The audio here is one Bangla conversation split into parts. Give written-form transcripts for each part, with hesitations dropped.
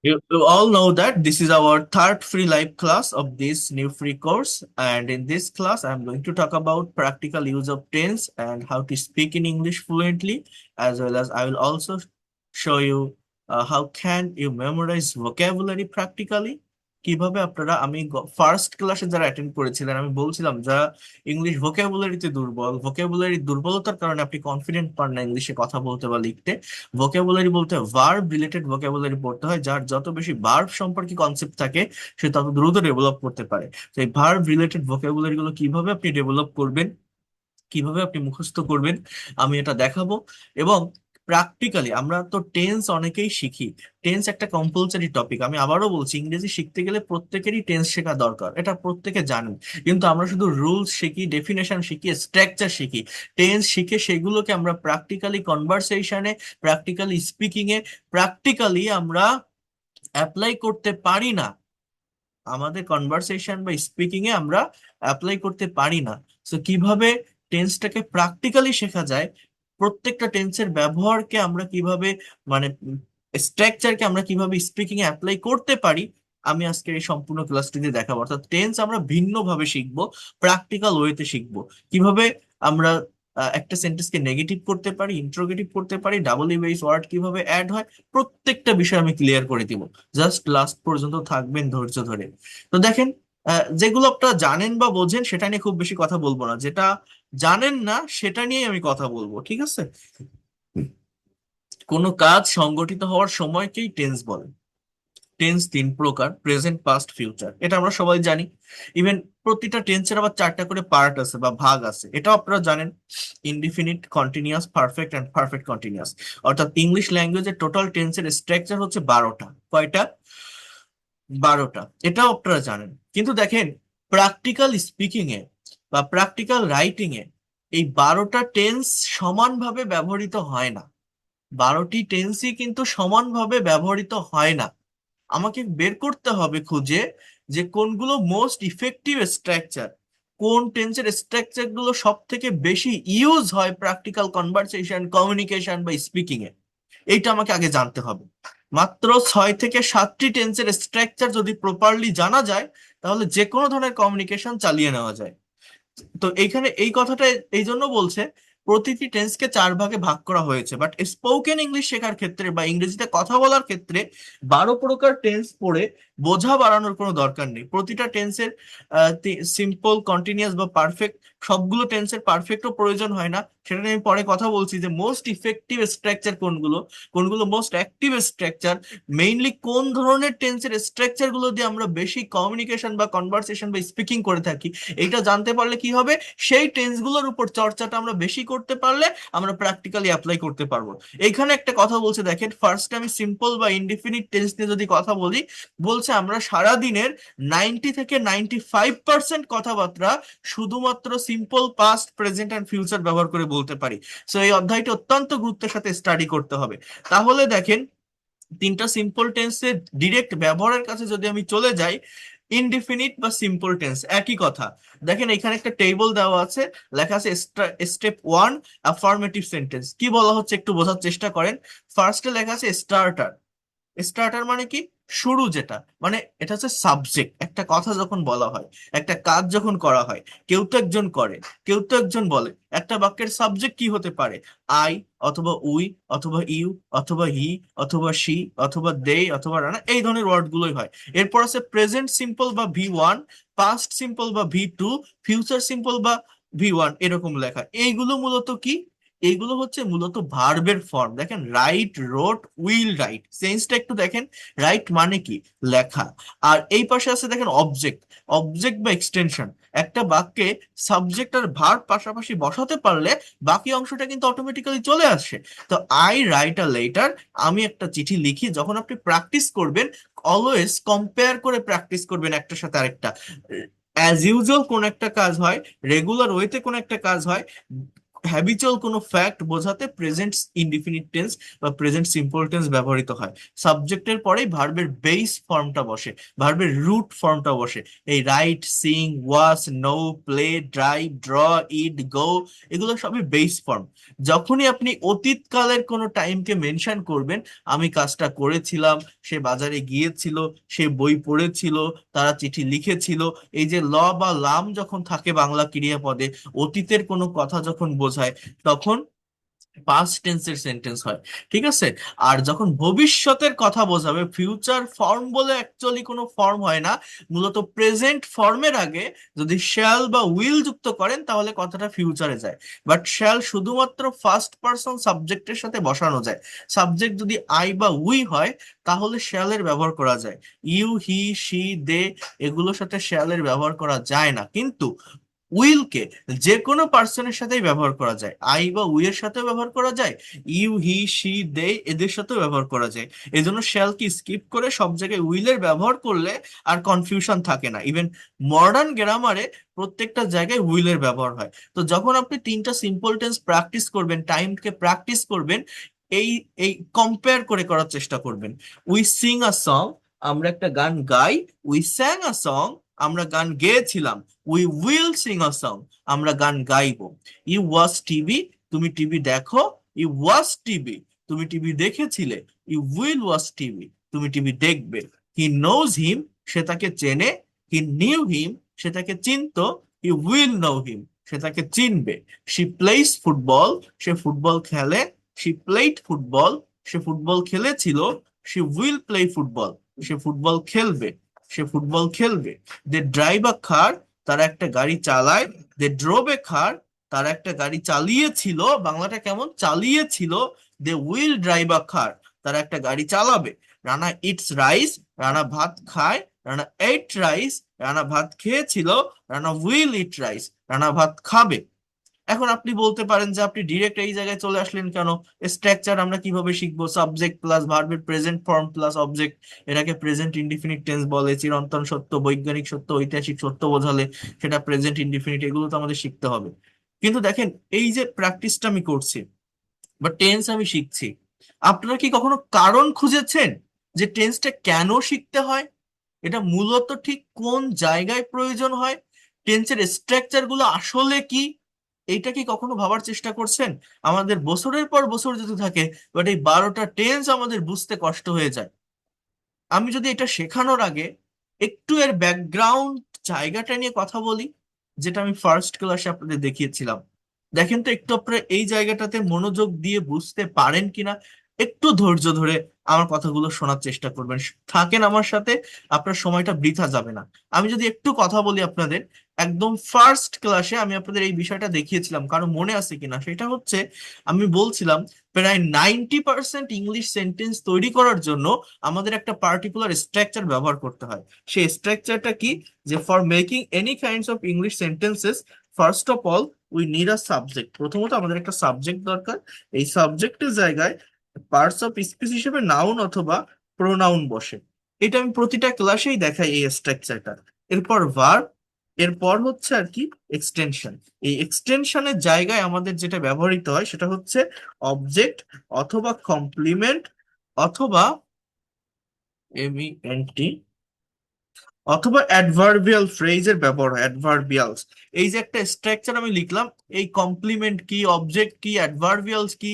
You all know that this is our third free live class of this new free course. And in this class, I'm going to talk about practical use of tense and how to speak in English fluently, as well as I will also show you how can you memorize vocabulary practically. কিভাবে আপনারা আমি ফার্স্ট ক্লাসে যারা অ্যাটেন্ড করেছিলেন আমি বলছিলাম যারা ইংলিশ ভোকাবুলারিতে দুর্বল, ভোকাবুলারি দুর্বলতার কারণে আপনি কনফিডেন্ট পান না ইংলিশে কথা বলতে বা লিখতে। ভোকাবুলারি বলতে ভার্ব রিলেটেড ভোকাবুলারি পড়তে হয়, যার যত বেশি ভার্ব সম্পর্কে কনসেপ্ট থাকে সে তত দ্রুত ডেভেলপ করতে পারে। তো এই ভার্ব রিলেটেড ভোকাবুলারি গুলো কিভাবে আপনি ডেভেলপ করবেন, কিভাবে আপনি মুখস্থ করবেন, আমি এটা দেখাবো। এবং প্র্যাকটিক্যালি আমরা তো টেন্স অনেকেই শিখি, টেন্স একটা কম্পালসারি টপিক। আমি আবারও বলছি, ইংরেজি শিখতে গেলে প্রত্যেকেরই টেন্স শেখা দরকার, এটা প্রত্যেকে জানেন। কিন্তু আমরা শুধু রুলস শিখি, ডেফিনেশন শিখি, স্ট্রাকচার শিখি। টেন্স শিখে সেগুলোকে আমরা প্র্যাকটিক্যালি কনভারসেশনে, প্র্যাকটিক্যালি স্পিকিং এ, প্র্যাকটিক্যালি আমরা অ্যাপ্লাই করতে পারি না। আমাদের কনভারসেশন বা স্পিকিং এ আমরা অ্যাপ্লাই করতে পারি না। তো কিভাবে টেন্সটাকে প্র্যাকটিক্যালি শেখা যায়, প্রত্যেকটা টেন্সের ব্যবহারকে আমরা কিভাবে মানে স্ট্রাকচারকে আমরা কিভাবে স্পিকিং এ অ্যাপ্লাই করতে পারি, আমি আজকে এই সম্পূর্ণ ক্লাসটিতে দেখাবো। অর্থাৎ টেন্স আমরা ভিন্ন ভাবে শিখবো, প্র্যাকটিক্যাল ওয়েতে শিখবো। কিভাবে আমরা একটা সেন্টেন্সকে নেগেটিভ করতে পারি, ইন্ট্রোগেটিভ করতে পারি, ডাবল বেস ওয়ার্ড কিভাবে অ্যাড হয়, প্রত্যেকটা বিষয় আমি ক্লিয়ার করে দিব। জাস্ট লাস্ট পর্যন্ত থাকবেন ধৈর্য ধরে। তো দেখেন, যেগুলো আপনারা জানেন বা বোঝেন সেটা নিয়ে খুব বেশি কথা বলবো না, যেটা জানেন না সেটা নিয়ে আমি কথা বলবো, ঠিক আছে? কোনো কাজ সংগঠিত হওয়ার সময়কেই টেন্স বলে। টেন্স তিন প্রকার: প্রেজেন্ট, পাস্ট, ফিউচার, এটা আমরা সবাই জানি। ইভেন প্রতিটা টেন্সের আবার চারটা করে পার্ট আছে বা ভাগ আছে, এটাও আপনারা জানেন। Indefinite, continuous, perfect and perfect continuous. অর্থাৎ ইংলিশ ল্যাঙ্গুয়েজের টোটাল টেন্সের স্ট্রাকচার হচ্ছে 12টা। কয়টা? 12টা। এটাও আপনারা জানেন। কিন্তু দেখেন, প্র্যাকটিক্যাল স্পিকিং এ বা প্র্যাকটিক্যাল রাইটিং এ এই 12টা টেন্স সমানভাবে ব্যবহৃত হয় না। 12টি টেন্সই কিন্তু সমানভাবে ব্যবহৃত হয় না। আমাকে বের করতে হবে খুঁজে যে কোনগুলো মোস্ট ইফেক্টিভ স্ট্রাকচার, কোন টেন্সের স্ট্রাকচার গুলো সব থেকে বেশি ইউজ হয় প্র্যাকটিক্যাল কনভারসেশন, কমিউনিকেশন বা স্পিকিং এ। এইটা আমাকে আগে জানতে হবে। মাত্র 6 থেকে 7টি টেন্সের স্ট্রাকচার যদি প্রপারলি জানা যায়, তাহলে যে কোনো ধরনের কমিউনিকেশন চালিয়ে নেওয়া যায়। তো এইখানে এই কথাটা এই জন্য বলছে, প্রতিটি টেন্সকে 4 ভাগে ভাগ করা হয়েছে, বাট স্পোকেন ইংলিশ শেখার ক্ষেত্রে বা ইংরেজিতে কথা বলার ক্ষেত্রে 12 প্রকার টেন্স পড়ে বোঝা বাড়ানোর কোনো দরকার নেই। প্রতিটা টেন্সের সিম্পল, কন্টিনিউয়াস বা পারফেক্ট, সবগুলো টেন্সের পারফেক্টও প্রয়োজন হয় না। সেটা নিয়ে আমি পরে কথা বলছি যে মোস্ট ইফেক্টিভ স্ট্রাকচার কোনগুলো, কোনগুলো মোস্ট অ্যাক্টিভ স্ট্রাকচার, মেইনলি কোন ধরনের টেন্সের স্ট্রাকচার গুলো দিয়ে আমরা বেশি কমিউনিকেশন বা কনভারসেশন বা স্পিকিং করে থাকি। এইটা জানতে পারলে কি হবে, সেই টেন্সগুলোর উপর চর্চাটা আমরা বেশি করতে পারলে আমরা প্র্যাকটিক্যালি অ্যাপ্লাই করতে পারবো। এইখানে একটা কথা বলছে, দেখেন, ফার্স্ট আমি সিম্পল বা ইনডিফিনিট টেন্স নিয়ে যদি কথা বলি, বলছে আমরা সারা দিনের 90 থেকে 95% কথাবার্তা শুধুমাত্র simple past, present and future ব্যবহার করে বলতে পারি। সো এই অধ্যায়টি অত্যন্ত গুরুত্বের সাথে স্টাডি করতে হবে। তাহলে দেখেন, তিনটা সিম্পল টেন্সের ডিরেক্ট ব্যবহারের কাছে যদি আমি চলে যাই, ইনডিফিনিট বা সিম্পল টেন্স একই কথা। দেখেন এখানে একটা টেবিল দেওয়া আছে, লেখা আছে স্টেপ ওয়ান, অ্যাফার্মেটিভ সেন্টেন্স। কি বলা হচ্ছে একটু বোঝার চেষ্টা করেন। ফার্স্টে লেখা আছে স্টার্টার। স্টার্টার মানে কি? শুরু, যেটা মানে এটা হচ্ছে সাবজেক্ট। একটা কথা যখন বলা হয়, একটা কাজ যখন করা হয়, কেউ তো একজন করে, কেউ তো একজন বলে। একটা বাক্যের সাবজেক্ট কি হতে পারে? আই, অথবা উই, অথবা ইউ, অথবা হি, অথবা শি, অথবা দে, অথবা রানা, এই ধরনের ওয়ার্ড গুলোই হয়। এরপর আছে প্রেজেন্ট সিম্পল বা V1, পাস্ট সিম্পল বা V2, ফিউচার সিম্পল বা V1, এরকম লেখা। এইগুলো মূলত কি? এইগুলো হচ্ছে মূলত ভার্বের ফর্ম। দেখেন, রাইট, রোট, উইল রাইট, সেন্সটা একটু দেখেন। রাইট মানে কি? লেখা। আর এই পাশে আছে দেখেন অবজেক্ট। অবজেক্ট বা এক্সটেনশন। একটা বাক্যে সাবজেক্ট আর ভার্ব পাশাপাশি বসাতে পারলে বাকি অংশটা কিন্তু অটোমেটিক্যালি চলে আসে। তো আই রাইট আ লেটার, আমি একটা চিঠি লিখি। যখন আপনি প্র্যাকটিস করবেন, অলওয়েজ কম্পেয়ার করে প্র্যাকটিস করবেন একটার সাথে আরেকটা। অ্যাজ ইউজুয়াল কোন একটা কাজ হয়, রেগুলার ওয়েতে কোন একটা কাজ হয়, হ্যাবিচুয়াল কোনো ফ্যাক্ট বোঝাতে প্রেজেন্ট ইনডিফিনিট টেন্স বা প্রেজেন্ট সিম্পল টেন্স ব্যবহৃত হয়। সাবজেক্টের পরেই ভার্বের বেস ফর্মটা বসে, ভার্বের রুট ফর্মটা বসে। এই write, sing, watch, know, play, drive, draw, eat, go, এগুলো সবই বেস ফর্ম। যখনই আপনি অতীতকালের কোনো টাইমকে মেনশন করবেন, আমি কাজটা করেছিলাম, সে বাজারে গিয়েছিল, সে বই পড়েছিল, তারা চিঠি লিখেছিল, এই যে ল বা লাম যখন থাকে বাংলা ক্রিয়াপদে, অতীতের কোনো কথা যখন বোঝায়, তখন পাস্ট টেন্সের সেন্টেন্স হয়। ঠিক আছে? আর যখন ভবিষ্যতের কথা বোঝাবে, ফিউচার ফর্ম বলে অ্যাকচুয়ালি কোনো ফর্ম হয় না, মূলত প্রেজেন্ট ফর্মের আগে যদি শ্যাল বা উইল যুক্ত করেন তাহলে কথাটা ফিউচারে যায়। বাট শ্যাল শুধুমাত্র ফার্স্ট পারসন সাবজেক্টের সাথে বসানো যায়। সাবজেক্ট যদি আই বা উই হয় তাহলে শ্যালের ব্যবহার করা যায়। ইউ, হি, শি, দে, এগুলোর সাথে শ্যালের ব্যবহার করা যায় না। কিন্তু উইলকে যে কোনো পার্সনের সাথেই ব্যবহার করা যায়, আই বা উই এর সাথেও ব্যবহার করা যায়, ইউ, হি, শি, দে, এদের সাথেও ব্যবহার করা যায়। এই জন্য শ্যাল কি স্কিপ করে সব জায়গায় উইলের ব্যবহার করলে আর কনফিউশন থাকে না। ইভেন মডার্ন গ্রামারে প্রত্যেকটা জায়গায় উইলের ব্যবহার হয়। তো যখন আপনি তিনটা সিম্পল টেন্স প্র্যাকটিস করবেন, টাইমকে প্র্যাকটিস করবেন, এই এই কম্পেয়ার করে করার চেষ্টা করবেন। উই সিং আ সং, আমরা একটা গান গাই। উই স্যাং আ সং, আমরা গান গেয়েছিলাম। We will sing a song, আমরা গান গাইবো। ইউ ওয়াচ টিভি, তুমি টিভি দেখো। ইউ ওয়াচ টিভি, তুমি টিভি দেখেছিলে। ইউ উইল ওয়াচ টিভি, তুমি টিভি দেখবে। হি নোজ হিম, সে তাকে চেনে। হি নিউ হিম, সে তাকে চিনতো। হি উইল নো হিম, সে তাকে চিনবে। শি প্লেইস ফুটবল, সে ফুটবল খেলে। শি প্লেইড ফুটবল, সে ফুটবল খেলেছিল। শি উইল প্লে ফুটবল, সে ফুটবল খেলবে। সে ফুটবল খেলবে। দে ড্রাইভ আ কার, তারা একটা গাড়ি চালায়। দে ড্রোভ এ কার, তারা একটা গাড়ি চালিয়েছিল। বাংলাটা কেমন? চালিয়েছিল। দে উইল ড্রাইভ আ কার, তারা একটা গাড়ি চালাবে। রানা ইটস রাইস, রানা ভাত খায়। রানা এট রাইস, রানা ভাত খেয়েছিল। Rana will eat rice, Rana ভাত খাবে। এখন আপনি বলতে পারেন যে আপনি ডিরেক্ট এই জায়গায় চলে আসলেন কেন? স্ট্রাকচার আমরা কিভাবে শিখবো? সাবজেক্ট প্লাস ভার্বের প্রেজেন্ট ফর্ম প্লাস অবজেক্ট, এটাকে প্রেজেন্ট ইনডিফিনিট টেন্স বলে। চিরন্তন সত্য, বৈজ্ঞানিক সত্য, ঐতিহাসিক সত্য বোঝালে সেটা প্রেজেন্ট ইনডিফিনিট। এগুলো তো আমাদের শিখতে হবে। কিন্তু দেখেন, এই যে প্র্যাকটিসটা আমি করছি বা টেন্স আমি শিখছি, আপনারা কি কখনো কারণ খুঁজেছেন যে টেন্সটা কেন শিখতে হয়? এটা মূলত ঠিক কোন জায়গায় প্রয়োজন হয়? টেন্সের স্ট্রাকচার গুলো আসলে কি? এইটা কি কখনো ভাবার চেষ্টা করছেন? আমাদের বছরের পর বছর যেতে থাকে, বাট এই 12টা টেন্স আমাদের বুঝতে কষ্ট হয়ে যায়। আমি যদি এটা শেখানোর আগে একটু এর ব্যাকগ্রাউন্ড জায়গাটা নিয়ে কথা বলি, যেটা আমি ফার্স্ট ক্লাসে আপনাদের দেখিয়েছিলাম, দেখেন তো একটু আপনারা এই জায়গাটাতে মনোযোগ দিয়ে বুঝতে পারেন কিনা। একটু ধৈর্য ধরে আমার কথাগুলো শোনার চেষ্টা করবেন, থাকেন আমার সাথে, আপনার সময়টা বৃথা যাবে না। আমি যদি একটু কথা বলি আপনাদের, একদম ফার্স্ট ক্লাসে আমি আপনাদের এই বিষয়টা দেখিয়েছিলাম, কারো মনে আছে কিনা সেটা হচ্ছে, আমি বলছিলাম প্রায় 90% ইংলিশ সেন্টেন্স তৈরি করার জন্য আমাদের একটা পার্টিকুলার স্ট্রাকচার ব্যবহার করতে হয়। সেই স্ট্রাকচারটা কি? যে for making any kinds of English sentences, first of all we need a subject. প্রথমত আমাদের একটা সাবজেক্ট দরকার। এই সাবজেক্টের জায়গায় পার্টস অফ স্পিচ হিসেবে নাউন অথবা প্রোনাউন বসে। এটা আমি প্রতিটা ক্লাসেই দেখাই এই স্ট্রাকচারটা। এরপর ভার্ব, এরপর হচ্ছে আর কি এক্সটেনশন। এই এক্সটেনশনের জায়গায় আমাদের যেটা ব্যবহৃত হয় সেটা হচ্ছে অবজেক্ট অথবা কমপ্লিমেন্ট অথবা MENT অথবা অ্যাডভার্বিয়াল ফ্রেজের ব্যবহার হয়, অ্যাডভার্বিয়ালস। এই যে একটা স্ট্রাকচার আমি লিখলাম, এই কমপ্লিমেন্ট কি, অবজেক্ট কি, অ্যাডভার্বিয়ালস কি,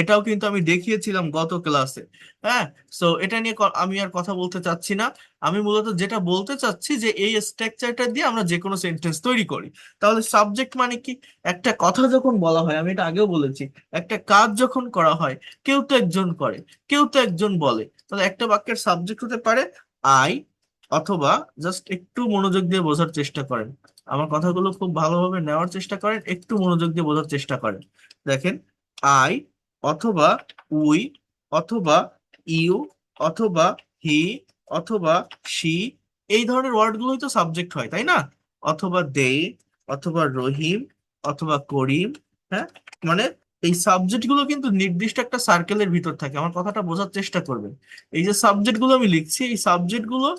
এটাও কিন্তু আমি দেখিয়েছিলাম গত ক্লাসে। হ্যাঁ, সো এটা নিয়ে আমি আর কথা বলতে চাচ্ছি না। আমি মূলত যেটা বলতে চাচ্ছি যে এই স্ট্রাকচারটা দিয়ে আমরা যে কোনো সেন্টেন্স তৈরি করি। তাহলে সাবজেক্ট মানে কি? একটা কথা যখন বলা হয়, আমি এটা আগেও বলেছি, একটা কাজ যখন করা হয়, কেউ তো একজন করে, কেউ তো একজন বলে, তাহলে একটা বাক্যের সাবজেক্ট হতে পারে আই, অথবা, জাস্ট একটু মনোযোগ দিয়ে বোঝার চেষ্টা করেন, আমার কথাগুলো খুব ভালোভাবে নেওয়ার চেষ্টা করেন, একটু মনোযোগ দিয়ে বোঝার চেষ্টা করেন। দেখেন, আই অথবা উই অথবা ইউ অথবা হি অথবা সি, এই ধরনের ওয়ার্ড গুলোই তো সাবজেক্ট হয়, তাই না? অথবা দে অথবা রহিম অথবা করিম। হ্যাঁ, মানে এই সাবজেক্ট গুলো কিন্তু নির্দিষ্ট একটা সার্কেলের ভিতর থাকে, আমার কথাটা বোঝার চেষ্টা করবেন। এই যে সাবজেক্ট গুলো আমি লিখছি, এই সাবজেক্ট গুলো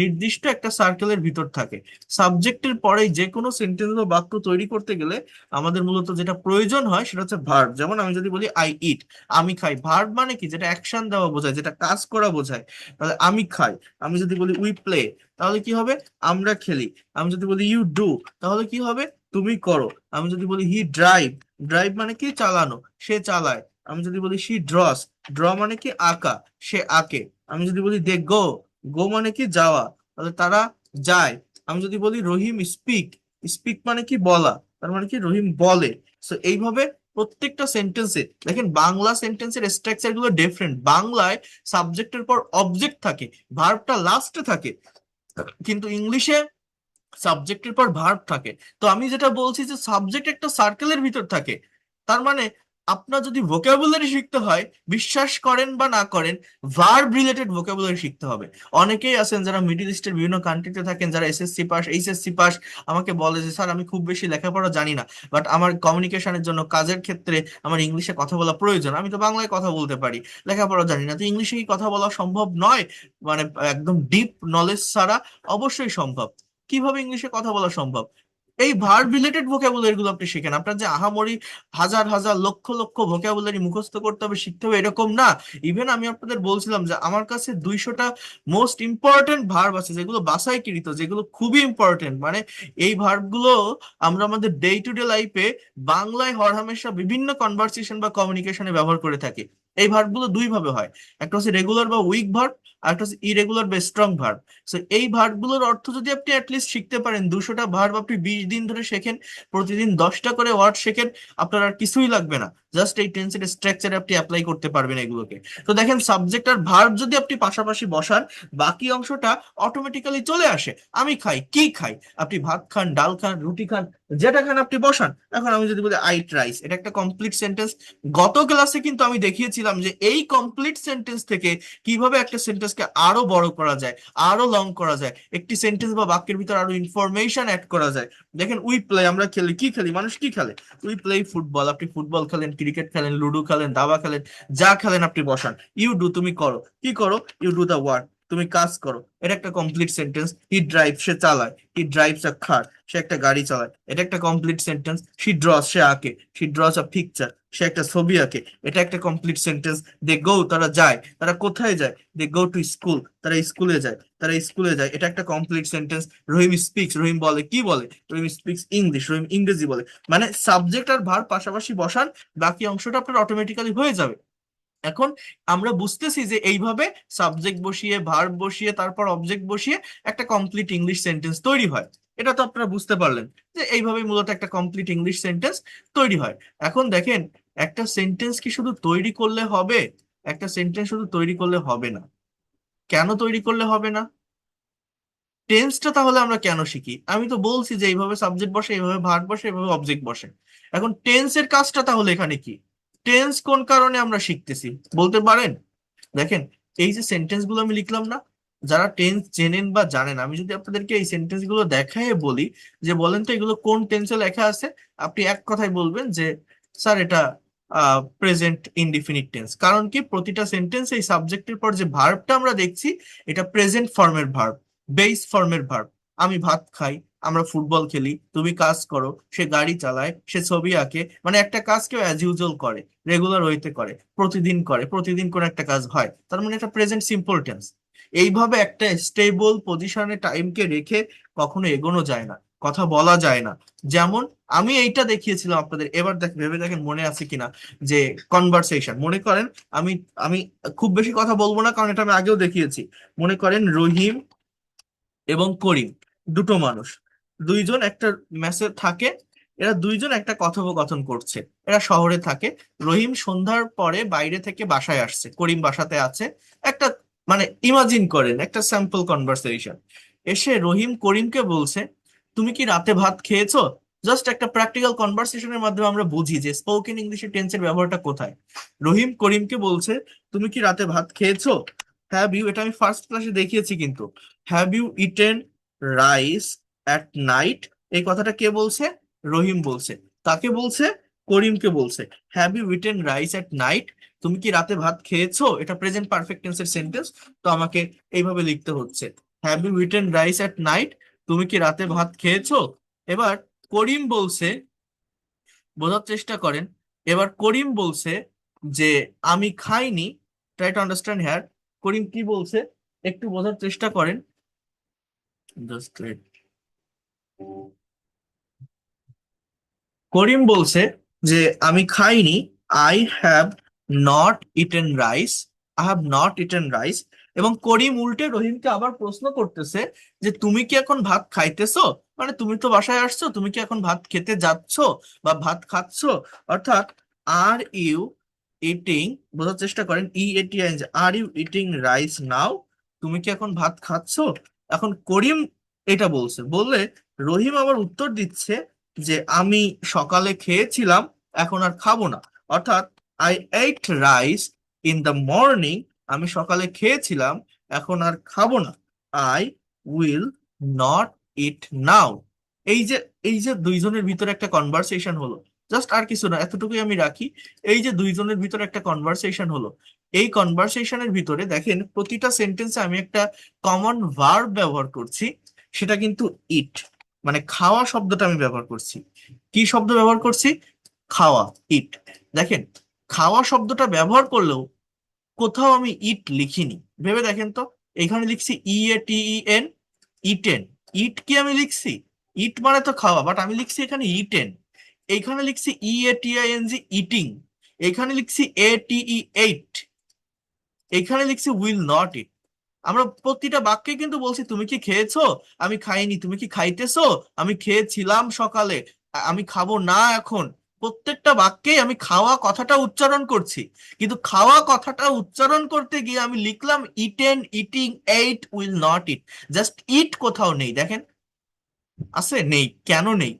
নির্দিষ্ট একটা সার্কেলের ভিতর থাকে। সাবজেক্টের পরেই যে কোনো সেন্টেন্স বা বাক্য তৈরি করতে গেলে আমাদের মূলত যেটা প্রয়োজন হয় সেটা হচ্ছে ভার্ব। যেমন আমি যদি বলি আই ইট, আমি খাই, ভার্ব মানে কি, যেটা অ্যাকশন দেওয়া বোঝায়, যেটা কাজ করা বোঝায়। তাহলে আমি খাই। আমি যদি বলি উই প্লে, তাহলে কি হবে, আমরা খেলি। আমি যদি বলি ইউ ডু, তাহলে কি হবে, তুমি করো। আমি যদি বলি হি ড্রাইভ, ড্রাইভ মানে কি, চালানো, সে চালায়। আমি যদি বলি শি ড্রস, ড্র মানে কি, আঁকা, সে আঁকে। আমি যদি বলি দে গো, গো মানে কি, যাওয়া, তাহলে তারা যায়। আমি যদি বলি রহিম স্পিক, স্পিক মানে কি, বলা, তার মানে কি রহিম বলে। তো এইভাবে প্রত্যেকটা সেন্টেন্সে দেখেন, বাংলা সেন্টেন্সের স্ট্রাকচার গুলো ডিফারেন্ট। বাংলায় সাবজেক্টের পর অবজেক্ট থাকে, ভার্বটা লাস্টে থাকে, কিন্তু ইংলিশে সাবজেক্টের পর ভার্ব থাকে। তো আমি যেটা বলছি যে সাবজেক্ট একটা সার্কেলের ভিতর থাকে, তার মানে আপনার যদি ভোকাবুলারি শিখতে হয়, বিশ্বাস করেন বা না করেন, ভার্ব রিলেটেড ভোকাবুলারি শিখতে হবে। অনেকেই আছেন যারা মিডিল ইস্টের বিভিন্ন কান্ট্রিতে থাকেন, যারা এসএসসি পাস, এইচএসসি পাস, আমাকে বলে যে স্যার আমি খুব বেশি লেখাপড়া জানি না, বাট আমার কমিউনিকেশনের জন্য, কাজের ক্ষেত্রে আমার ইংলিশে কথা বলা প্রয়োজন, আমি তো বাংলায় কথা বলতে পারি, লেখাপড়া জানি না, তো ইংলিশে কি কথা বলা সম্ভব নয়? মানে একদম ডিপ নলেজ ছাড়া অবশ্যই সম্ভব। কিভাবে ইংলিশে কথা বলা সম্ভব? এই ভার্ব রিলেটেড ভোকাবুলারি গুলো আপনি শিখেন। আপনার যে আহামরি হাজার হাজার লক্ষ লক্ষ ভোকাবুলারি মুখস্থ করতে হবে, শিখতে হবে, এরকম না। ইভেন আমি আপনাদের বলছিলাম যে আমার কাছে 200টা মোস্ট ইম্পর্টেন্ট ভার্ব আছে, যেগুলো বাছাইকৃত, যেগুলো খুবই ইম্পর্টেন্ট। মানে এই ভার্ব গুলো আমরা আমাদের ডে টু ডে লাইফে বাংলায় হরহামেশা বিভিন্ন কনভারসেশন বা কমিউনিকেশনে ব্যবহার করে থাকি। এই ভার্ব গুলো দুই ভাবে হয়, একটা হচ্ছে রেগুলার বা উইক ভার্ব, আর একটা হচ্ছে ইরেগুলার বা স্ট্রং ভার্ব। সো এই ভার্বগুলোর অর্থ যদি আপনি অ্যাটলিস্ট শিখতে পারেন, 200টা ভার্ব আপনি 20 দিন ধরে শেখেন, প্রতিদিন 10টা করে ওয়ার্ড শেখেন, আপনার আর কিছুই লাগবে না। জাস্ট এই টেন্সের স্ট্রাকচারে আপনি অ্যাপ্লাই করতে পারবেন এগুলোকে। তো দেখেন, সাবজেক্ট আর ভার্ব যদি আপনি পাশাপাশি বসান, বাকি অংশটা অটোমেটিক্যালি চলে আসে। আমি খাই, কি খাই, আপনি ভাত খান, ডাল খান, রুটি খান, যেটা খান আপনি বসান। এখন আমি যদি বলি আই রাইস, এটা একটা কমপ্লিট সেন্টেন্স। গত ক্লাসে কিন্তু আমি দেখিয়েছিলাম যে এই কমপ্লিট সেন্টেন্স থেকে কিভাবে একটা সেন্টেন্সকে আরো বড় করা যায়, আরো লং করা যায়, একটি সেন্টেন্স বা বাক্যের ভিতর আরো ইনফরমেশন অ্যাড করা যায়। দেখেন, উই প্লে, আমরা খেলি, কি খেলি, মানুষ কি খেলে, উই প্লে ফুটবল, আপনি ফুটবল খেলেন, ক্রিকেট খেলেন, লুডো খেলেন, দাবা খেলেন, যা খেলেন আপনি বসান। ইউ ডু, তুমি করো, কি করো, ইউ ডু দা ওয়ার্ক, তুমি কাজ করো। এটা একটা কমপ্লিট সেন্টেন্স। হি ড্রাইভ, সে চালায়, হি ড্রাইভস আ কার, সে একটা গাড়ি চালায়, এটা একটা কমপ্লিট সেন্টেন্স। শি ড্রস, সে আঁকে, শি ড্রস আ পিকচার, সে একটা ছবি আঁকে, এটা একটা কমপ্লিট সেন্টেন্স। দে গো, তারা যায়, তারা কোথায় যায়, দে গো টু স্কুল, তারা স্কুলে যায়, তারা স্কুলে যায়, এটা একটা কমপ্লিট সেন্টেন্স। রহিম স্পিক্স, রহিম বলে, কি বলে, রহিম স্পিক্স ইংলিশ, রহিম ইংরেজি বলে। মানে সাবজেক্ট আর ভার্ব পাশাপাশি বসান, বাকি অংশটা আপনার অটোমেটিক্যালি হয়ে যাবে। এখন আমরা বুঝতেছি যে এইভাবে সাবজেক্ট বসিয়ে, ভার্ব বসিয়ে, তারপর অবজেক্ট বসিয়ে একটা কমপ্লিট ইংলিশ সেন্টেন্স তৈরি হয়। এটা তো আপনারা বুঝতে পারলেন যে এইভাবে মূলত একটা কমপ্লিট ইংলিশ সেন্টেন্স তৈরি হয়। এখন দেখেন, একটা সেন্টেন্স কি শুধু তৈরি করলে হবে? একটা সেন্টেন্স শুধু তৈরি করলে হবে না। কেন তৈরি করলে হবে না? টেন্সটা তাহলে আমরা কেন শিখি? আমি তো বলছি যে এইভাবে সাবজেক্ট বসে, এইভাবে ভার্ব বসে, এইভাবে অবজেক্ট বসে। এখন টেন্সের কাজটা তাহলে এখানে কি? টেন্স কোন কারণে আমরা শিখতেছি বলতে পারেন? দেখেন, এই যে সেন্টেন্স গুলো আমি লিখলাম না, যারা টেন্স চেনেন বা জানেন, আমি যদি আপনাদেরকে এই সেন্টেন্স গুলো দেখাই বলি যে বলেন তো এগুলো কোন টেন্সে লেখা আছে, আপনি এক কথায় বলবেন যে স্যার এটা প্রেজেন্ট ইনডিফিনিট টেন্স। কারণ কি, প্রতিটা সেন্টেন্স এই সাবজেক্টের পর যে ভার্বটা আমরা দেখছি, এটা প্রেজেন্ট ফর্মের ভার্ব, বেস ফর্মের ভার্ব। আমি ভাত খাই, আমরা ফুটবল খেলি, তুমি কাজ করো, সে গাড়ি চালায়, সে ছবি আঁকে। মানে একটা কাজ কেউ অ্যাজ ইউজুয়াল করে, রেগুলার ওয়েতে করে, প্রতিদিন করে, প্রতিদিন কোন একটা কাজ হয়, তার মানে এটা প্রেজেন্ট সিম্পল টেন্স। এইভাবে একটা স্টেবল পজিশনে টাইমকে রেখে কখনো এগোনো যায় না, কথা বলা যায় না। যেমন আমি এইটা দেখিয়েছিলাম আপনাদের, এবার দেখ, ভেবে দেখেন মনে আছে কিনা, যে কনভারসেশন, মনে করেন, আমি আমি খুব বেশি কথা বলবো না, কারণ এটা আমি আগেও দেখিয়েছি। মনে করেন রহিম এবং করিম, দুটো মানুষ, দুইজন একটা মেসে থাকে, এরা দুইজন একটা কথোপকথন করছে। এরা শহরে থাকে। রহিম সন্ধ্যার পরে বাইরে থেকে বাসায় আসছে, করিম বাসাতে আছে। একটা, মানে ইমাজিন করেন একটা স্যাম্পল কনভারসেশন। এসে রহিম করিমকে বলছে, তুমি কি রাতে ভাত খেয়েছো? জাস্ট একটা প্র্যাকটিক্যাল কনভারসেশনের মাধ্যমে আমরা বুঝি যে স্পোকেন ইংলিশে টেন্সের ব্যবহারটা কোথায়। রহিম করিমকে বলছে, তুমি কি রাতে ভাত খেয়েছো? হ্যাভ ইউ, এটা আমি ফার্স্ট ক্লাসে দেখিয়েছি কিন্তু। Have you eaten rice at night, এই কথাটা কে বলছে? রহিম বলছে। তাকে বলছে করিমকে বলছে have you eaten rice at night, তুমি কি রাতে ভাত খেয়েছো, এটা প্রেজেন্ট পারফেক্ট টেন্সের সেন্টেন্স। তো আমাকে এইভাবে লিখতে হচ্ছে have you eaten rice at night, তুমি কি রাতে ভাত খেয়েছো। এবার করিম বলছে, বোঝার চেষ্টা করেন, এবার করিম বলছে যে আমি খাইনি, ট্রাই টু আন্ডারস্ট্যান্ড হ্যার। করিম কি বলছে একটু বোঝার চেষ্টা করেন, জাস্ট করিম বলছে যে আমি খাইনি, I have not eaten rice, I have not eaten rice. এবং করিম উল্টে রহিমকে আবার প্রশ্ন করতেছে যে তুমি কি এখন ভাত খাইতেছো, মানে তুমি তো বাসায় আসছো, তুমি কি এখন ভাত খেতে যাচ্ছো বা ভাত খাচ্ছো। অর্থাৎ আর ইউ ইটিং, বোঝার চেষ্টা করেন, ই এটি আর ইউ ইটিং রাইস নাও, তুমি কি এখন ভাত খাচ্ছো। এখন করিম এটা বলছে, বললে রহিম আবার উত্তর দিচ্ছে যে আমি সকালে খেয়েছিলাম, এখন আর খাবো না। অর্থাৎ I ate rice in the morning, আমি সকালে খেয়েছিলাম, এখন আর খাবো না। আই উইল নট ইট নাও। এই যে এই যে দুইজনের ভিতরে একটা কনভারসেশন হলো, জাস্ট আর কিছু না, এতটুকুই আমি রাখি। এই যে দুইজনের ভিতরে একটা কনভারসেশন হলো, এই কনভারসেশনের ভিতরে দেখেন প্রতিটা সেন্টেন্সে আমি একটা কমন ভার্ব ব্যবহার করছি, সেটা কিন্তু ইট, মানে খাওয়া শব্দটা আমি ব্যবহার করছি। কি শব্দ ব্যবহার করছি, খাওয়া, ইট। দেখেন খাওয়া শব্দটা ব্যবহার করলেও কোথাও আমি ইট লিখিনি, ভেবে দেখেন তো। এখানে লিখছি E A T E N, eaten. ইট কি আমি লিখছি, ইট মানে তো খাওয়া, বাট আমি লিখছি এখানে ইটেন। এইখানে লিখছি E A T I N G, eating. এখানে লিখছি এ টি ই এইট, এখানে লিখছি উইল নট ইট। আমরা প্রতিটা বাক্যে কিন্তু বলছি তুমি কি খেয়েছো, আমি খাইনি, তুমি কি খাইতেছো, আমি খেয়েছিলাম সকালে, আমি খাবো না এখন। প্রত্যেকটা বাক্যেই আমি খাওয়া কথাটা উচ্চারণ করছি, কিন্তু খাওয়া কথাটা উচ্চারণ করতে গিয়ে আমি লিখলাম eaten, eating, ate, will not eat. Just eat কোথাও নেই, দেখেন আছে, নেই, কেন নেই,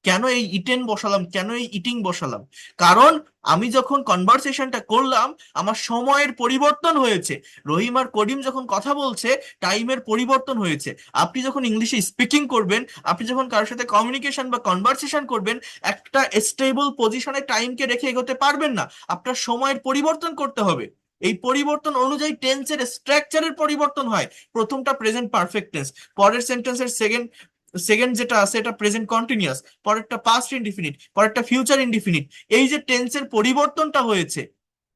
কেন এই ইটেন বসালাম, কেন এই ইটিং বসালাম, কারণ আমি যখন কনভারসেশনটা করলাম আমার সময়ের পরিবর্তন হয়েছে। রহিম আর করিম যখন কথা বলছে টাইমের পরিবর্তন হয়েছে। আপনি যখন ইংলিশে স্পিকিং করবেন, আপনি যখন কারোর সাথে কমিউনিকেশন বা কনভারসেশন করবেন, একটা স্টেবল পজিশনে টাইমকে রেখে এগোতে পারবেন না, আপনার সময়ের পরিবর্তন করতে হবে। এই পরিবর্তন অনুযায়ী টেন্সের স্ট্রাকচারের পরিবর্তন হয়। প্রথমটা প্রেজেন্ট পারফেক্ট টেন্স, পরের সেন্টেন্সের সেকেন্ড সেকেন্ড যেটা আছে এটা প্রেজেন্ট কন্টিনিউয়াস, পরেরটা পাস্ট ইনডিফিনিট, পরেরটা ফিউচার ইনডিফিনিট। এই যে টেন্সের পরিবর্তনটা হয়েছে,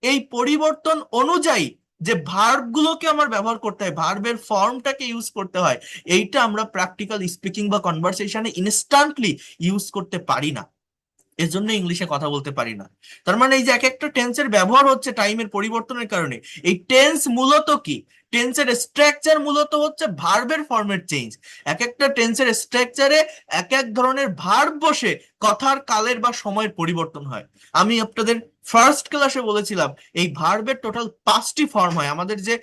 এই পরিবর্তন অনুযায়ী যে ভার্ব গুলোকে আমার ব্যবহার করতে হয়, ভার্বের ফর্মটাকে ইউজ করতে হয়, এইটা আমরা প্র্যাকটিক্যাল স্পিকিং বা কনভারসেশনে ইনস্ট্যান্টলি ইউজ করতে পারি না, এর জন্য ইংলিশে কথা বলতে পারি না। তার মানে এই যে এক একটা টেন্সের ব্যবহার হচ্ছে টাইমের পরিবর্তনের কারণে। এই টেন্স মূলত কি, টেন্সের স্ট্রাকচার মূলত হচ্ছে ভার্বের ফর্মের চেঞ্জ। এক একটা টেন্সের স্ট্রাকচারে এক এক ধরনের ভার্ব বসে কথার কালের বা সময়ের পরিবর্তন হয়। আমি আপনাদের ফার্স্ট ক্লাসে বলেছিলাম এই ভার্বের টোটাল 5টি ফর্ম হয়। আমাদের যে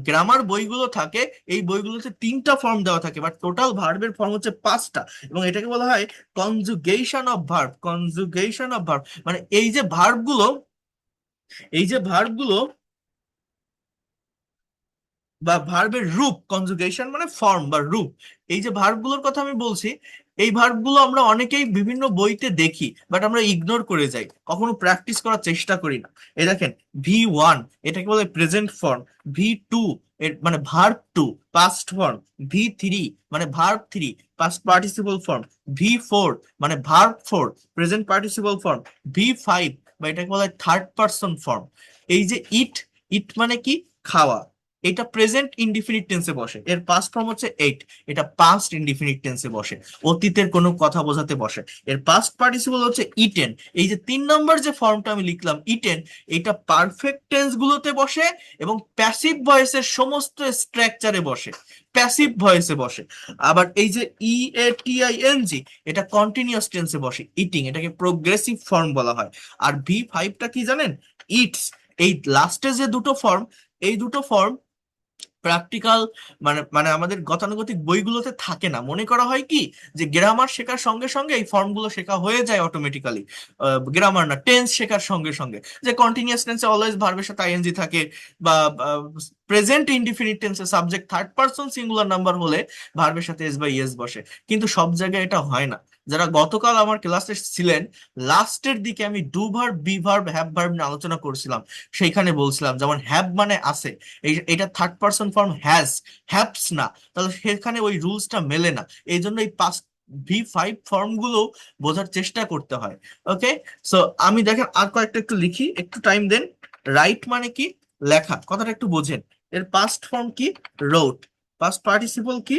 গ্রামার বইগুলো থাকে এই বইগুলোতে 3টা ফর্ম দেওয়া থাকে, বাট টোটাল ভার্বের ফর্ম হচ্ছে 5টা। এবং এটাকে বলা হয় conjugation of verb, conjugation of verb. মানে এই যে ভার্ব গুলো, এই যে ভার্ব গুলো বা ভার্বের রূপ, কনজুগেশন মানে ফর্ম বা রূপ, এই যে ভার্বগুলোর কথা আমি বলছি, এই ভার্বগুলো আমরা অনেকেই বিভিন্ন বইতে দেখি, বাট আমরা ইগনোর করে যাই, কখনো প্র্যাকটিস করার চেষ্টা করি না। এই দেখেন V1 এটাকে বলে প্রেজেন্ট ফর্ম, V2 এর মানে verb two past form, V3 মানে verb three past participle form, V4 মানে verb four present participle form, V5 বা এটাকে বলা হয় থার্ড পার্সন ফর্ম। এই যে ইট, ইট মানে কি, খাওয়া, এটা প্রেজেন্ট ইনডিফিনিট টেন্সে বসে, এর পাস্ট ফর্ম হচ্ছে এইট, এটা পাস্ট ইনডিফিনিট টেন্সে বসে, অতীতের কোনো কথা বোঝাতে বসে। এর পাস্ট পার্টিসিপল হচ্ছে ইটেন। এই যে 3 নম্বর যে ফর্মটা আমি লিখলাম ইটেন, এটা পারফেক্ট টেন্স গুলোতে বসে এবং প্যাসিভ ভয়েসের সমস্ত স্ট্রাকচারে বসে, প্যাসিভ ভয়েসে বসে। আবার এই যে ই এ টি আই এন জি, এটা কন্টিনিউয়াস টেন্সে বসে, ইটিং, এটাকে প্রোগ্রেসিভ ফর্ম বলা হয়। আর V5টা কি জানেন, ইটস। এই লাস্টে যে দুটো ফর্ম, এই দুটো ফর্ম প্র্যাকটিক্যাল মানে মানে আমাদের গতানুগতিক বইগুলোতে থাকে না। মনে করা হয় কি যে গ্রামার শেখার সঙ্গে সঙ্গে এই ফর্মগুলো শেখা হয়ে যায় অটোমেটিক্যালি, গ্রামার না, টেন্স শেখার সঙ্গে সঙ্গে, যে কন্টিনিউয়াস টেন্সে অলওয়েজ ভার্বের সাথে আইএনজি থাকে, বা প্রেজেন্ট ইনডিফিনিট টেন্সে subject third person singular number হলে ভার্বের সাথে এস বা ইএস বসে। কিন্তু সব জায়গায় এটা হয় না। যারা গতকাল আমার ক্লাসে ছিলেন, লাস্টের দিকে আমি do verb, be verb, have verb নিয়ে আলোচনা করছিলাম। সেইখানে বলছিলাম যেমন হ্যাভ মানে আছে, এটা third person form has, haves না। তাহলে সেখানে ওই রুলসটা মেলে না। এই জন্য এই পাস্ট V5 ফর্ম গুলো বোঝার চেষ্টা করতে হয়। ওকে, সো আমি দেখেন আর কয়েকটা একটু লিখি, একটু টাইম দেন। রাইট মানে কি? লেখা, কথাটা একটু বোঝেন। এর পাস্ট ফর্ম কি? রোট। পাস্ট পার্টিসিপল কি?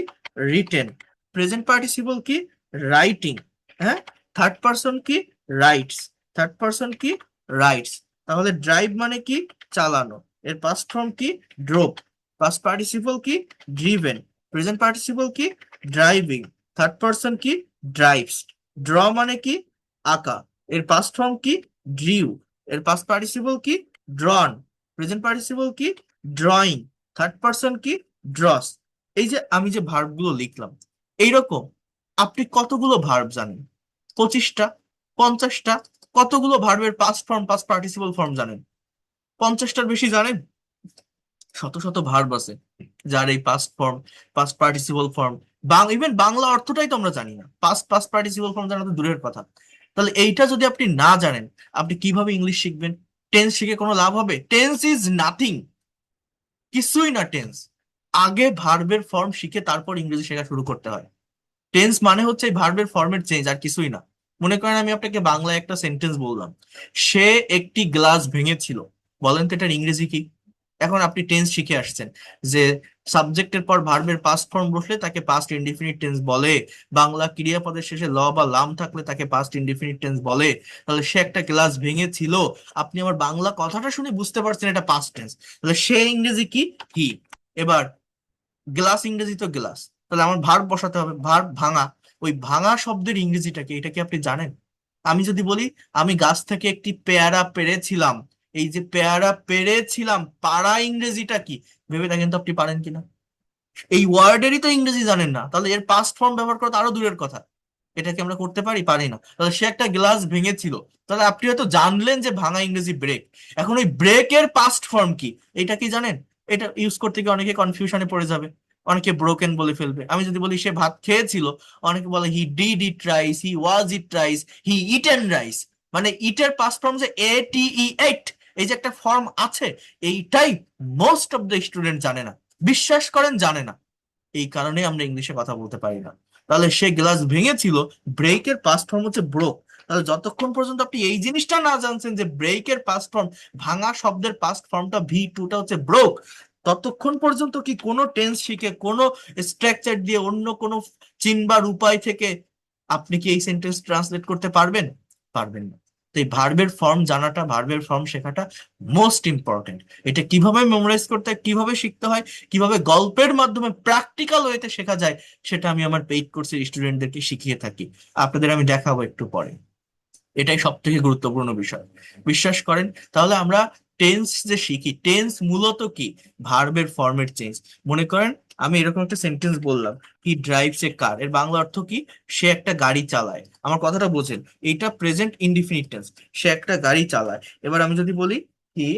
রিটেন। প্রেজেন্ট পার্টিসিপল কি? রাইটিং। হ্যাঁ। থার্ড পারসন কি? রাইটস। থার্ড পারসন কি? রাইটস। তাহলে ড্রাইভ মানে কি? চালানো। এর পাস্ট ফর্ম কি? ড্রোভ। পাস্ট পার্টিসিপল কি? ড্রিভেন। প্রেজেন্ট পার্টিসিপল কি? ড্রাইভিং। থার্ড পারসন কি? ড্রাইভস। ড্র মানে কি? আঁকা। এর পাস্ট ফর্ম কি? ড্রিউ। এর পাস্ট পার্টিসিপল কি? ড্রন। প্রেজেন্ট পার্টিসিপল কি? ড্রয়িং। থার্ড পারসন কি? ড্রস। এই যে আমি যে ভার্ব গুলো লিখলাম, এইরকম আপনি কতগুলো ভার্ব জানেন? 25টা? 50টা? কতগুলো ভার্বের past form, past participle form জানেন? 50টার বেশি জানেন? শত শত ভার্ব আছে যার এই past form, past participle form, even Bangla অর্থটাই তো আমরা জানি না। পাস্ট পাস্ট পার্টিসিপল ফর্ম জানা তো দূরের কথা। তাহলে এইটা যদি আপনি না জানেন, আপনি কিভাবে ইংলিশ শিখবেন? টেন্স শিখে কোনো লাভ হবে? টেন্স ইজ নাথিং, কিছুই না টেন্স। আগে ভার্বের ফর্ম শিখে তারপর ইংরেজি শেখা শুরু করতে হয়। টেন্স মানে হচ্ছে এই ভার্বের ফর্মের চেঞ্জ, আর কিছুই না। মনে করেন আমি আপনাকে বাংলায় একটা সেন্টেন্স বললাম, সে একটি গ্লাস ভেঙেছিল। বলেন তো এটার ইংরেজি কি? এখন আপনি টেন্স শিখে আসছেন যে সাবজেক্টের পর ভার্বের পাস্ট ফর্ম বসলে তাকে পাস্ট ইনডিফিনিট টেন্স বলে, বাংলা ক্রিয়াপদের শেষে ল বা লাম থাকলে তাকে পাস্ট ইনডিফিনিট টেন্স বলে। তাহলে সে একটা গ্লাস ভেঙেছিল, আপনি আমার বাংলা কথাটা শুনে বুঝতে পারছেন এটা পাস্ট টেন্স। তাহলে সে ইংরেজি কি? হি। এবার গ্লাস ইংরেজি তো গ্লাস, তাহলে আমার ভার্ব বসাতে হবে, ভার্ব ভাঙা। ওই ভাঙা শব্দের ইংরেজিটা কি, এটা কি আপনি জানেন? আমি যদি বলি আমি গাছ থেকে একটি পেয়ারা পেড়েছিলাম, এই যে পেয়ারা পেড়েছিলাম, পাড়া ইংরেজিটা কি? ভেবে দেখেন তো আপনি পারেন কিনা। এই ওয়ার্ডেরই তো ইংরেজি জানেন না, তাহলে এর পাস্ট ফর্ম ব্যবহার করা তো আরো দূরের কথা। এটা কি আমরা করতে পারি? পারি না। তাহলে সে একটা গ্লাস ভেঙেছিল, তাহলে আপনি হয়তো জানলেন যে ভাঙা ইংরেজি ব্রেক। এখন ওই ব্রেকের পাস্ট ফর্ম কি, এটা কি জানেন? এটা ইউজ করতে গিয়ে অনেকে কনফিউশনে পড়ে যাবে, অনেকে ব্রোকেন বলে ফেলবে। আমি যদি বলি সে ভাত খেয়েছিল, অনেকে বলে he did eat rice, he was eat rice, he eaten rice. মানে ইটের পাস্ট ফর্ম যে এট, এই যে একটা ফর্ম আছে, এইটাই মোস্ট অফ দ্য স্টুডেন্ট জানে না। বিশ্বাস করেন জানে না। এই কারণে আমরা ইংলিশে কথা বলতে পারি না। তাহলে সে গ্লাস ভেঙেছিল, ব্রেকের পাস্ট ফর্ম হচ্ছে ব্রোক। তাহলে যতক্ষণ পর্যন্ত আপনি এই জিনিসটা না জানছেন যে ব্রেকের পাস্ট ফর্ম, ভাঙা শব্দের পাস্ট ফর্মটা V2টা হচ্ছে ব্রোক, ততক্ষণ পর্যন্ত কি কোনো টেন্স শিখে, কোনো স্ট্রাকচার দিয়ে, অন্য কোনো চিনবার উপায় থেকে আপনি কি এই সেন্টেন্স ট্রান্সলেট করতে পারবেন? পারবেন না। তো এই ভার্বের ফর্ম জানাটা, ভার্বের ফর্ম শেখাটা মোস্ট ইম্পর্টেন্ট। এটা কিভাবে মেমোরাইজ করতে হয়, কিভাবে শিখতে হয়, কিভাবে গল্পের মাধ্যমে প্র্যাকটিক্যাল ওয়েতে শেখা যায়, সেটা আমি আমার পেইড কোর্সের স্টুডেন্টদেরকে শিখিয়ে থাকি। আপনাদের আমি দেখাবো একটু পরে। এটাই সব থেকে গুরুত্বপূর্ণ বিষয়, বিশ্বাস করেন। তাহলে আমরা টেন্স যে শিখি, টেন্স মূলত কি? ভার্বের ফর্মের চেঞ্জ। মনে করেন আমি এরকম একটা সেন্টেন্স বললাম, হি ড্রাইভস এ কার, এর বাংলা অর্থ কি? সে একটা গাড়ি চালায়। আমার কথাটা বোঝেন, এটা প্রেজেন্ট ইনডিফিনিট টেন্স, সে একটা গাড়ি চালায়। এবার আমি যদি বলি হি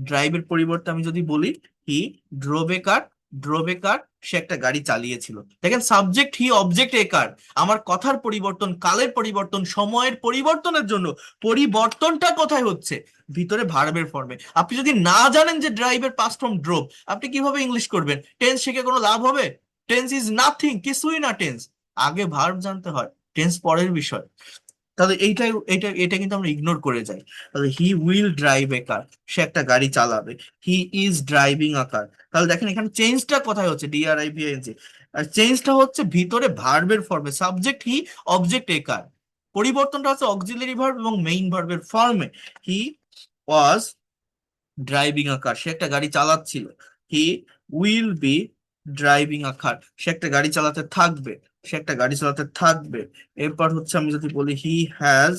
ড্রাইভের পরিবর্তে আমি যদি বলি হি ড্রোভ এ কার, ড্রোভ এ কার, সে একটা গাড়ি চালিয়েছিল। দেখেন সাবজেক্ট হি, অবজেক্ট এ কার। আমার কথার পরিবর্তন, কালের পরিবর্তন, সময়ের পরিবর্তনের জন্য পরিবর্তনটা কোথায় হচ্ছে? ভিতরে ভার্বের ফর্মে। আপনি যদি না জানেন যে ড্রাইভের পাস্ট ফর্ম ড্রোভ, আপনি কিভাবে ইংলিশ করবেন? টেন্স শিখে কোনো লাভ হবে? টেন্স ইজ নাথিং, কিছুই না টেন্স। আগে ভার্ব জানতে হয়, টেন্স পরের বিষয়। তাহলে এটা কিন্তু আমরা ইগনোর করে যাই। তাহলে he will drive a car, সে একটা গাড়ি চালাবে। হি ইজ ড্রাইভিং আ কার। তাহলে দেখেন এখানে চেঞ্জটা কোথায় হচ্ছে? DRIVING। আর চেঞ্জটা হচ্ছে ভিতরে ভার্বের ফর্মে, সাবজেক্ট হি, অবজেক্ট এ কার। পরিবর্তনটা হচ্ছে অক্সিলারি ভার্ব এবং মেইন ভার্বের ফর্মে। হি ওয়াজ ড্রাইভিং আ কার, সে একটা গাড়ি চালাচ্ছিল। He will be driving a car, সে একটা গাড়ি চালাতে থাকবে, সে একটা গাড়ি চালাতে থাকবে। এরপর হচ্ছে আমি যদি বলি he has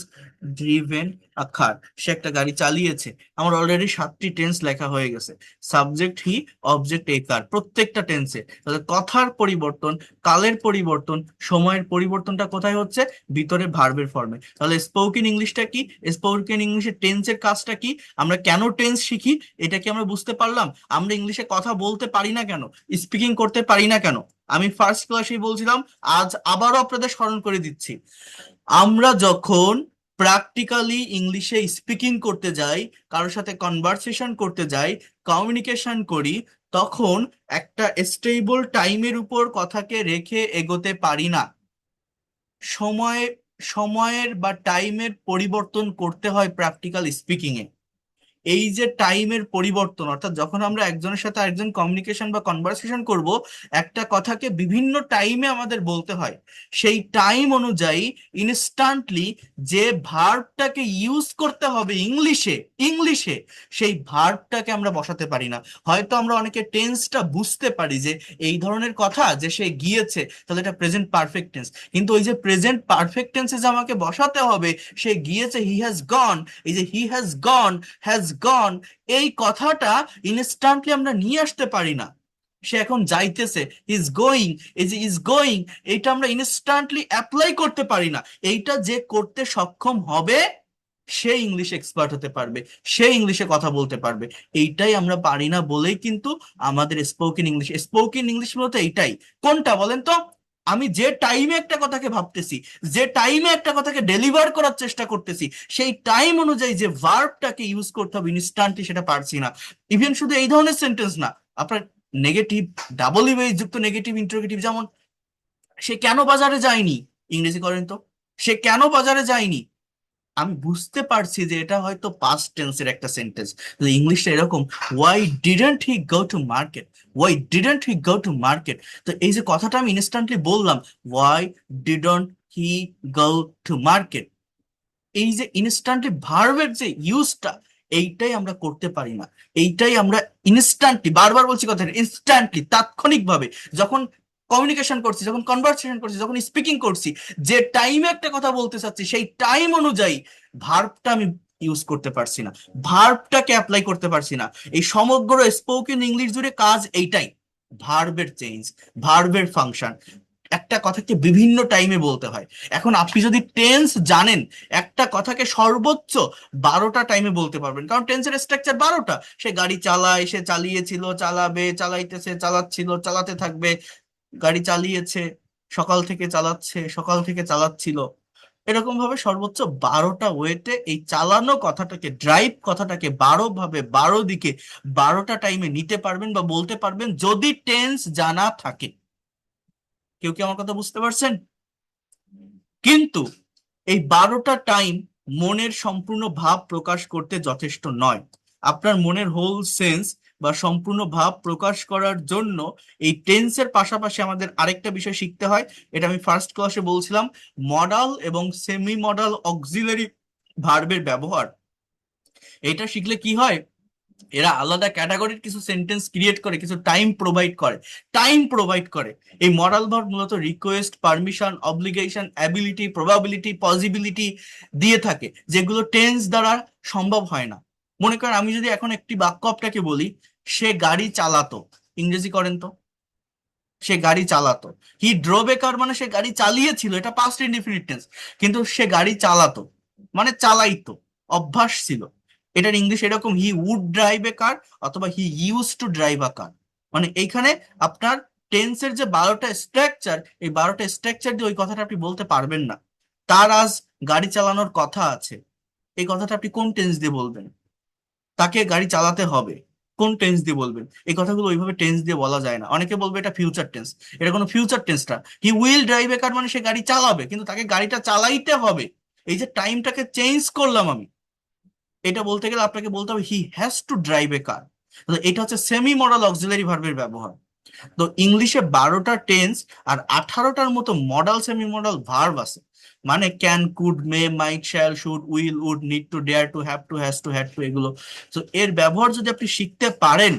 driven a car, সে একটা গাড়ি চালিয়েছে। আমার অলরেডি 7টি টেন্স লেখা হয়ে গেছে, সাবজেক্ট হি, অবজেক্ট এ কার, প্রত্যেকটা টেন্সে। তাহলে কথার পরিবর্তন, কালের পরিবর্তন, সময়ের পরিবর্তনটা কোথায় হচ্ছে? ভিতরে ভার্বের ফর্মে। তাহলে স্পোকেন ইংলিশটা কি? স্পোকেন ইংলিশের টেন্সের কাজটা কি? আমরা কেন টেন্স শিখি, এটা কি আমরা বুঝতে পারলাম? আমরা ইংলিশে কথা বলতে পারি না কেন, স্পিকিং করতে পারি না কেন? আমি ফার্স্ট ক্লাসেই বলছিলাম, আজ আবারও আপনাদের স্মরণ করে দিচ্ছি। আমরা যখন প্র্যাকটিক্যালি ইংলিশে স্পিকিং করতে যাই, কারোর সাথে কনভারসেশন করতে যাই, কমিউনিকেশন করি, তখন একটা স্টেবল টাইমের উপর কথাকে রেখে এগোতে পারি না। সময় সময়ের বা টাইমের পরিবর্তন করতে হয় প্র্যাকটিক্যাল স্পিকিং এ। এই যে টাইমের পরিবর্তন, অর্থাৎ যখন আমরা একজনের সাথে আরেকজন কমিউনিকেশন বা কনভারসেশন করব, একটা কথাকে বিভিন্ন টাইমে আমাদের বলতে হয়। সেই টাইম অনুযায়ী ইনস্ট্যান্টলি যে ভার্বটাকে ইউজ করতে হবে ইংলিশে ইংলিশে সেই ভার্বটাকে আমরা বসাতে পারি না। হয়তো আমরা অনেকে টেন্সটা বুঝতে পারি যে এই ধরনের কথা, যে সে গিয়েছে, তাহলে এটা প্রেজেন্ট পারফেক্ট টেন্স, কিন্তু ওই যে প্রেজেন্ট পারফেক্ট টেন্সে যে আমাকে বসাতে হবে, সে গিয়েছে, হি হ্যাজ গন, এই যে he has gone, has gone, এই কথাটা ইনস্ট্যান্টলি আমরা নিয়ে আসতে পারি না। সে এখন যাইতেছে, ইজ গোয়িং, এই যে ইজ গোয়িং, এটা আমরা ইনস্ট্যান্টলি অ্যাপ্লাই করতে পারি না। এইটা যে করতে সক্ষম হবে, সে ইংলিশ এক্সপার্ট হতে পারবে, সে ইংলিশে কথা বলতে পারবে। এইটাই আমরা পারি না বলেই কিন্তু আমাদের স্পোকেন ইংলিশ মূলত এইটাই। কোনটা বলেন তো? আমি যে টাইমে একটা কথাকে ভাবতেছি, যে টাইমে একটা কথাকে ডেলিভার করার চেষ্টা করতেছি, সেই টাইম অনুযায়ী যে ভার্বটাকে ইউজ করতে হবে ইনস্ট্যান্টলি, সেটা পারছি না। ইভেন শুধু এই ধরনের সেন্টেন্স না, আপনার নেগেটিভ, ডাবল ইমেজ যুক্ত নেগেটিভ ইন্টারোগেটিভ, যেমন সে কেন বাজারে যায়নি, ইংরেজি করেন তো, সে কেন বাজারে যায়নি। আমি বুঝতে পারছি যে এটা হয়তো পাস্ট টেন্সের একটা সেন্টেন্স, ইংলিশটা এরকম, why didn't he go to market, why didn't he go to market. তো এই যে কথাটা আমি ইনস্ট্যান্টলি বললাম, why didn't he go to market, এই যে ইনস্ট্যান্টলি ভার্বের যে ইউজটা, এইটাই আমরা করতে পারি না। এইটাই আমরা ইনস্ট্যান্টলি, বারবার বলছি কথা, ইনস্ট্যান্টলি, তাৎক্ষণিকভাবে যখন কমিউনিকেশন করছি, যখন কনভারসেশন করছি, যখন স্পিকিং করছি, যে টাইমে একটা কথা বলতে চাচ্ছি, সেই টাইম অনুযায়ী ভার্বটা আমি ইউজ করতে পারছি না, ভার্বটাকে অ্যাপ্লাই করতে পারছি না। এই সমগ্র স্পোকেন ইংলিশ জুড়ে কাজ এইটাই, ভার্বের চেঞ্জ, ভার্বের ফাংশন। একটা কথাকে বিভিন্ন টাইমে বলতে হয়। এখন আপনি যদি টেন্স জানেন, একটা কথাকে সর্বোচ্চ 12টা টাইমে বলতে পারবেন, কারণ টেন্সের স্ট্রাকচার 12টা। সে গাড়ি চালায়, সে চালিয়েছিল, চালাবে, চালাইতেছে, চালাচ্ছিল, চালাতে থাকবে, গাড়ি চালিয়েছে, সকাল থেকে চালাচ্ছে, সকাল থেকে চালাচ্ছিল। এরকম ভাবে সর্বোচ্চ 12টা ওয়েতে এই চালানো কথাটাকে, ড্রাইভ কথাটাকে 12 ভাবে, 12 দিকে, 12টা টাইমে নিতে পারবেন বা বলতে পারবেন, যদি টেন্স জানা থাকে। কেউ কি আমার কথা বুঝতে পারছেন? কিন্তু এই 12টা টাইম মনের সম্পূর্ণ ভাব প্রকাশ করতে যথেষ্ট নয়। আপনার মনের হোল সেন্স বা সম্পূর্ণ ভাব প্রকাশ করার জন্য এই টেন্সের পাশাপাশি আমাদের আরেকটা বিষয় শিখতে হয়। এটা আমি ফার্স্ট ক্লাসে বলছিলাম, মডাল এবং সেমি মডাল অক্সিলারি ভার্বের ব্যবহার। এটা শিখলে কি হয়, এরা আলাদা ক্যাটাগরির কিছু সেন্টেন্স ক্রিয়েট করে, কিছু টাইম প্রোভাইড করে। এই মরাল ভার্ব মূলত request, permission, obligation, ability, probability, possibility দিয়ে থাকে, যেগুলো টেন্স দ্বারা সম্ভব হয় না। মনে করেন আমি যদি এখন একটি বাক্য আপনাকে বলি, সে গাড়ি চালাতো, ইংরেজি করেন তো, সে গাড়ি চালাতো। হি ড্রোভ এ কার, মানে সে গাড়ি চালিয়েছিল, এটা পাস্ট ইনডিফিনিট টেন্স। কিন্তু সে গাড়ি চালাতো মানে চালাইতো, অভ্যাস ছিল। এটার ইংলিশ এরকম, he would drive a car, অথবা he use to drive a car. মানে এইখানে আপনার টেন্সের যে 12টা স্ট্রাকচার, এই 12টা স্ট্রাকচার দিয়ে ওই কথাটা আপনি বলতে পারবেন না। তার আজ গাড়ি চালানোর কথা আছে, এই কথাটা আপনি কোন টেন্স দিয়ে বলবেন? তাকে গাড়ি চালাতে হবে, কোন টেন্স দিয়ে বলবেন? এই কথাগুলো ওইভাবে টেন্স দিয়ে বলা যায় না। অনেকে বলবে এটা ফিউচার টেন্স, এটা কোনো ফিউচার টেন্স না। হি উইল ড্রাইভ এ কার মানে সে গাড়ি চালাবে, কিন্তু তাকে গাড়িটা চালাইতে হবে। এই যে টাইমটাকে চেঞ্জ করলাম আমি, এটা বলতে গেলে আপনাকে বলতে হবে he has to drive a কার। এটা হচ্ছে সেমি মডাল অক্সিলারি ভার্বের ব্যবহার। তো ইংলিশে 12টা টেন্স আর 18টার মতো মডাল সেমি মডাল ভার্ব আছে। মানে can, could, may, might, shall, should, will, would, need to, dare to, have to, has to, had to, এগুলো। তো এর ব্যবহার যদি আপনি শিখতে পারেন,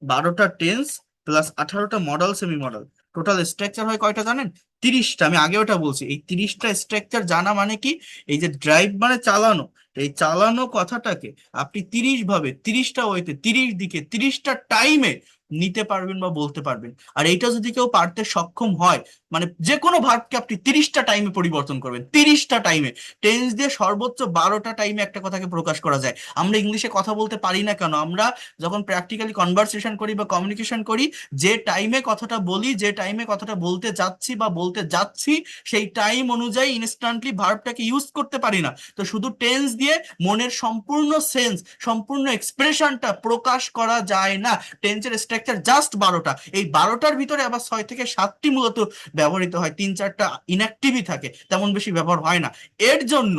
12টা টেন্স প্লাস 18টা modal semi modal, total structure হয় কয়টা জানেন? 30টা। আমি আগে ওটা বলছি, এই 30টা স্ট্রাকচার জানা মানে কি, এই যে ড্রাইভ মানে চালানো, এই চালানো কথাটাকে আপনি 30 ভাবে, 30টা ওয়েতে, 30 দিকে, 30টা টাইমে নিতে পারবেন বা বলতে পারবেন। আর এইটা যদি কেউ পারতে সক্ষম হয়, মানে যে কোনো ভার্বকে আপনি 30টা টাইমে পরিবর্তন করবেন, 30টা টাইমে। টেন্স দিয়ে সর্বোচ্চ 12টা টাইমে একটা কথাকে প্রকাশ করা যায়। আমরা ইংলিশে কথা বলতে পারি না কেন? আমরা যখন প্র্যাকটিক্যালি কনভারসেশন করি বা কমিউনিকেশন করি, যে টাইমে কথাটা বলি, যে টাইমে কথাটা বলতে যাচ্ছি বা বলতে যাচ্ছি, সেই টাইম অনুযায়ী ইনস্ট্যান্টলি ভার্বটাকে ইউজ করতে পারি না। তো শুধু টেন্স দিয়ে মনের সম্পূর্ণ সেন্স, সম্পূর্ণ এক্সপ্রেশনটা প্রকাশ করা যায় না। টেন্সের স্ট্রাকচার জাস্ট 12টা। এই 12টার ভিতরে আবার 6 থেকে 7টি মূলত ব্যবহৃত হয়, 3-4টা ইনঅ্যাক্টিভই থাকে, তেমন বেশি ব্যবহার হয় না। এর জন্য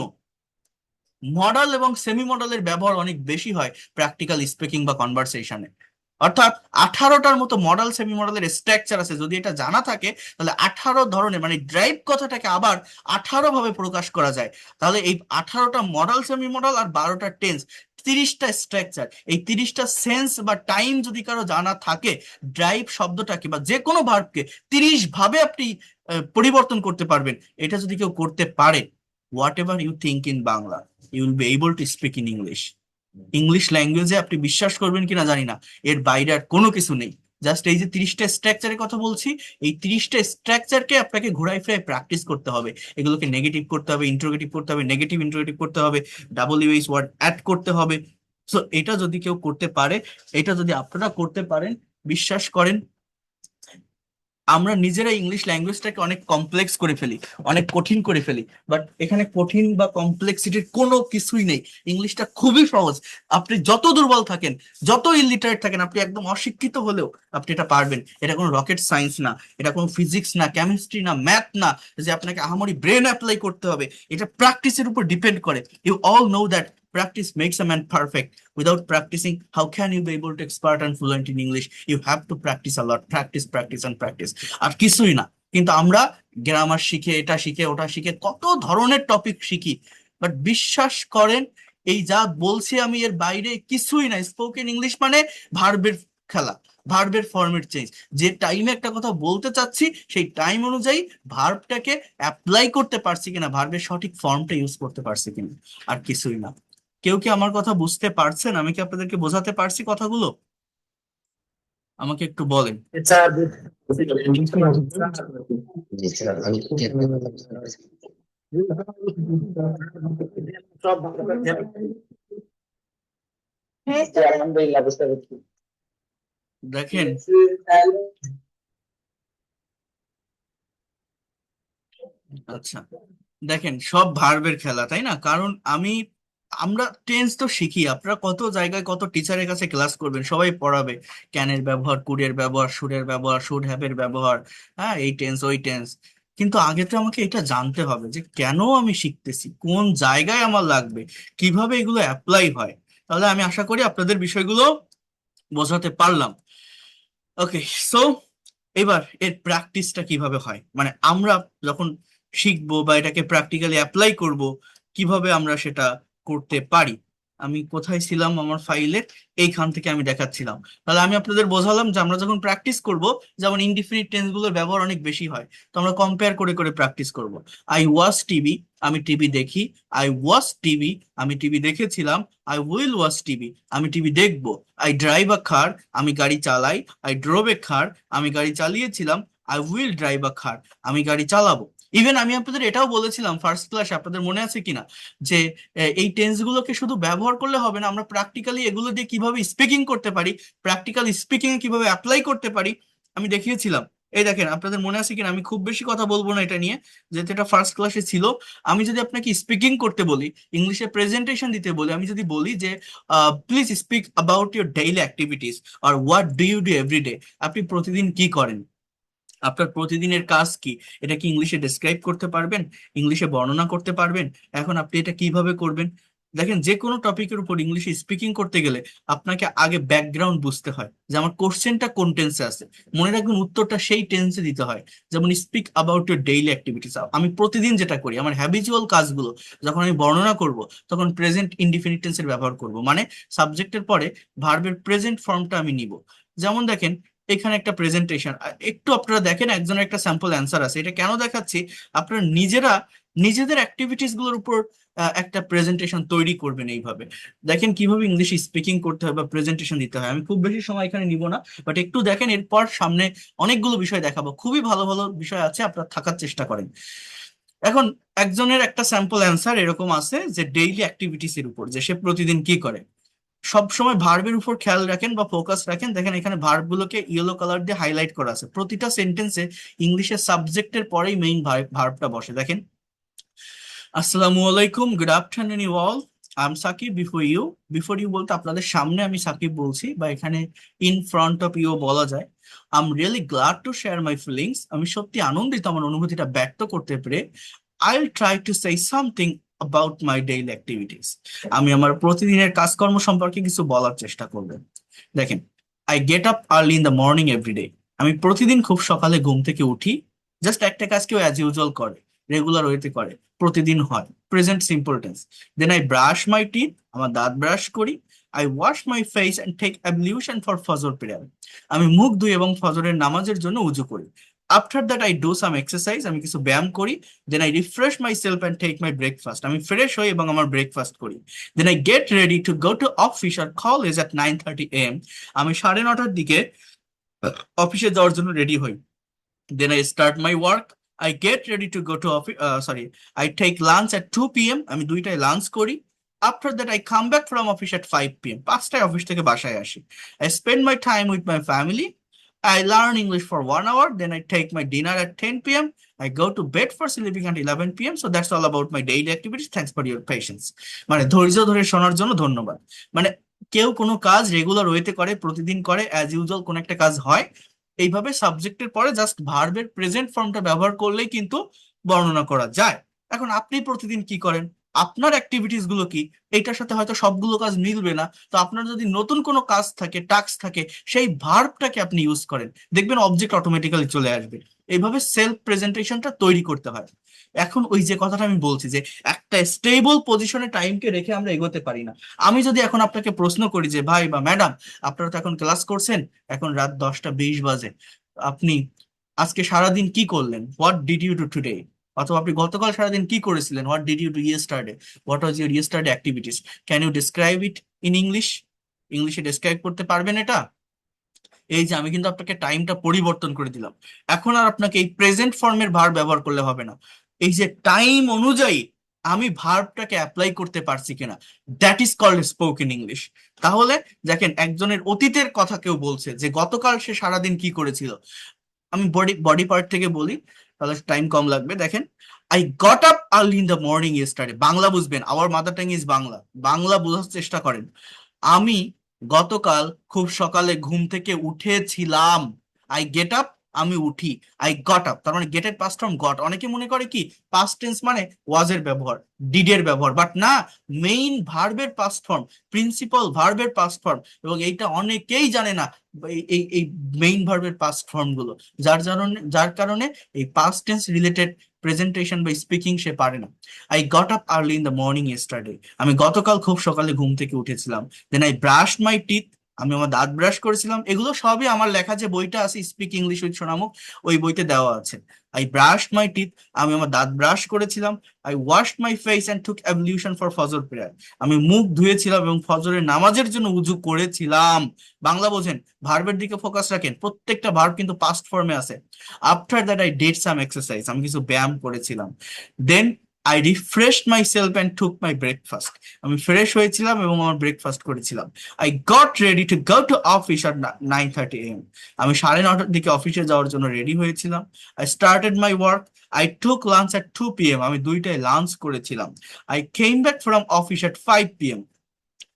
মডাল এবং সেমি মডালের ব্যবহার অনেক বেশি হয় প্র্যাকটিক্যাল স্পিকিং বা কনভারসেশনে। অর্থাৎ 18টার মতো মডাল সেমি মডেলের স্ট্রাকচার আছে। যদি এটা জানা থাকে, তাহলে 18 ধরনের, মানে ড্রাইভ কথাটাকে আবার 18 ভাবে প্রকাশ করা যায়। তাহলে এই 18টা মডাল সেমি মডাল আর 12টা টেন্স, 30টা স্ট্রাকচার, এই 30টা সেন্স বা টাইম যদি কারো জানা থাকে, ড্রাইভ শব্দটাকে বা যে কোনো ভার্বকে 30 ভাবে আপনি পরিবর্তন করতে পারবেন। এটা যদি কেউ করতে পারে, whatever you think in Bangla, you will be able to speak in English. English ল্যাঙ্গুয়েজে আপনি বিশ্বাস করবেন কিনা জানি না, এর বাইরে আর কোনো কিছু নেই। জাস্ট এই যে 30টা স্ট্রাকচারের কথা বলছি, এই 30টা স্ট্রাকচারকে আপনাকে ঘুরাই ফিরাই প্র্যাকটিস করতে হবে। এগুলোকে নেগেটিভ করতে হবে, ইন্টারোগেটিভ করতে হবে, নেগেটিভ ইন্টারোগেটিভ করতে হবে, ডাবল ইউএস ওয়ার্ড অ্যাড করতে হবে। সো এটা যদি কেউ করতে পারে, এটা যদি আপনারা করতে পারেন, বিশ্বাস করেন, আমরা নিজেরা ইংলিশ ল্যাঙ্গুয়েজটাকে অনেক কমপ্লেক্স করে ফেলি, অনেক কঠিন করে ফেলি। বাট এখানে কঠিন বা কমপ্লেক্সিটির কোনো কিছুই নেই। ইংলিশটা খুবই সহজ। আপনি যত দুর্বল থাকেন, যত ইলিটারেট থাকেন, আপনি একদম অশিক্ষিত হলেও আপনি এটা পারবেন। এটা কোনো রকেট সায়েন্স না, এটা কোনো ফিজিক্স না, কেমিস্ট্রি না, ম্যাথ না, যে আপনাকে আহামরি ব্রেন অ্যাপ্লাই করতে হবে। এটা প্র্যাকটিসের উপর ডিপেন্ড করে। You all know that practice makes a man perfect. Without practicing, how can you be able to expert and fluent in English? You have to practice a lot. Practice, practice, and practice. আর কিছুই না। কিন্তু আমরা গ্রামার শিখে, এটা শিখে, ওটা শিখে, কত ধরনের টপিক শিখি, বাট বিশ্বাস করেন, এই যা বলছি আমি, এর বাইরে কিছুই না। স্পোকেন ইংলিশ মানে ভার্বের খেলা, ভার্বের ফরম্যাট চেঞ্জ। যে টাইমে একটা কথা বলতে চাচ্ছি, সেই টাইম অনুযায়ী ভার্বটাকে অ্যাপ্লাই করতে পারছি কিনা, ভার্বের সঠিক ফর্মটা ইউজ করতে পারছি কিনা, আর কিছুই না। কেউ কি আমার কথা বুঝতে পারছেন? আমি কি আপনাদেরকে বোঝাতে পারছি কথাগুলো? আমাকে একটু বলেন। জি স্যার, আমি আলহামদুলিল্লাহ বুঝতে পেরেছি। দেখেন, আচ্ছা, দেখেন, সব ভার্বের খেলা, তাই না? কারণ আমরা টেন্স তো শিখি। আপনারা কত জায়গায় কত টিচারের কাছে ক্লাস করবেন, সবাই পড়াবে ক্যানের ব্যবহার, কুডের ব্যবহার, শুডের ব্যবহার, শুড হ্যাভের ব্যবহার, হ্যাঁ, এই টেন্স ওই টেন্স। কিন্তু আগে তো আমাকে এটা জানতে হবে যে কেন আমি শিখতেছি, কোন জায়গায় আমার লাগবে, কিভাবে এগুলো অ্যাপ্লাই হয়। তাহলে আমি আশা করি আপনাদের বিষয়গুলো বোঝাতে পারলাম। ওকে, সো এবার এর প্র্যাকটিসটা কিভাবে হয়, মানে আমরা যখন শিখবো বা এটাকে প্র্যাকটিক্যালি অ্যাপ্লাই করব, কিভাবে আমরা সেটা করতে পারি। আমি কোথায় ছিলাম আমার ফাইলের? এইখান থেকে আমি দেখাচ্ছিলাম। তাহলে আমি আপনাদের বোঝালাম যে আমরা যখন প্র্যাকটিস করব, যেমন ইনডিফিনিট টেন্স গুলোর ব্যবহার অনেক বেশি হয়, তো আমরা কম্পেয়ার করে করে প্র্যাকটিস করব। আই ওয়াচ টিভি, আমি টিভি দেখি। আই ওয়াচ টিভি, আমি টিভি দেখেছিলাম। আই উইল ওয়াচ টিভি, আমি টিভি দেখবো। আই ড্রাইভ আ কার, আমি গাড়ি চালাই। আই ড্রোভ এ কার, আমি গাড়ি চালিয়েছিলাম। I will drive a car, আমি গাড়ি চালাবো। ইভেন আমি আপনাদের এটাও বলেছিলাম ফার্স্ট ক্লাসে, আপনাদের মনে আছে কিনা, যে এই টেন্স গুলোকে শুধু ব্যবহার করলে হবে না, আমরা প্র্যাকটিক্যালি এগুলো দিয়ে কিভাবে স্পিকিং করতে পারি, প্র্যাকটিক্যাল স্পিকিং এ কিভাবে অ্যাপ্লাই করতে পারি, আমি দেখিয়েছিলাম। এই দেখেন, আপনাদের মনে আছে কিনা, আমি খুব বেশি কথা বলবো না এটা নিয়ে, যেহেতু এটা ফার্স্ট ক্লাসে ছিল। আমি যদি আপনাকে স্পিকিং করতে বলি, ইংলিশে প্রেজেন্টেশন দিতে বলি, আমি যদি বলি যে please speak about your daily activities, আর what do you do everyday, আপনি প্রতিদিন কি করেন, আপনার প্রতিদিনের কাজ কি, এটা কি ইংলিশে ডেসক্রাইব করতে পারবেন, ইংলিশে বর্ণনা করতে পারবেন? এখন আপনি এটা কিভাবে করবেন? দেখেন, যে কোনো টপিকের উপর ইংলিশে স্পিকিং করতে গেলে আপনাকে আগে ব্যাকগ্রাউন্ড বুঝতে হয়, যে আমার কোশ্চেনটা কোন টেন্সে আছে। মনে রাখবেন, উত্তরটা সেই টেন্সে দিতে হয়। যেমন speak about your daily activities, আমি প্রতিদিন যেটা করি, আমার হ্যাবিচুয়াল কাজগুলো যখন আমি বর্ণনা করব, তখন প্রেজেন্ট ইনডিফিনিট টেন্সের ব্যবহার করব, মানে সাবজেক্টের পরে ভার্বের প্রেজেন্ট ফর্মটা আমি নিব। যেমন দেখেন, এখানে একটা প্রেজেন্টেশন, একটু আপনারা দেখেন, একজনের একটা স্যাম্পল অ্যান্সার আছে। এটা কেন দেখাচ্ছি, আপনারা নিজেরা নিজেদের অ্যাক্টিভিটিস গুলোর উপর একটা প্রেজেন্টেশন তৈরি করবেন এইভাবে। দেখেন কিভাবে ইংলিশ স্পিকিং করতে হয় বা প্রেজেন্টেশন দিতে হয়। আমি খুব বেশি সময় এখানে নিব না, বাট একটু দেখেন, এরপর সামনে অনেকগুলো বিষয় দেখাবো, খুবই ভালো ভালো বিষয় আছে, আপনারা থাকার চেষ্টা করেন। এখন একজনের একটা স্যাম্পল অ্যান্সার এরকম আছে যে ডেইলি অ্যাক্টিভিটিস এর উপর, যে সে প্রতিদিন কি করে। সব সময় ভার্বের উপর খেয়াল রাখেন বা ফোকাস রাখেন। দেখেন এখানে ভার্ব গুলোকে ইয়েলো কালার দিয়ে হাইলাইট করা আছে। প্রতিটা সেন্টেন্সে ইংলিশের সাবজেক্টের পরেই মেইন ভার্বটা বসে। দেখেন, আসসালামু আলাইকুম, good afternoon you all, I am Sakib before you. Before you বলতে আপনাদের সামনে আমি সাকিব বলছি, বা এখানে ইন ফ্রন্ট অফ ইউ বলা যায়। I am really glad to share my feelings, আমি সত্যি আনন্দিত আমার অনুভূতিটা ব্যক্ত করতে পেরে। I will try to say something about my daily activities, আমি আমার প্রতিদিনের কাজকর্ম সম্পর্কে কিছু বলার চেষ্টা করব। দেখেন, I get up early in the morning everyday, আমি প্রতিদিন খুব সকালে ঘুম থেকে উঠি। জাস্ট একটা কাজ কেউ অ্যাজ ইউজুয়াল করে, রেগুলার ওয়েতে করে, প্রতিদিন হয়, present simple tense. Then I brush my teeth, আমার দাঁত ব্রাশ করি। I wash my face and take ablution for ফজর প্রেয়ার, আমি মুখ ধুই এবং ফজরের নামাজের জন্য উজু করি। After that I do some exercise, আমি কিছু ব্যায়াম করি। Then I refresh my self and take my breakfast, আমি ফ্রেশ হই এবং আমার ব্রেকফাস্ট করি। Then I get ready to go to office R college at 9:30 AM, আমি 9:30টার দিকে অফিসে যাওয়ার জন্য রেডি হই। Then I start my work. I get ready to go to office. Sorry, I take lunch at 2 p.m. আমি দুইটায় লাঞ্চ করি। After that, I come back from office at 5 p.m. 5টায় office থেকে বাসায় আসি। I spend my time with my family. I learn English for 1 hour. Then I take my dinner at 10 p.m. I go to bed for sleeping at 11 p.m. So that's all about my daily activities. Thanks for your patience. মানে ধৈর্য ধরে শোনার জন্য ধন্যবাদ। মানে কেউ কোনো কাজ রেগুলার ওয়েতে করে, প্রতিদিন করে, অ্যাজ ইউজুয়াল কোন একটা কাজ হয়, এইভাবে সাবজেক্টের পরে জাস্ট ভার্বের প্রেজেন্ট ফর্মটা ব্যবহার করলেই কিন্তু বর্ণনা করা যায়। এখন আপনি প্রতিদিন কি করেন, আপনার অ্যাক্টিভিটিস গুলো কি, এইটার সাথে হয়তো সবগুলো কাজ মিলবে না। তো আপনার যদি নতুন কোনো কাজ থাকে, টাস্ক থাকে, সেই ভার্বটাকে আপনি ইউজ করেন, দেখবেন অবজেক্ট অটোমেটিক্যালি চলে আসবে। এইভাবে সেলফ প্রেজেন্টেশনটা তৈরি করতে হয়। এখন ওই যে কথাটা আমি বলছি যে একটা স্টেবল পজিশনে টাইমকে রেখে আমরা এগোতে পারি না। আমি যদি এখন আপনাকে প্রশ্ন করি যে ভাই বা ম্যাডাম, আপনারা তো এখন ক্লাস করছেন, এখন রাত 10টা 20 বাজে, আপনি আজকে সারাদিন কি করলেন, what did you do today, অথবা আপনি গতকাল সারাদিন কি করেছিলেন, what did you do yesterday, what was your yesterday activities, can you describe it in English? ইংলিশে ডিসক্রাইব করতে পারবেন এটা? এই যে আমি কিন্তু আপনাকে টাইমটা পরিবর্তন করে দিলাম। এখন আর আপনাকে এই প্রেজেন্ট ফর্মের ভার্ব ব্যবহার করলে হবে না। এই যে টাইম অনুযায়ী আমি ভার্বটাকে অ্যাপ্লাই করতে পারছি কিনা, that is called spoken English. তাহলে দেখেন, একজনের অতীতের কথা কেউ বলছে যে গতকাল সে সারাদিন কি করেছিল। আমি বডি বডি পার্ট থেকে বলি, তাহলে টাইম কম লাগবে। দেখেন, I got up early in the morning yesterday, Bangla বুঝবেন, our mother tongue is Bangla, Bangla বোঝার চেষ্টা করেন। আমি গতকাল খুব সকালে ঘুম থেকে উঠেছিলাম। আই গেট আপ, আমি উঠি। আই গট আপ, তার মানে গেটের পাস্ট ফর্ম গট। অনেকে মনে করে কি পাস্ট টেন্স মানে ওয়াজ এর ব্যবহার, ডিড এর ব্যবহার, বাট না, মেইন ভার্বের পাস্ট ফর্ম, প্রিন্সিপাল ভার্বের পাস্ট ফর্ম। এবং এইটা অনেকেই জানে না, এই এই এই মেইন ভার্বের পাস্ট ফর্ম গুলো, যার কারণে এই পাস্ট টেন্স রিলেটেড প্রেজেন্টেশন বা স্পিকিং সে পারে না। I got up early in the morning yesterday, আমি গতকাল খুব সকালে ঘুম থেকে উঠেছিলাম। Then I brush my teeth, আমি আমার দাঁত ব্রাশ করেছিলাম। এগুলো সবই আমার লেখা, যে বইটা আছে স্পিক ইংলিশ উইথ সোনামুখ, ওই বইতে দেওয়া আছে। আই ব্রাশ মাই টিথ, আমি আমার দাঁত ব্রাশ করেছিলাম। I washed my face and took ablution for ফজর প্রেয়ার, আমি মুখ ধুয়েছিলাম এবং ফজরের নামাজের জন্য উজু করেছিলাম। বাংলা বোঝেন, ভার্বের দিকে ফোকাস রাখেন, প্রত্যেকটা ভার্ব কিন্তু পাস্ট ফর্মে আছে। After that I did some exercise, আমি কিছু ব্যায়াম করেছিলাম। Then I refreshed my self and took my breakfast, আমি ফ্রেশ হয়েছিলাম এবং আমার ব্রেকফাস্ট করেছিলাম। I got ready to go to office at 9:30 AM, আমি 9:30টার দিকে অফিসে যাওয়ার জন্য রেডি হয়েছিলাম। I started my work. I took lunch at 2 p.m, আমি 2টায় লাঞ্চ করেছিলাম। I came back from office at 5 p.m,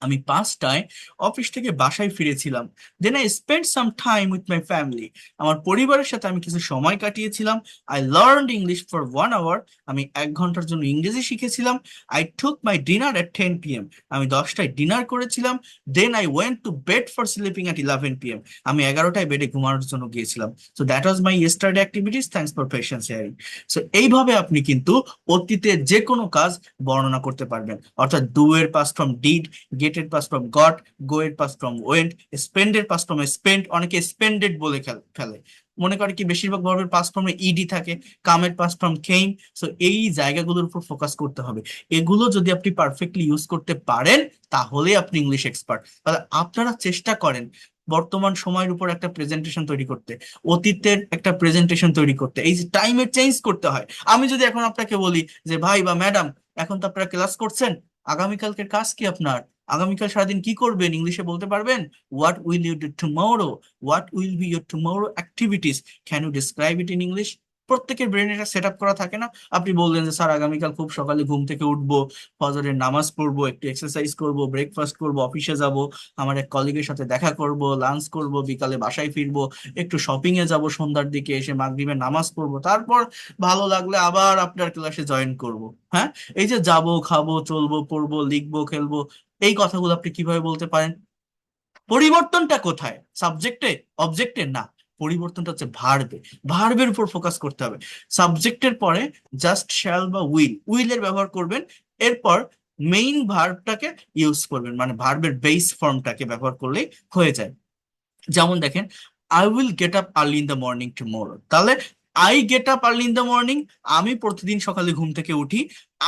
আমি 5টায় অফিস থেকে বাসায় ফিরেছিলাম। Then I spend some time with my family, আমার পরিবারের সাথে আমি কিছু সময় কাটিয়েছিলাম। I learned English for 1 hour, আমি 1 ঘন্টার জন্য ইংরেজি শিখেছিলাম। I took my dinner at 10 p.m, আমি 10টায় ডিনার করেছিলাম। Then I went to bed for sleeping at 11 p.m, আমি 11টায় বেডে ঘুমানোর জন্য গিয়েছিলাম। So that was my yesterday activities, thanks for patience hearing. So এইভাবে আপনি কিন্তু অতীতের যে কোনো কাজ বর্ণনা করতে পারবেন, অর্থাৎ ডু এর পাস্ট ফর্ম ডিড, গেটের পাস্ট ফর্ম গট, গো এর পাস্ট ফর্ম ওয়েন্ট, স্পেন্ড এর পাস্ট ফর্মে স্পেন্ড, অনেকে স্পেন্ডেড বলে ফেলে, মনে করে কি বেশিরভাগ ভার্বের পাস্ট ফর্মে ইডি থাকে, কামের পাস্ট ফর্ম কেম। সো এই জায়গাগুলোর উপর ফোকাস করতে হবে। এগুলো যদি আপনি পারফেক্টলি ইউজ করতে পারেন তাহলে আপনি ইংলিশ এক্সপার্ট। তাহলে আপনারা চেষ্টা করেন বর্তমান সময়ের উপর একটা প্রেজেন্টেশন তৈরি করতে, অতীতের একটা প্রেজেন্টেশন তৈরি করতে। এই যে টাইমের চেঞ্জ করতে হয়। আমি যদি এখন আপনাকে বলি যে ভাই বা ম্যাডাম, এখন তো আপনারা ক্লাস করছেন, আগামীকালকের কাজ কি আপনার, আগামীকাল সারাদিন কি করবেন, ইংলিশে বলতে পারবেন? What will you do tomorrow, what will be your tomorrow activities, can you describe it in English? প্রত্যেকের ব্রেনে এটা সেট আপ করা থাকে না। আপনি বললেন যে স্যার আগামীকাল খুব সকালে ঘুম থেকে উঠবো, ফজরের নামাজ পড়বো, একটু এক্সারসাইজ করব, ব্রেকফাস্ট করব, অফিসে যাব, আমার এক কলিগের সাথে দেখা করব, লাঞ্চ করব, বিকালে বাসায় ফিরবো, একটু শপিং এ যাব, সন্ধ্যার দিকে এসে মাগরিবের নামাজ পড়বো, তারপর ভালো লাগলে আবার আপনার ক্লাসে জয়েন করব। হ্যাঁ, এই যে যাব, খাবো, চলবো, পড়বো, লিখবো, খেলবো, এই কথাগুলো আপনি কিভাবে বলতে পারেন? পরিবর্তনটা কোথায়? সাবজেক্টে, অবজেক্টে না, পরিবর্তনটা হচ্ছে ভার্বে। ভার্বের উপর ফোকাস করতে হবে। সাবজেক্টের পরে জাস্ট শ্যাল বা উইল, উইলের ব্যবহার করবেন, এরপর মেইন ভার্বটাকে ইউজ করবেন, মানে ভার্বের বেস ফর্মটাকে ব্যবহার করলেই হয়ে যায়। যেমন দেখেন, I will get up early in the morning tomorrow, তাহলে I get up early in the morning, আমি প্রতিদিন সকালে ঘুম থেকে উঠি।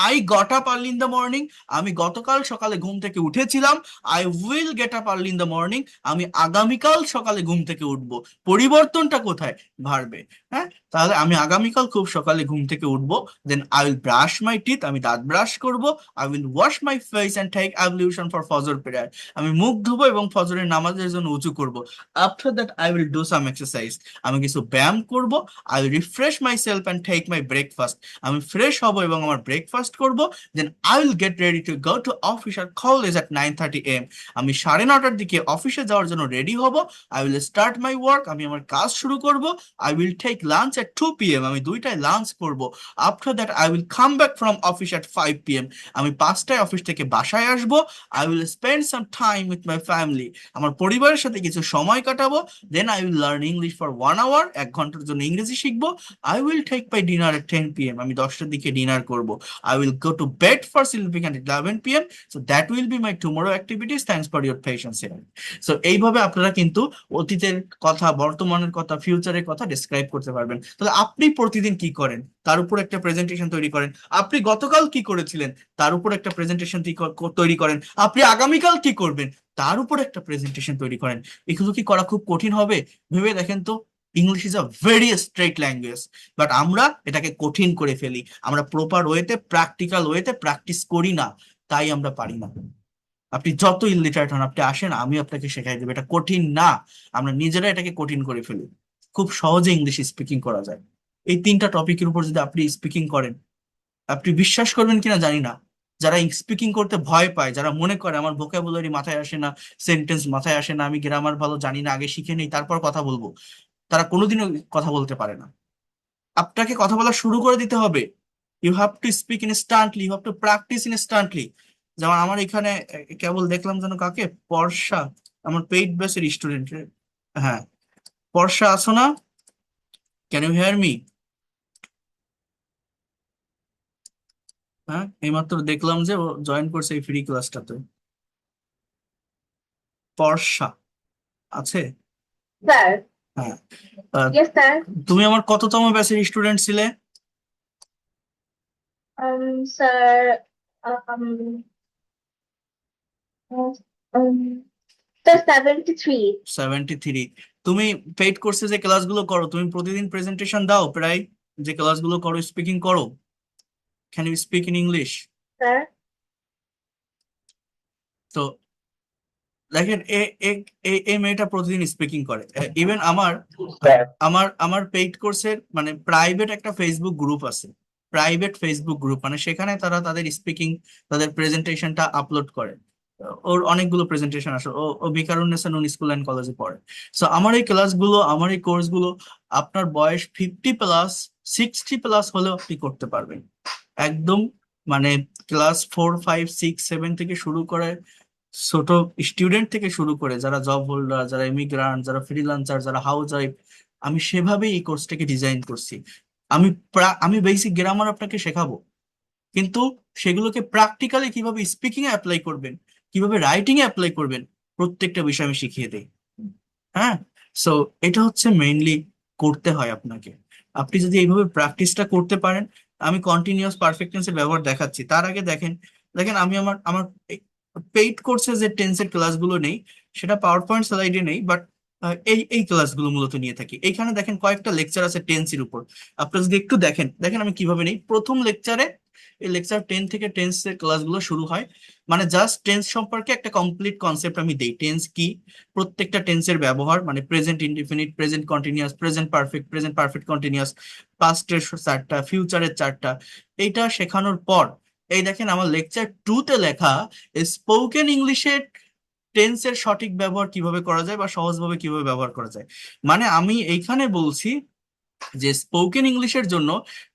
I got up early in the morning, আমি গতকাল সকালে ঘুম থেকে উঠেছিলাম। I will get up early in the morning, আমি আগামীকাল সকালে ঘুম থেকে উঠবো। পরিবর্তনটা কোথায়? ভার্বে। হ্যাঁ, তাহলে আমি আগামীকাল খুব সকালে ঘুম থেকে উঠবো, then I will brush my teeth, আমি দাঁত ব্রাশ করব। I will wash my face and take ablution for ফজর প্রেয়ার, আমি মুখ ধুবো এবং ফজরের নামাজের জন্য উজু করব। After that I will do some exercise, আমি কিছু ব্যায়াম করব। I will refresh my self and take my breakfast, আমি ফ্রেশ হব এবং আমার ব্রেকফাস্ট করব। Then I will get ready to go to office R college at 9:30 AM, আমি 9:30টার দিকে অফিসে যাওয়ার জন্য রেডি হব। I will start my work, আমি আমার কাজ শুরু করব। I will take lunch at 2 PM, আমি 2টায় লাঞ্চ করব। After that I will come back from office at 5 PM, আমি 5টায় অফিস থেকে বাসায় আসবো। I will spend some time with my family, আমার পরিবারের সাথে কিছু সময় কাটাবো। Then I will learn English for 1 hour, 1 ঘন্টার জন্য ইংরেজি শিখবো। I will take my dinner at 10 PM, আমি 10টার দিকে ডিনার করব। I will go to bed for sleeping at 11 PM, so that will be my tomorrow activities, thanks for your patience. So এইভাবে আপনারা কিন্তু অতীতের কথা, বর্তমানের কথা, ফিউচারের কথা ডিসক্রাইব করতে পারবেন। তাহলে আপনি প্রতিদিন কি করেন তার উপর একটা প্রেজেন্টেশন তৈরি করেন, আপনি গতকাল কি করেছিলেন তার উপর একটা প্রেজেন্টেশন তৈরি করেন, আপনি আগামীকাল কি করবেন তার উপর একটা প্রেজেন্টেশন তৈরি করেন। এগুলো কি করা খুব কঠিন হবে? ভেবে দেখেন তো। English is a very straight language, but আমরা এটাকে কঠিন করে ফেলি। আমরা প্রপার ওয়েতে, প্র্যাকটিক্যাল ওয়েতে প্র্যাকটিস করি না, তাই আমরা পারি না। আপনি যত ইলিটারেট হন, আপনি আসেন, আমি আপনাকে শেখাই দেবো, এটা কঠিন না। আমরা নিজেরা এটাকে কঠিন করে ফেলি। খুব সহজে ইংলিশ স্পিকিং করা যায়। এই 3টা টপিকের উপর যদি আপনি স্পিকিং করেন, আপনি বিশ্বাস করবেন কিনা জানি না, যারা স্পিকিং করতে ভয় পায়, যারা মনে করে আমার ভোকাবুলারি মাথায় আসে না, সেন্টেন্স মাথায় আসে না, আমি গ্রামার ভালো জানি না, আগে শিখে নেই তারপর কথা বলবো, তারা কোনোদিনও কথা বলতে পারে না। আপনাকে কথা বলা শুরু করে দিতে হবে। You have to speak instantly, you have to practice instantly. যেমন আমার এখানে কেবল দেখলাম যেন কাকে, বর্ষা, আমার পেইড বেসের স্টুডেন্ট। হ্যাঁ, বর্ষা আছো না? Can you hear me? হ্যাঁ, এইমাত্র দেখলাম যে ও জয়েন করছে এই ফ্রি ক্লাসটাতে। বর্ষা আছে? স্যার। হ্যাঁ। আহ, ইয়েস স্যার। তুমি আমার কততম ব্যাচের স্টুডেন্ট ছিলে? Sir, sir 73। 73। তুমি পেইড কোর্সে যে ক্লাসগুলো করো, তুমি প্রতিদিন প্রেজেন্টেশন দাও প্রায়, যে ক্লাসগুলো করো, স্পিকিং করো? Can you speak in English? Sir. তো দেখেন, এই মেয়েটা প্রতিদিন স্পিকিং করে। ইভেন আমার আমার আমার পেইড কোর্সের মানে প্রাইভেট একটা ফেসবুক গ্রুপ আছে, প্রাইভেট ফেসবুক গ্রুপ, মানে সেখানে তারা তাদের স্পিকিং, তাদের প্রেজেন্টেশনটা আপলোড করে। ওর অনেকগুলো প্রেজেন্টেশন আসে, ও ও ভিকারুননিসা নূন স্কুল অ্যান্ড কলেজে পড়ে। সো আমার এই ক্লাসগুলো, আমার এই কোর্সগুলো আপনার বয়স 50+, 60+ হলেও আপনি করতে পারবেন একদম। মানে ক্লাস 4, 5, 6, 7 থেকে শুরু করে, ছোট স্টুডেন্ট থেকে শুরু করে, যারা জব হোল্ডার, যারা ইমিগ্রান্ট, যারা ফ্রিল্যান্সার, যারা হাউস ওয়াইফ, আমি সেভাবেই এই কোর্সটাকে ডিজাইন করছি। আমি বেসিক গ্রামার আপনাকে শেখাবো, কিন্তু সেগুলোকে প্র্যাকটিক্যালি কিভাবে স্পিকিং এ অ্যাপ্লাই করবেন, কিভাবে রাইটিং এ অ্যাপ্লাই করবেন, প্রত্যেকটা বিষয় আমি শিখিয়ে দিই। হ্যাঁ, সো এটা হচ্ছে মেইনলি করতে হয় আপনাকে। আপনি যদি এইভাবে প্র্যাকটিসটা করতে পারেন, আমি কন্টিনিউয়াস পারফেক্ট টেন্সের ব্যবহার দেখাচ্ছি, তার আগে দেখেন, আমি আমার আমার পেইড কোর্সে যে টেন্সের ক্লাসগুলো নেই, সেটা পাওয়ার পয়েন্ট স্লাইডে নেই, বাট এই এই ক্লাসগুলো মূলত নিয়ে থাকি। এইখানে দেখেন কয়েকটা লেকচার আছে টেন্সের উপর। আপনারা যদি একটু দেখেন, আমি কিভাবে নেই। প্রথম লেকচারে, এই লেকচার 10 থেকে টেন্সের ক্লাসগুলো শুরু হয়, মানে জাস্ট টেন্স সম্পর্কে একটা কমপ্লিট কনসেপ্ট আমি দেই। টেন্স কি, প্রত্যেকটা টেন্সের ব্যবহার, মানে present indefinite, present continuous, present perfect continuous, পাস্টের চারটা, ফিউচারের চারটা। এইটা শেখানোর পর এই দেখেন আমার লেকচার 2 তে লেখা স্পোকেন ইংলিশের টেন্সের সঠিক ব্যবহার কিভাবে করা যায় বা সহজভাবে কিভাবে ব্যবহার করা যায়। মানে আমি এইখানে বলছি যে স্পোকেন ইংলিশের জন্য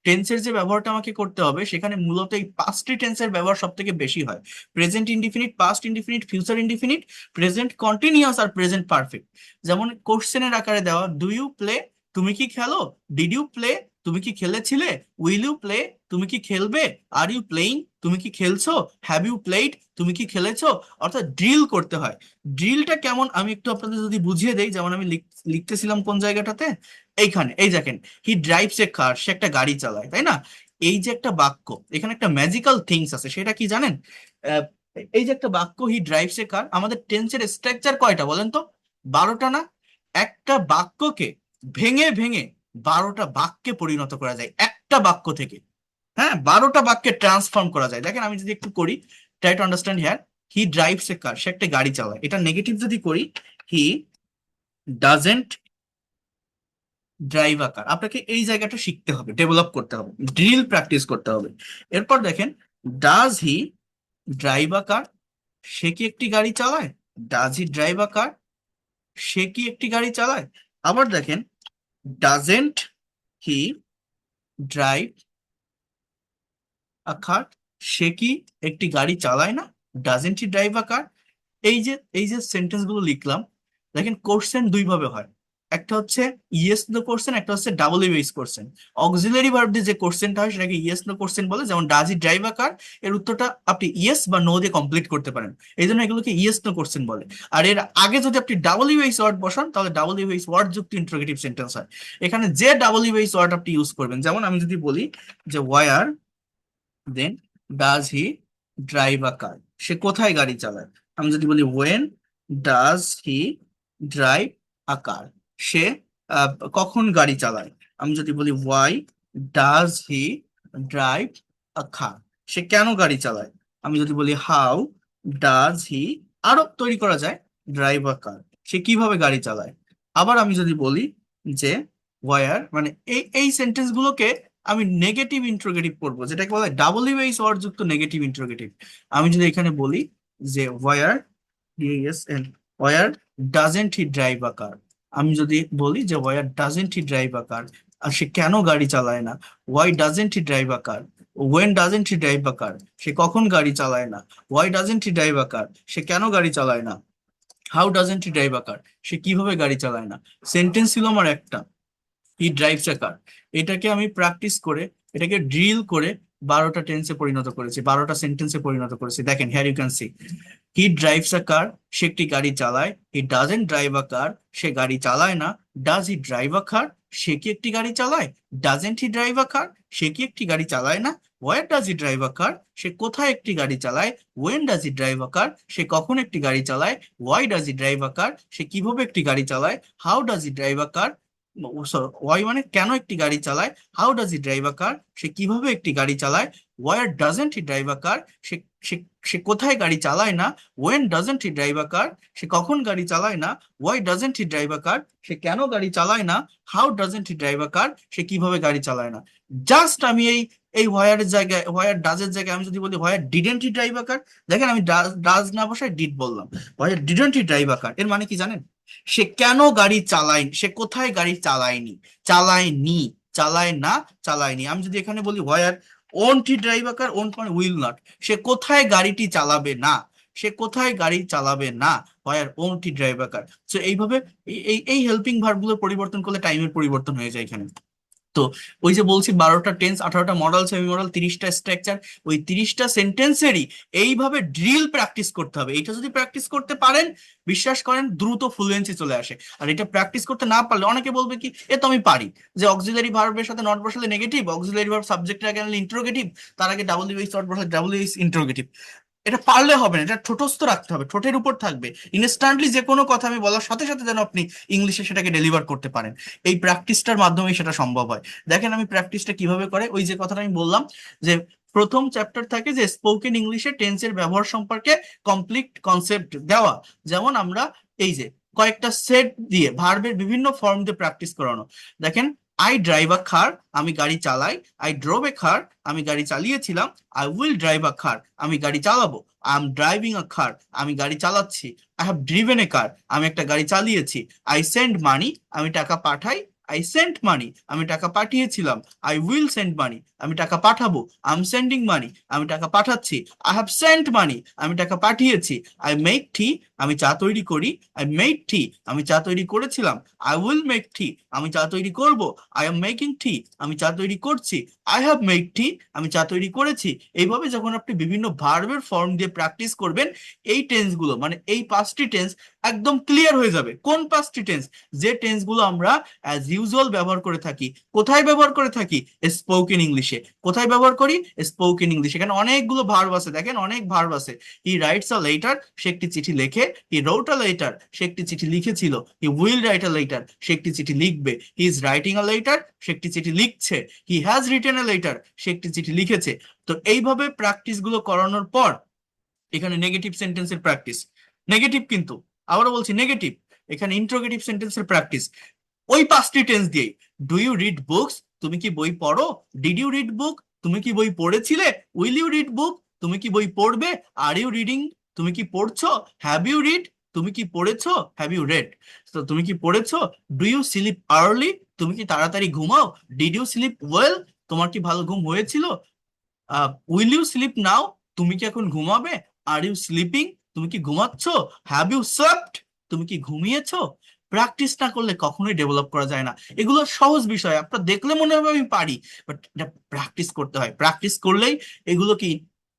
টেন্সের যে ব্যবহারটা আমাকে করতে হবে, সেখানে মূলত এই পাঁচটি টেন্সের ব্যবহার সব থেকে বেশি হয়। Present indefinite, past indefinite, future indefinite, present continuous আর প্রেজেন্ট পারফেক্ট। যেমন কোশ্চেনের আকারে দেওয়া, ডু ইউ প্লে, তুমি কি খেলো, ডিড ইউ প্লে, তুমি কি খেলেছিলে, উইল ইউ প্লে, তুমি কি খেলবে, আর ইউ প্লেইং, তুমি কি খেলছো, হ্যাভ ইউ প্লেইড, তুমি কি খেলেছো। অর্থাৎ ড্রিল করতে হয়। ড্রিলটা কেমন আমি একটু আপনাদের যদি বুঝিয়ে দেই, যেমন আমি লিখতেছিলাম কোন জায়গাটাতে, এইখানে এই দেখেন, হি ড্রাইভস এ কার, সে একটা গাড়ি চালায়, তাই না। এই যে একটা বাক্য, এখানে একটা ম্যাজিক্যাল থিংস আছে, সেটা কি জানেন? আহ, এই যে একটা বাক্য, হি ড্রাইভস এ কার, আমাদের টেন্সের স্ট্রাকচার কয়টা বলেন তো? 12টা না? একটা বাক্যকে ভেঙে ভেঙে 12টা বাক্যে পরিণত করা যায় একটা বাক্য থেকে। হ্যাঁ, 12টা বাক্যে ট্রান্সফর্ম করা যায়। দেখেন আমি যদি একটু করি, try to understand here. He drives a car, সে একটা গাড়ি চালায়। এটা নেগেটিভ যদি করি, হি ডাজেন্ট ড্রাইভ আকার। আপনাকে এই জায়গাটা শিখতে হবে, ডেভেলপ করতে হবে, ড্রিল প্র্যাকটিস করতে হবে। এরপর দেখেন, does he drive a car, সে কি একটি গাড়ি চালায়। Does he drive a car, সে কি একটি গাড়ি চালায়। আবার দেখেন, doesn't he drive a car, সে কি একটি গাড়ি চালায় না। ডাজেন্ট হি ড্রাইভ আ কার। এই যে সেন্টেন্স গুলো লিখলাম, দেখেন কোশ্চেন দুই ভাবে হয়। একটা হচ্ছে ইয়েস নো কোশ্চেন, একটা হচ্ছে double base question. Auxiliary verb দিয়ে যে কোশ্চেনটা হয় সেটাকে ইয়েস নো কোশ্চেন বলে। যেমন ডাজ হি ড্রাইভ আ কার, এর উত্তরটা আপনি ইয়েস বা নো দিয়ে কমপ্লিট করতে পারেন, এই জন্য এগুলোকে ইয়েস নো কোশ্চেন বলে। আর এর আগে যদি আপনি ডাবল বেস ওয়ার্ড বসান, তাহলে ডাবল বেস ওয়ার্ড যুক্ত ইন্টারোগেটিভ সেন্টেন্স হয়। এখানে যে ডাবল বেস ওয়ার্ড আপনি ইউজ করবেন, যেমন আমি যদি বলি যে where, then does he drive a car, সে কোথায় গাড়ি চালায়। আমি যদি বলি when does he drive a car, সে কখন গাড়ি চালায়। আমি যদি বলি why does he drive a car, সে কেন গাড়ি চালায়। আমি যদি বলি হাউ ডাজ হি, আরো তৈরি করা যায়, ড্রাইভ আ কার, সে কিভাবে গাড়ি চালায়। আবার আমি যদি বলি যে ওয়ার, মানে এই এই সেন্টেন্স গুলোকে আমি নেগেটিভ ইন্ট্রোগেটিভ করবো, যেটাকে বলা হয় ডাবল বেস ওয়ার্ড যুক্ত নেগেটিভ ইন্ট্রোগেটিভ। আমি যদি এখানে বলি যে where, where doesn't he drive a car, আমি যদি বলি যে where doesn't he drive a car, আর সে কেন গাড়ি চালায় না। Why doesn't he drive a car, when doesn't he drive a car, সে কখন গাড়ি চালায় না। Why doesn't he drive a car, সে কেন গাড়ি চালায় না। How doesn't he drive a car, সে কিভাবে গাড়ি চালায় না। সেন্টেন্স ছিল আমার একটা, হি ড্রাইভস এ কার। এটাকে আমি প্র্যাকটিস করে, এটাকে ড্রিল করে 12টা টেন্সে পরিণত করেছি, 12টা সেন্টেন্সে পরিণত করেছি। দেখেন, here you can see, he drives a car, সে একটি গাড়ি চালায়। He doesn't drive a car, সে গাড়ি চালায় না। Does he drive a car, সে কি একটি গাড়ি চালায়। Doesn't he drive a car, সে কি একটি গাড়ি চালায় না। Where does he drive a car, সে কোথায় একটি গাড়ি চালায়। When does he drive a car, সে কখন একটি গাড়ি চালায়। Why does he drive a car, সে কিভাবে একটি গাড়ি চালায়। How does he drive a car, why মানে কেন একটি গাড়ি চালায়। How does he drive a car, সে কিভাবে একটি গাড়ি চালায়। Where doesn't he drive a car, সে সে সে কোথায় গাড়ি চালায় না। When doesn't he drive a car, সে কখন গাড়ি চালায় না। Why doesn't he drive a car, সে কেন গাড়ি চালায় না। How doesn't he drive a car, সে কিভাবে গাড়ি চালায় না। জাস্ট আমি এই এই হোয়ারের জায়গায়, হোয়ার ডাজের জায়গায় আমি যদি বলি হোয়ার ডিডেন্ট হি ড্রাইভ আ কার, দেখেন আমি ডাজ না বসায় ডিড বললাম। হোয়ার ডিডেন্ট হি ড্রাইভ আ কার, এর মানে কি জানেন? সে কেন গাড়ি চালায়, সে কোথায় গাড়ি চালায়নি, চালায়নি, চালায় না, চালায়নি। আমি যদি এখানে বলি where won't he drive a car, won't মানে উইল নট, সে কোথায় গাড়িটি চালাবে না, সে কোথায় গাড়ি চালাবে না। Where won't he drive a car. তো এইভাবে এই এই হেল্পিং ভার্ব গুলো পরিবর্তন করলে টাইমের পরিবর্তন হয়ে যায় এখানে। তো ওই যে বলছি 12টা টেন্স, 18টা মডেল, সেমি মডেল, 30টা স্ট্রাকচার, ওই 30টা সেন্টেন্সেরই এইভাবে ড্রিল প্র্যাকটিস করতে হবে। এটা যদি প্র্যাকটিস করতে পারেন, বিশ্বাস করেন দ্রুত ফ্লুয়েন্সি চলে আসে। আর এটা প্র্যাকটিস করতে না পারলে অনেকে বলবে কি এ তো আমি পারি, যে অক্সিলারি ভার্বের সাথে নট বসালে নেগেটিভ, অক্সিলারি ভার্ব সাবজেক্টের আগে আনলে ইন্টারোগেটিভ, তার আগে ডাব্লিউএইচ নট বসালে ডাব্লিউএইচ ইন্টারোগেটিভ। এটা পারলে হবে না, এটা ঠোঁটস্থ রাখতে হবে, ঠোঁটের উপর থাকবে। ইনস্ট্যান্টলি যে কোনো কথা আমি বলার সাথে সাথে যেন আপনি ইংলিশে সেটাকে ডেলিভার করতে পারেন। এই প্র্যাকটিসটার মাধ্যমেই সেটা সম্ভব হয়। দেখেন আমি প্র্যাকটিসটা কিভাবে করে, ওই যে কথাটা আমি বললাম যে প্রথম চ্যাপ্টার থাকে যে স্পোকেন ইংলিশে টেন্সের ব্যবহার সম্পর্কে কমপ্লিট কনসেপ্ট দেওয়া। যেমন আমরা এই যে কয়েকটা সেট দিয়ে ভার্বের বিভিন্ন ফর্ম দিয়ে প্র্যাকটিস করানো। দেখেন, আই ড্রাইভ আ কার, আমি গাড়ি চালাই। আই ড্রোভ এ কার, আমি গাড়ি চালিয়েছিলাম। I will drive a car, আমি গাড়ি চালাবো। I am driving a car, আমি গাড়ি চালাচ্ছি। আই হ্যাভ ড্রিভেন এ কার, আমি একটা গাড়ি চালিয়েছি। আই সেন্ড মানি, আমি টাকা পাঠাই। আই সেন্ট মানি, আমি টাকা পাঠিয়েছিলাম। আই উইল সেন্ড মানি, আমি টাকা পাঠাবো। আই এম সেন্ডিং মানি, আমি টাকা পাঠাচ্ছি। আই হ্যাভ সেন্ট মানি, আমি টাকা পাঠিয়েছি। আই মেক টি, আমি চা তৈরি করি। আই মেড টি, আমি চা তৈরি করেছিলাম। আই উইল মেক টি, আমি চা তৈরি করব। আই এম মেকিং টি, আমি চা তৈরি করছি। আই হ্যাভ মেড টি, আমি চা তৈরি করেছি। এইভাবে যখন আপনি বিভিন্ন ভার্বের ফর্ম দিয়ে প্র্যাকটিস করবেন, এই টেন্সগুলো মানে এই 5টি টেন্স একদম ক্লিয়ার হয়ে যাবে। কোন 5টি টেন্স? যে টেন্সগুলো আমরা অ্যাজ ইউজুয়াল ব্যবহার করে থাকি। কোথায় ব্যবহার করে থাকি? স্পোকেন ইংলিশে। কোথায় ব্যবহার করি? স্পোকেন ইংলিশে। এখানে অনেকগুলো ভার্ব আছে, দেখেন অনেক ভার্ব আছে। হি রাইটস আ লেটার, সে একটি চিঠি লেখে। হি রোট আ লেটার, সে একটি চিঠি লিখেছিল। He will write a letter, সে একটি চিঠি লিখবে। He is writing a letter, সে একটি চিঠি লিখছে। He has written a letter, সে একটি চিঠি লিখেছে। তো এইভাবে প্র্যাকটিস গুলো করানোর পর এখানে নেগেটিভ সেন্টেন্সের প্র্যাকটিস। নেগেটিভ কিন্তু, আবারও বলছি নেগেটিভ। এখানে ইন্ট্রোগেটিভ সেন্টেন্সের প্র্যাকটিস ওই 5টি টেন্স দিয়েই। ডু ইউ রিড বুকস, তুমি কি বই পড়ো? ডিড ইউ রিড বুক, তুমি কি বই পড়েছিলে? উইল ইউ রিড বুক, তুমি কি বই পড়বে? আর ইউ রিডিং, তুমি কি পড়ছো? হ্যাভ ইউ রিড, তুমি কি পড়েছো? হ্যাভ ইউ রেড, তো তুমি কি পড়েছো? ডু ইউ স্লিপ আর্লি, তুমি কি তাড়াতাড়ি ঘুমাও? ডিড ইউ স্লিপ ওয়েল, তোমার কি ভালো ঘুম হয়েছিল? উইল ইউ স্লিপ নাও, তুমি কি এখন ঘুমাবে? আর ইউ স্লিপিং, তুমি কি ঘুমাচ্ছ? হ্যাভ ইউ স্লেপ্ট, তুমি কি ঘুমিয়েছো? প্র্যাকটিস না করলে কখনোই ডেভেলপ করা যায় না। এগুলো সহজ বিষয়, আপনার দেখলে মনে হবে আমি পারি, বাট এটা প্র্যাকটিস করতে হয়। প্র্যাকটিস করলেই এগুলো কি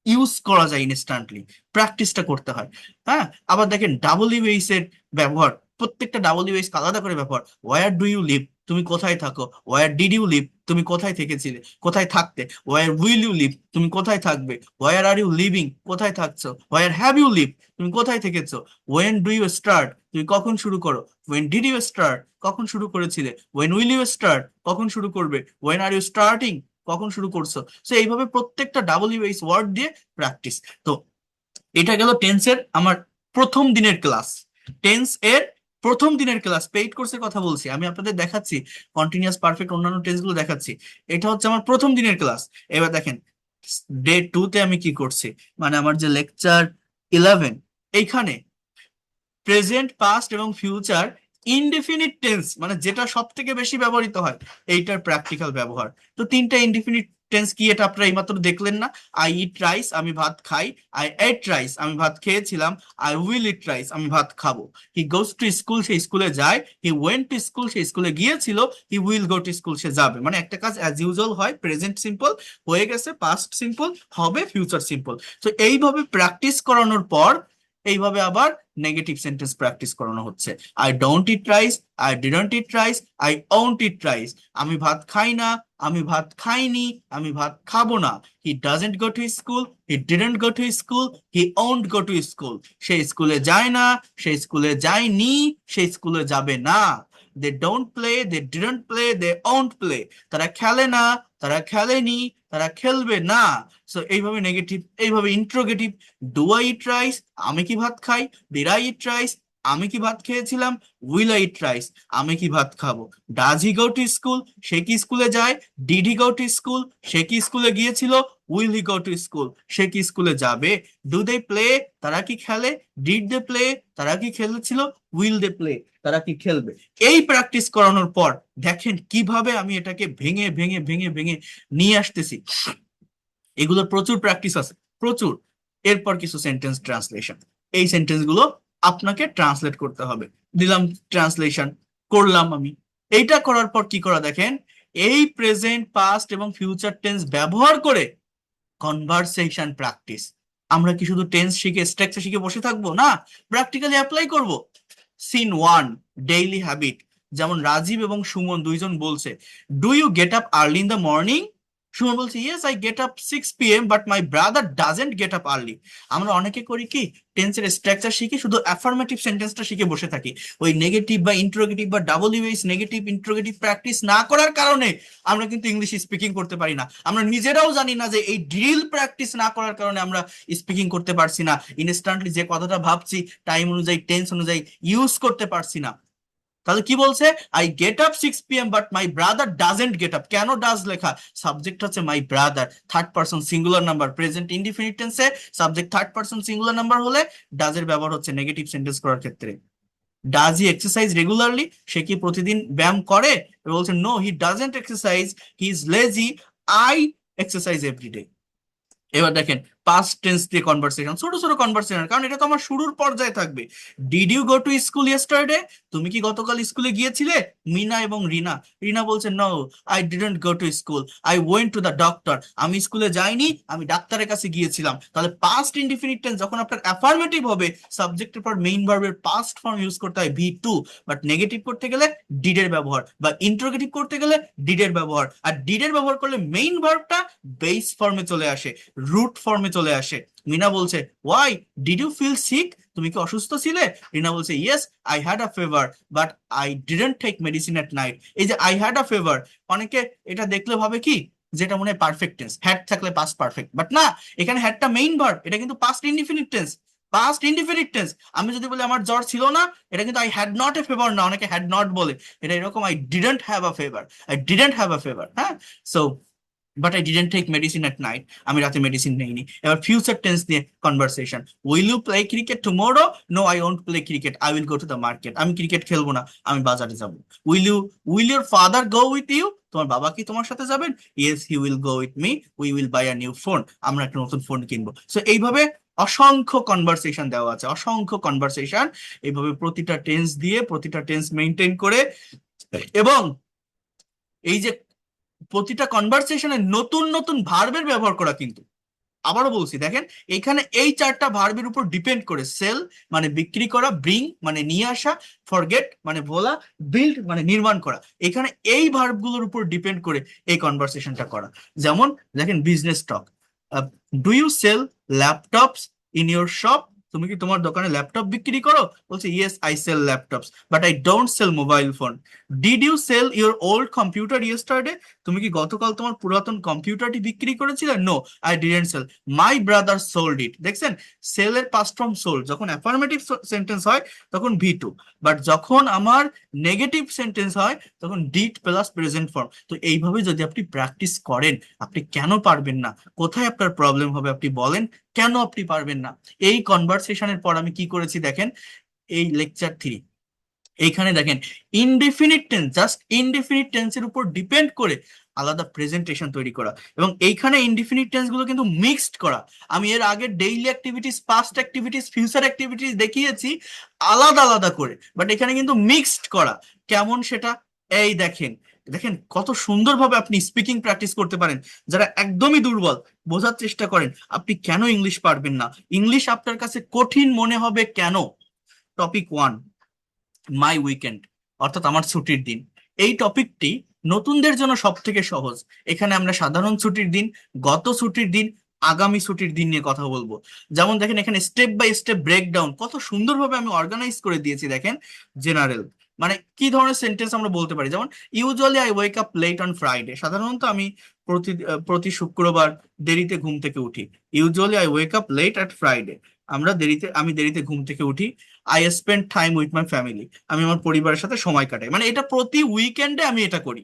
ইউজ করা যায় ইনস্ট্যান্টলি। প্র্যাকটিসটা করতে হয়। হ্যাঁ, আবার দেখেন ডাব্লিউএইচ এর ব্যবহার, প্রত্যেকটা ডাব্লিউএইচ আলাদা করে ব্যবহার। ওয়ার ডু ইউ লিভ, তুমি কোথায় থাকো? ওয়ার ডিড ইউ লিভ, তুমি কোথায় থেকেছিলে, কোথায় থাকতে? ওয়ার উইল ইউ লিভ, তুমি কোথায় থাকবে? ওয়ার আর ইউ লিভিং, কোথায় থাকছো? ওয়ার হ্যাভ ইউ লিভ, তুমি কোথায় থেকেছো? ওয়েন ডু ইউ স্টার্ট, তুমি কখন শুরু করো? ওয়েন ডিড ইউ স্টার্ট, কখন শুরু করেছিলে? ওয়েন উইল ইউ স্টার্ট, কখন শুরু করবে? ওয়েন আর ইউ স্টার্টিং, কখন শুরু করছো? তো এইভাবে প্রত্যেকটা ডাব্লিউএইচ ওয়ার্ড দিয়ে প্র্যাকটিস। তো এটা গেল টেন্সের আমার প্রথম দিনের ক্লাস। টেন্স এর প্রথম দিনের ক্লাস, পেইড কোর্সের কথা বলছি, আমি আপনাদের দেখাচ্ছি কন্টিনিউয়াস পারফেক্ট অন্যান্য টেন্স গুলো দেখাচ্ছি। এটা হচ্ছে আমার প্রথম দিনের ক্লাস। এবার দেখেন ডে 2 তে আমি কি করছি, মানে আমার যে লেকচার 11, এইখানে প্রেজেন্ট, পাস্ট এবং ফিউচার ইনডিফিনিট টেন্স, মানে যেটা সব থেকে বেশি ব্যবহৃত হয়, এইটার প্র্যাকটিক্যাল ব্যবহার। তো 3টা ইনডিফিনিট টেন্স কি এটা আপনারা এইমাত্র দেখলেন না? আই ইট রাইস, আমি ভাত খাই। আই এট রাইস, আমি ভাত খেয়েছিলাম। আই উইল ইট রাইস, আমি ভাত খাবো। হি গোস টু স্কুল, সে স্কুলে যায়। হি ওয়েন্ট টু স্কুল, সে স্কুলে গিয়েছিল। He will go to school, সে যাবে। মানে একটা কাজ অ্যাজ ইউজুয়াল হয়, প্রেজেন্ট সিম্পল হয়ে গেছে, পাস্ট সিম্পল হবে, ফিউচার সিম্পল। তো এইভাবে প্র্যাকটিস করানোর পর এইভাবে আবার নেগেটিভ সেন্টেন্স প্র্যাকটিস করানো হচ্ছে। I don't eat rice, I didn't eat rice, I won't eat rice. আমি ভাত খাই না, আমি ভাত খাইনি, আমি ভাত খাবো না। He doesn't go to school, he didn't go to school, he won't go to school. সে স্কুলে যায় না, সে স্কুলে যায়নি, সে স্কুলে যাবে না। They don't play, they didn't play, they won't play. তারা খেলে না, তারা খেলেনি, তারা খেলবে না। সো এইভাবে নেগেটিভ। এইভাবে interrogative, do I eat rice, আমি কি ভাত খাই? ডিড আই ইট রাইস, আমি কি ভাত খেয়েছিলাম? উইল আই ইট রাইস, আমি কি ভাত খাবো? Does he go to school, সে কি স্কুলে যায়? Did he go to school, সে কি স্কুলে গিয়েছিল? Will he go to school, সে কি স্কুলে যাবে? ডু দে প্লে, তারা কি খেলে? ডিড দে প্লে, তারা কি খেলেছিল? উইল দে প্লে, তারা কি খেলবে? এই প্র্যাকটিস করানোর পর দেখেন কিভাবে আমি এটাকে ভেঙে ভেঙে ভেঙে ভেঙে নিয়ে আসতেছি। এগুলো প্রচুর প্র্যাকটিস আছে, প্রচুর। এরপর কিছু সেন্টেন্স ট্রান্সলেশন, এই সেন্টেন্স গুলো আপনাকে ট্রান্সলেট করতে হবে। দিলাম ট্রান্সলেশন, করলাম আমি। এইটা করার পর কি করা দেখেন, এই প্রেজেন্ট, পাস্ট এবং ফিউচার টেন্স ব্যবহার করে কনভারসেশন প্র্যাকটিস। আমরা কি শুধু টেন্স শিখে স্ট্রাকচার শিখে বসে থাকবো? না, প্র্যাকটিক্যালি অ্যাপ্লাই করব। Scene 1, daily habit. যেমন রাজীব এবং সুমন দুইজন বলছে, do you get up early in the morning? Suman বলছে, yes I get up 6 p.m. But my brother doesn't get up early. আমরা অনেকে করি কি, টেন্সের স্ট্রাকচার শিখে শুধু অ্যাফার্মেটিভ সেন্টেন্সটা শিখে বসে থাকি। ওই নেগেটিভ বা ইন্টারোগেটিভ বা ডাব্লিউএইচ নেগেটিভ ইন্টারোগেটিভ প্র্যাকটিস না করার কারণে আমরা কিন্তু ইংলিশ স্পিকিং করতে পারি না। আমরা নিজেরাও জানি না যে এই ড্রিল প্র্যাকটিস না করার কারণে আমরা স্পিকিং করতে পারছি না, ইনস্ট্যান্টলি যে কথাটা ভাবছি টাইম অনুযায়ী টেন্স অনুযায়ী ইউজ করতে পারছি না। তাহলে কি বলছে, I get up 6 p.m. But my brother doesn't get up. কেন ডাজ লেখা? সাবজেক্ট হচ্ছে my brother, third person singular number, present indefinite টেন্সে subject third person singular number হলে ডাজের ব্যবহার হচ্ছে নেগেটিভ সেন্টেন্স করার ক্ষেত্রে। Does he exercise regularly? সে কি প্রতিদিন ব্যায়াম করে? বলছে no he doesn't exercise, he is lazy, I exercise every day. এবার দেখেন পাস্ট টেন্স দিয়ে কনভারসেশন, ছোট ছোট কনভারসেশন, কারণ এটা তো আমার শুরুর পর্যায়ে থাকবে। Did you go to school yesterday? তুমি কি গতকাল স্কুলে গিয়েছিলে? মিনা এবং রিনা। রিনা বলছে no I didn't go to school, I went to the doctor. আমি স্কুলে যাইনি, আমি ডাক্তারের কাছে গিয়েছিলাম। তাহলে পাস্ট ইনডিফিনিট টেন্স যখন আপনার অ্যাফার্মেটিভ হবে, সাবজেক্টের পর মেইন ভার্বের পাস্ট ফর্ম ইউজ করতে হয় V2, বাট নেগেটিভ করতে গেলে ডিডের ব্যবহার, বা ইন্টারোগেটিভ করতে গেলে ডিডের ব্যবহার। আর ডিডের ব্যবহার করলে মেইন ভার্বটা বেস ফর্মে চলে আসে, রুট ফর্মে চলে আসে। মিনা বলছে why did you feel sick? তুমি কি অসুস্থ ছিলে? রিনা বলছে yes I had a fever but I didn't take medicine at night. এই যে আই হ্যাড আ ফিভার, অনেকে এটা দেখলে ভাবে কি যেটা মনে হয় পারফেক্ট টেন্স, হ্যাড থাকলে পাস্ট পারফেক্ট, বাট না, এখানে হ্যাডটা মেইন ভার্ব, এটা কিন্তু past indefinite tense. Past indefinite tense. আমি যদি বলি আমার জ্বর ছিল না, এটা কিন্তু I had not a fever না, অনেকে হ্যাড নট বলে। এটা এরকম I didn't have a fever, I didn't have a fever. হ্যাঁ, so but I didn't take medicine at night, আমি রাতে মেডিসিন নেইনি। এবার ফিউচার টেন্স নিয়ে conversation, will you play cricket tomorrow? No I won't play cricket, I will go to the market. আমি ক্রিকেট খেলবো না, আমি বাজারে যাব। Will your father go with you? তোমার বাবা কি তোমার সাথে যাবেন? Yes he will go with me, we will buy a new phone. আমরা একটা নতুন ফোন কিনবো। সো এইভাবে অসংখ্য কনভারসেশন দেওয়া আছে, অসংখ্য কনভারসেশন। এইভাবে প্রতিটা টেন্স দিয়ে, প্রতিটা টেন্স মেনটেন করে, এবং এই যে প্রতিটা কনভারসেশনে নতুন নতুন ভার্বের ব্যবহার করা। কিন্তু আবারও বলছি, দেখেন এখানে এই চারটা ভার্বের উপর ডিপেন্ড করে, সেল মানে বিক্রি করা, ব্রিং মানে নিয়ে আসা, ফরগেট মানে ভোলা, বিল্ড মানে নির্মাণ করা। এখানে এই ভার্বগুলোর উপর ডিপেন্ড করে এই কনভারসেশনটা করা। যেমন দেখেন business talk, do you sell laptops in your shop? তুমি কি তোমার দোকানে ল্যাপটপ বিক্রি করো? বলছে yes I sell laptops but I don't sell mobile phone. Did you sell your old computer yesterday? তুমি কি গতকাল তোমার পুরাতন কম্পিউটারটি বিক্রি করেছিলে? No I didn't sell, my brother sold it. দেখছেন, সেলের পাস্ট ফর্ম সোল্ড। যখন অ্যাফার্মেটিভ সেন্টেন্স হয় তখন V2, বাট যখন আমার নেগেটিভ সেন্টেন্স হয় তখন ডিড প্লাস প্রেজেন্ট ফর্ম। তো এইভাবে যদি আপনি প্র্যাকটিস করেন, আপনি কেন পারবেন না? কোথায় আপনার প্রবলেম হবে আপনি বলেন, কেন আপনি পারবেন না? এই কনভারসেশনের পর আমি কি করেছি দেখেন, এই লেকচার 3 এইখানে দেখেন ইনডিফিনিট টেন্স, জাস্ট ইনডিফিনিট টেন্সের উপর ডিপেন্ড করে আলাদা প্রেজেন্টেশন তৈরি করা, এবং এইখানে ইনডিফিনিট টেন্স গুলো কিন্তু মিক্সড করা। আমি এর আগে daily activities, past activities, future activities দেখিয়েছি আলাদা আলাদা করে, বাট এখানে কিন্তু মিক্সড করা। কেমন সেটা? এই দেখেন, দেখেন কত সুন্দরভাবে আপনি স্পিকিং প্র্যাকটিস করতে পারেন। যারা একদমই দুর্বল, বোঝার চেষ্টা করেন আপনি কেন ইংলিশ পারবেন না, ইংলিশ আপনার কাছে কঠিন মনে হবে কেন। টপিক 1, মাই উইকেন্ড, অর্থাৎ আমার ছুটির দিন। এই টপিকটি নতুনদের জন্য সব থেকে সহজ। এখানে আমরা সাধারণ ছুটির দিন, গত ছুটির দিন, আগামী ছুটির দিন নিয়ে কথা বলবো। যেমন দেখেন এখানে স্টেপ বাই স্টেপ ব্রেকডাউন কত সুন্দরভাবে আমি অর্গানাইজ করে দিয়েছি। দেখেন জেনারেল মানে কি ধরনের সেন্টেন্স আমরা বলতে পারি, যেমন usually I wake up late on Friday. সাধারণত আমি প্রতি প্রতি শুক্রবার দেরিতে ঘুম থেকে উঠি। Usually I wake up late at Friday, আমি দেরিতে ঘুম থেকে উঠি। I spend time with my family, আমি আমার পরিবারের সাথে সময় কাটাই। মানে এটা প্রতি উইকেন্ডে আমি এটা করি।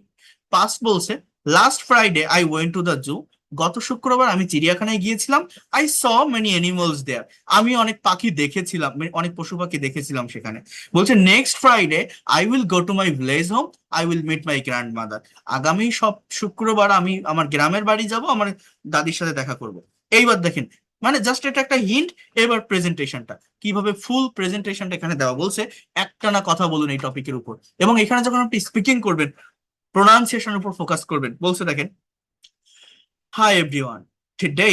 পাস্ট বলছে last Friday I went to the zoo, গত শুক্রবার আমি চিড়িয়াখানায় গিয়েছিলাম। I saw many animals there, আমি অনেক পাখি দেখেছিলাম, মানে অনেক পশু পাখি দেখেছিলাম সেখানে। বলছে next Friday I will go to my village home, I will meet my grandmother, আগামী সব শুক্রবার আমি আমার গ্রামের বাড়ি যাব, আমার দাদির সাথে দেখা করব। এইবার দেখেন, মানে জাস্ট এটা একটা হিন্ট। এবার প্রেজেন্টেশনটা কিভাবে, ফুল প্রেজেন্টেশনটা এখানে দেওয়া বলছে, একটানা কথা বলুন এই টপিকের উপর। এবং এখানে যখন আপনি স্পিকিং করবেন প্রোনাউন্সিয়েশনের উপর ফোকাস করবেন। বলছে দেখেন, hi everyone, today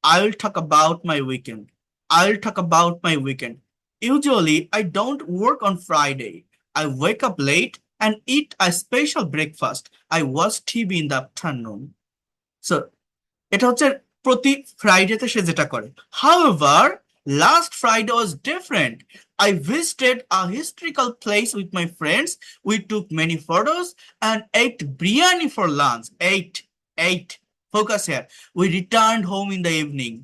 I'll talk about my weekend. I'll talk about my weekend. Usually, I don't work on Friday. I wake up late and eat a special breakfast. I watch TV in the afternoon. So, এটা হচ্ছে প্রতি ফ্রাইডেতে সে যেটা করে। However, last Friday was different. I visited a historical place with my friends. We took many photos and ate biryani for lunch. Ate. Focus here. We returned home in the evening.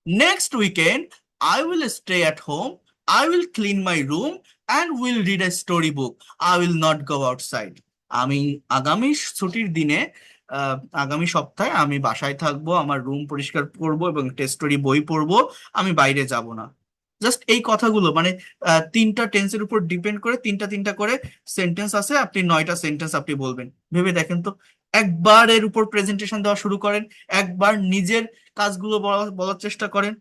Next weekend, I will stay at home. I will clean my room and will read a storybook. I will not go outside. আমি আগামী ছুটির দিনে আগামী সপ্তাহে আমি বাসায় থাকবো, আমার রুম পরিষ্কার করব এবং টেস্ট স্টোরি বই পড়বো, আমি বাইরে যাব না। জাস্ট এই কথাগুলো মানে তিনটা টেন্সের উপর ডিপেন্ড করে তিনটা করে সেন্টেন্স আছে, আপনি 9টা সেন্টেন্স আপনি বলবেন। ভেবে দেখেন তো, একবার এর উপর প্রেজেন্টেশন দেওয়া শুরু করেন, একবার নিজের কাজগুলো বলার চেষ্টা করেন,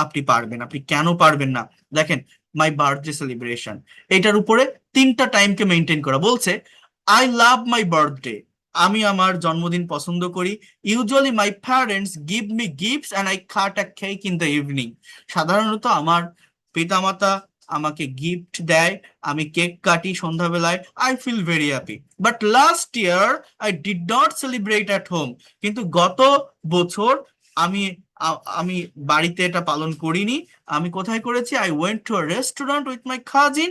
আপনি পারবেন। আপনি কেন পারবেন না? দেখেন, মাই বার্থডে সেলিব্রেশন, এটার উপরে 3টা টাইমকে মেনটেন করা। বলছে আই লাভ মাই বার্থডে, আমি আমার জন্মদিন পছন্দ করি। Usually my parents give me gifts and I cut a cake in the evening. সাধারণত আমার পিতামাতা আমাকে গিফট দেয়, আমি কেক কাটি সন্ধ্যাবেলায়। I feel very happy, but last year I did not celebrate at home. কিন্তু গত বছর আমি আমি বাড়িতে এটা পালন করিনি। আমি কোথায় করেছি? I went to a restaurant with my cousin.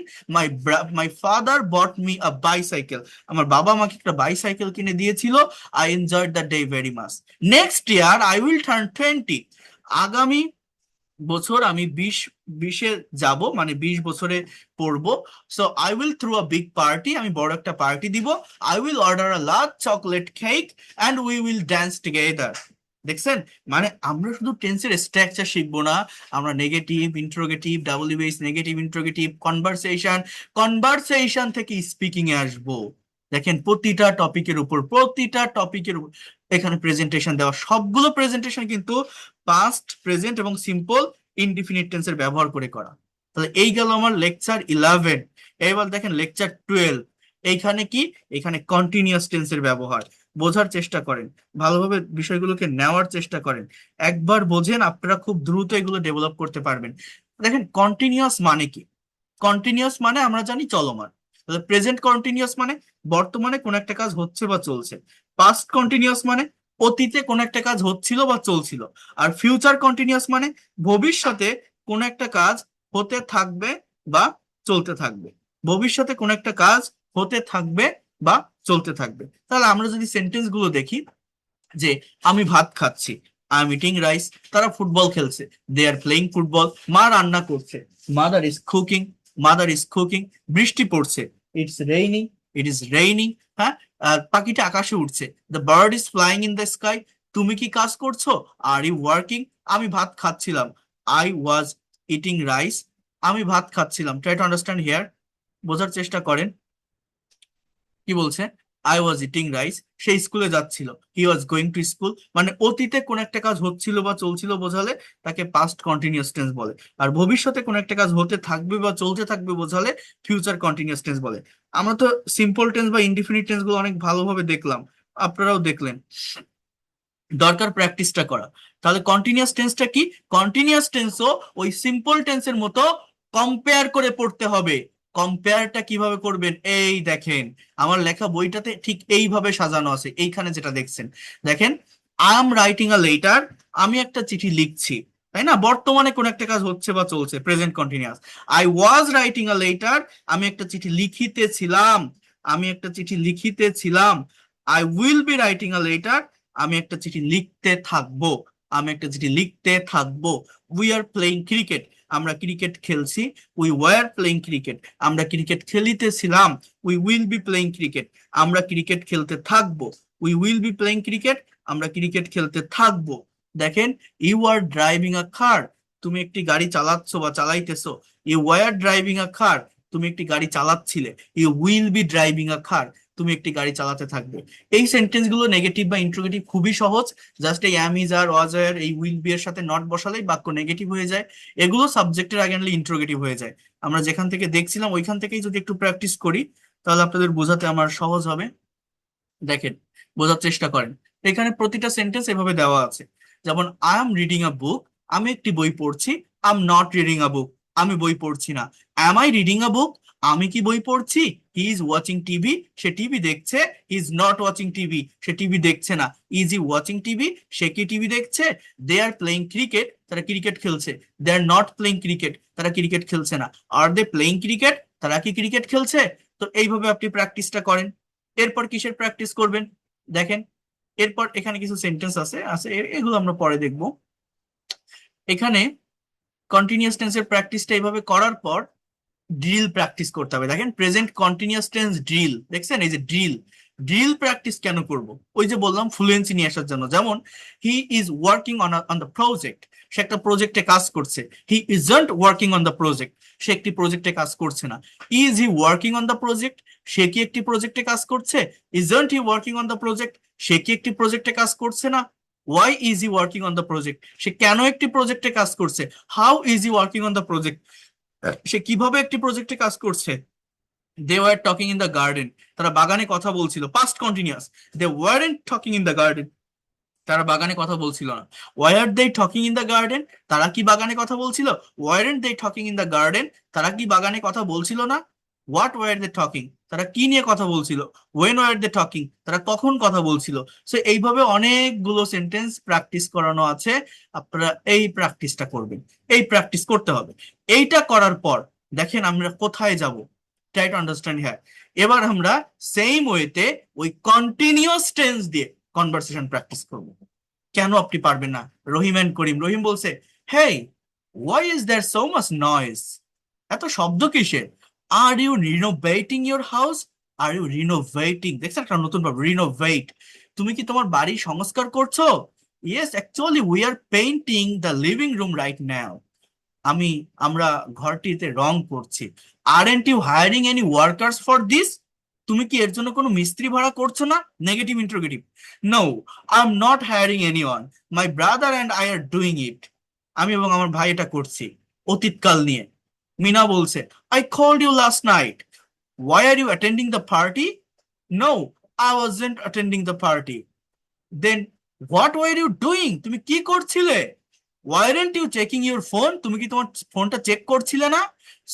My father bot me a bicycle. আমার বাবা আমাকে একটা বাইসাইকেল কিনে দিয়েছিল। I enjoyed the day very much. Next year I will turn 20। আগামী বছর আমি 20-এ যাব, মানে 20 বছরে পড়বো। So I will throw a big party, আমি বড় একটা পার্টি দিব। I will order a large chocolate cake and we will dance together. দেখছেন, মানে আমরা শুধু টেন্সের স্ট্রাকচার শিখবো না, আমরা negative, interrogative, WH, negative, interrogative, conversation থেকে স্পিকিং এ আসবো। দেখেন, প্রতিটা টপিকের উপর এখানে প্রেজেন্টেশন দেওয়া। সবগুলো প্রেজেন্টেশন কিন্তু পাস্ট, প্রেজেন্ট এবং সিম্পল ইনডিফিনিট টেন্সের ব্যবহার করে করা। তাহলে এই গেল আমার লেকচার 11। এবার দেখেন লেকচার 12। এইখানে কি? এখানে কন্টিনিউয়াস টেন্সের ব্যবহার। বোঝার চেষ্টা করেন, ভালোভাবে বিষয়গুলোকে নেওয়ার চেষ্টা করেন। একবার বোঝেন, আপনারা খুব দ্রুত এগুলো ডেভেলপ করতে পারবেন। দেখেন, কন্টিনিউয়াস মানে কি? কন্টিনিউয়াস মানে আমরা জানি চলমান। তাহলে প্রেজেন্ট কন্টিনিউয়াস মানে বর্তমানে কোন একটা কাজ হচ্ছে বা চলছে। পাস্ট কন্টিনিউয়াস মানে অতীতে কোন একটা কাজ হচ্ছিল বা চলছিল। আর ফিউচার কন্টিনিউয়াস মানে ভবিষ্যতে কোন একটা কাজ হতে থাকবে বা চলতে থাকবে। ভবিষ্যতে কোন একটা কাজ হতে থাকবে বা চলতে থাকবে। তাহলে আমরা যদি সেন্টেন্স গুলো দেখি, যে আমি ভাত খাচ্ছি, আই এম ইটিং রাইস। তারা ফুটবল খেলছে, দে আর প্লেইং ফুটবল। মা রান্না করছে, মাদার ইজ কুকিং। বৃষ্টি পড়ছে, ইট ইজ রেইনিং। হ্যাঁ, পাখিটা আকাশে উঠছে, the bird is flying in the sky. তুমি কি কাজ করছো? Are you working? আমি ভাত খাচ্ছিলাম, আই ওয়াজ ইটিং রাইস। আমি ভাত খাচ্ছিলাম। ট্রাই টু আন্ডারস্ট্যান্ড হিয়ার, বোঝার চেষ্টা করেন কি বলছে। আই ওয়াজ ইটিং রাইস, সে স্কুলে যাচ্ছিল। হি ওয়াজ গোয়িং টু স্কুল, মানে অতীতে কোন একটা কাজ হচ্ছিল বা চলছিল বোঝালে তাকে পাস্ট কন্টিনিউয়াস টেন্স বলে। আর ভবিষ্যতে কোন একটা কাজ হতে থাকবে বা চলতে থাকবে বোঝালে ফিউচার কন্টিনিউয়াস টেন্স বলে। আমরা তো সিম্পল টেন্স বা ইনডিফিনিট টেন্স গুলো অনেক ভালোভাবে দেখলাম, আপনারাও দেখলেন। দরকার প্র্যাকটিসটা করা। তাহলে কন্টিনিউয়াস টেন্সটা কি? কন্টিনিউয়াস টেন্সও ওই সিম্পল টেন্সের মতো কম্পেয়ার করে পড়তে হবে। কম্পেয়ারটা কিভাবে করবেন? এই দেখেন, আমার লেখা বইটাতে ঠিক এইভাবে সাজানো আছে। এইখানে যেটা দেখছেন, দেখেন, I am writing a letter, আমি একটা চিঠি লিখছি, তাই না? বর্তমানে কোন একটা কাজ হচ্ছে বা চলছে, present continuous. I was writing a letter, আমি একটা চিঠি লিখিতেছিলাম। I will be writing a letter, আমি একটা চিঠি লিখতে থাকবো। উই আর প্লেইং ক্রিকেট, আমরা ক্রিকেট খেলছি। উই ওয়ার প্লেইং ক্রিকেট, আমরা ক্রিকেট খেলিতেছিলাম। We will be playing cricket, আমরা ক্রিকেট খেলতে থাকবো। We will be playing cricket, আমরা ক্রিকেট খেলতে থাকবো। দেখেন, you R driving a car, তুমি একটি গাড়ি চালাচ্ছ বা চালাইতেছো। You were driving a car, তুমি একটি গাড়ি চালাচ্ছিলে। You will be driving a car, তুমি একটি গাড়ি চালাতে থাকবে। এই সেন্টেন্স গুলো নেগেটিভ বা ইন্ট্রোগেটিভ খুবই সহজ। জাস্ট এই অ্যাম, ইজ, আর, ওয়াজ, ওয়্যার, এই উইল বি এর সাথে নট বসালেই বাক্য নেগেটিভ হয়ে যায়। এগুলো সাবজেক্টের আগে আনলে ইন্ট্রোগেটিভ হয়ে যায়। আমরা যেখান থেকে দেখছিলাম ওইখান থেকেই যদি একটু প্র্যাকটিস করি তাহলে আপনাদের বোঝাতে আমার সহজ হবে। দেখেন, বোঝার চেষ্টা করেন। এখানে প্রতিটা সেন্টেন্স এভাবে দেওয়া আছে, যেমন I am reading a book, আমি একটি বই পড়ছি। I am not reading a book, আমি বই পড়ছি না। Am I reading a book, আমি কি বই পড়ছি। হি ইজ ওয়াচিং টিভি, সে টিভি দেখছে। He is not watching TV, সে টিভি দেখছে না। ইজ হি ওয়াচিং টিভি, সে কি টিভি দেখছে। দে আর প্লেইং ক্রিকেট, তারা ক্রিকেট খেলছে। They are not playing cricket, তারা ক্রিকেট খেলছে না। আর দে প্লেইং ক্রিকেট, তারা কি ক্রিকেট খেলছে। তো এইভাবে আপনি প্র্যাকটিসটা করেন। এরপর কিসের প্র্যাকটিস করবেন দেখেন, এরপর এখানে কিছু সেন্টেন্স আছে আছে এগুলো আমরা পরে দেখব। এখানে কন্টিনিউয়াস টেন্সের প্র্যাকটিসটা এইভাবে করার পর ড্রিল প্র্যাকটিস করতে হবে। দেখেন, প্রেজেন্ট কন্টিনিউয়াস টেন্স ড্রিল, দেখছেন এই যে ড্রিল। ড্রিল প্র্যাকটিস কেন করব, ওই যে বললাম ফ্লুয়েন্সি নিয়ে আসার জন্য। যেমন he is working on the project, সে একটা প্রজেক্টে কাজ করছে। He isn't working on the project, সে একটি প্রজেক্টে কাজ করছে না। Is he working on the project, সে কি একটি প্রজেক্টে কাজ করছে। Isn't he working on the project, সে কি একটি প্রজেক্টে কাজ করছে না। Why is he working on the project, সে কেন একটি প্রজেক্টে কাজ করছে। How is he working on the project, সে কিভাবে একটি প্রজেক্টে কাজ করছে। They were talking in the garden, তারা বাগানে কথা বলছিল। Past continuous, they weren't talking in the garden, তারা বাগানে কথা বলছিল না। Why are they talking in the garden, তারা কি বাগানে কথা বলছিল। Weren't they talking in the garden, তারা কি বাগানে কথা বলছিল না। হোয়াট ওয়ার দে টকিং, তারা কি নিয়ে কথা বলছিল। ওয়েন ওয়ার দে টকিং, তারা কখন কথা বলছিল। সো এইভাবে অনেকগুলো সেন্টেন্স প্র্যাকটিস করানো আছে, আপনারা এই প্র্যাকটিসটা করবেন। এই প্র্যাকটিস করতে হবে। এইটা করার পর দেখেন আমরা কোথায় যাব, ট্রাই টু আন্ডারস্ট্যান্ড হ্যাঁ। এবার আমরা সেম ওয়েতে ওই কন্টিনিউয়াস টেন্স দিয়ে কনভারসেশন প্র্যাকটিস করব। কেন আপনি পারবেন না। রহিম এন্ড করিম, রহিম বলছে, hey why is there so much noise, এত শব্দ কিসের। Are you renovating your house, are you renovating, দেখছেন একটা নতুন ভাব, রিনোভেট, তুমি কি তোমার বাড়ি সংস্কার করছো। Yes actually we are painting the living room right now, আমরা ঘরটিতে রং করছি। Aren't you hiring any workers for this, তুমি কি এর জন্য কোনো মিস্ত্রি ভাড়া করছো না। Negative interrogative, no I am not hiring anyone, my brother and I are doing it, আমি এবং আমার ভাই এটা করছি। অতীতকাল নিয়ে মিনা বলছে, I called you last night, why are you attending the party. No I wasn't attending the party. Then what were you doing, তুমি কি করছিলে। Weren't you checking your phone, তুমি কি তোমার ফোনটা চেক করছিলে না।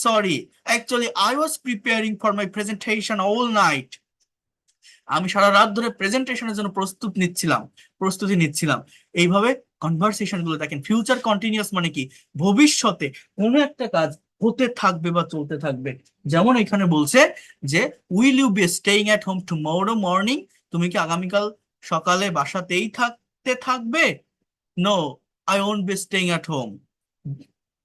Sorry actually I was preparing for my presentation all night, আমি সারা রাত ধরে প্রেজেন্টেশনের জন্য প্রস্তুতি নিচ্ছিলাম। এইভাবে কনভারসেশন গুলো দেখেন। ফিউচার কন্টিনিউয়াস মানে কি, ভবিষ্যতে কোনো একটা কাজ হতে থাকবে বা চলতে থাকবে। যেমন এখানে বলছে যে will you be staying at home tomorrow morning, তুমি কি আগামীকাল সকালে বাসাতেই থাকবে। No I won't be staying at home,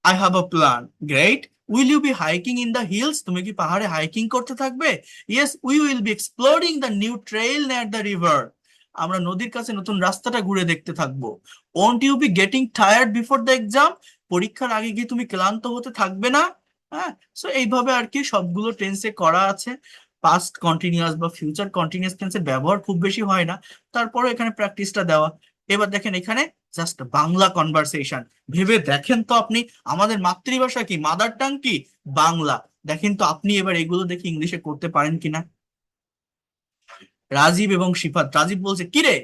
I have a plan. Great. Will you be hiking in the hills, তুমি কি পাহাড়ে হাইকিং করতে থাকবে। Yes we will be exploring the new trail near the river, আমরা নদীর কাছে নতুন রাস্তাটা ঘুরে দেখতে থাকবো। Won't you be getting tired before the exam, পরীক্ষার আগে কি তুমি ক্লান্ত হতে থাকবে না। হ্যাঁ, সো এইভাবে আর কি সবগুলো টেন্সে করা আছে। পাস্ট কন্টিনিউয়াস বা ফিউচার কন্টিনিউয়াস টেন্সের ব্যবহার খুব বেশি হয় না, তারপরে এখানে প্র্যাকটিসটা দেওয়া। এবার দেখেন এখানে জাস্ট বাংলা কনভারসেশন, ভেবে দেখেন তো আপনি, আমাদের মাতৃভাষা কি, মাদার টাং কি, বাংলা। দেখেন তো আপনি এবার এগুলো দেখে ইংলিশে করতে পারেন কিনা। রাজীব এবং শিফাত, রাজীব বলছে, কিরে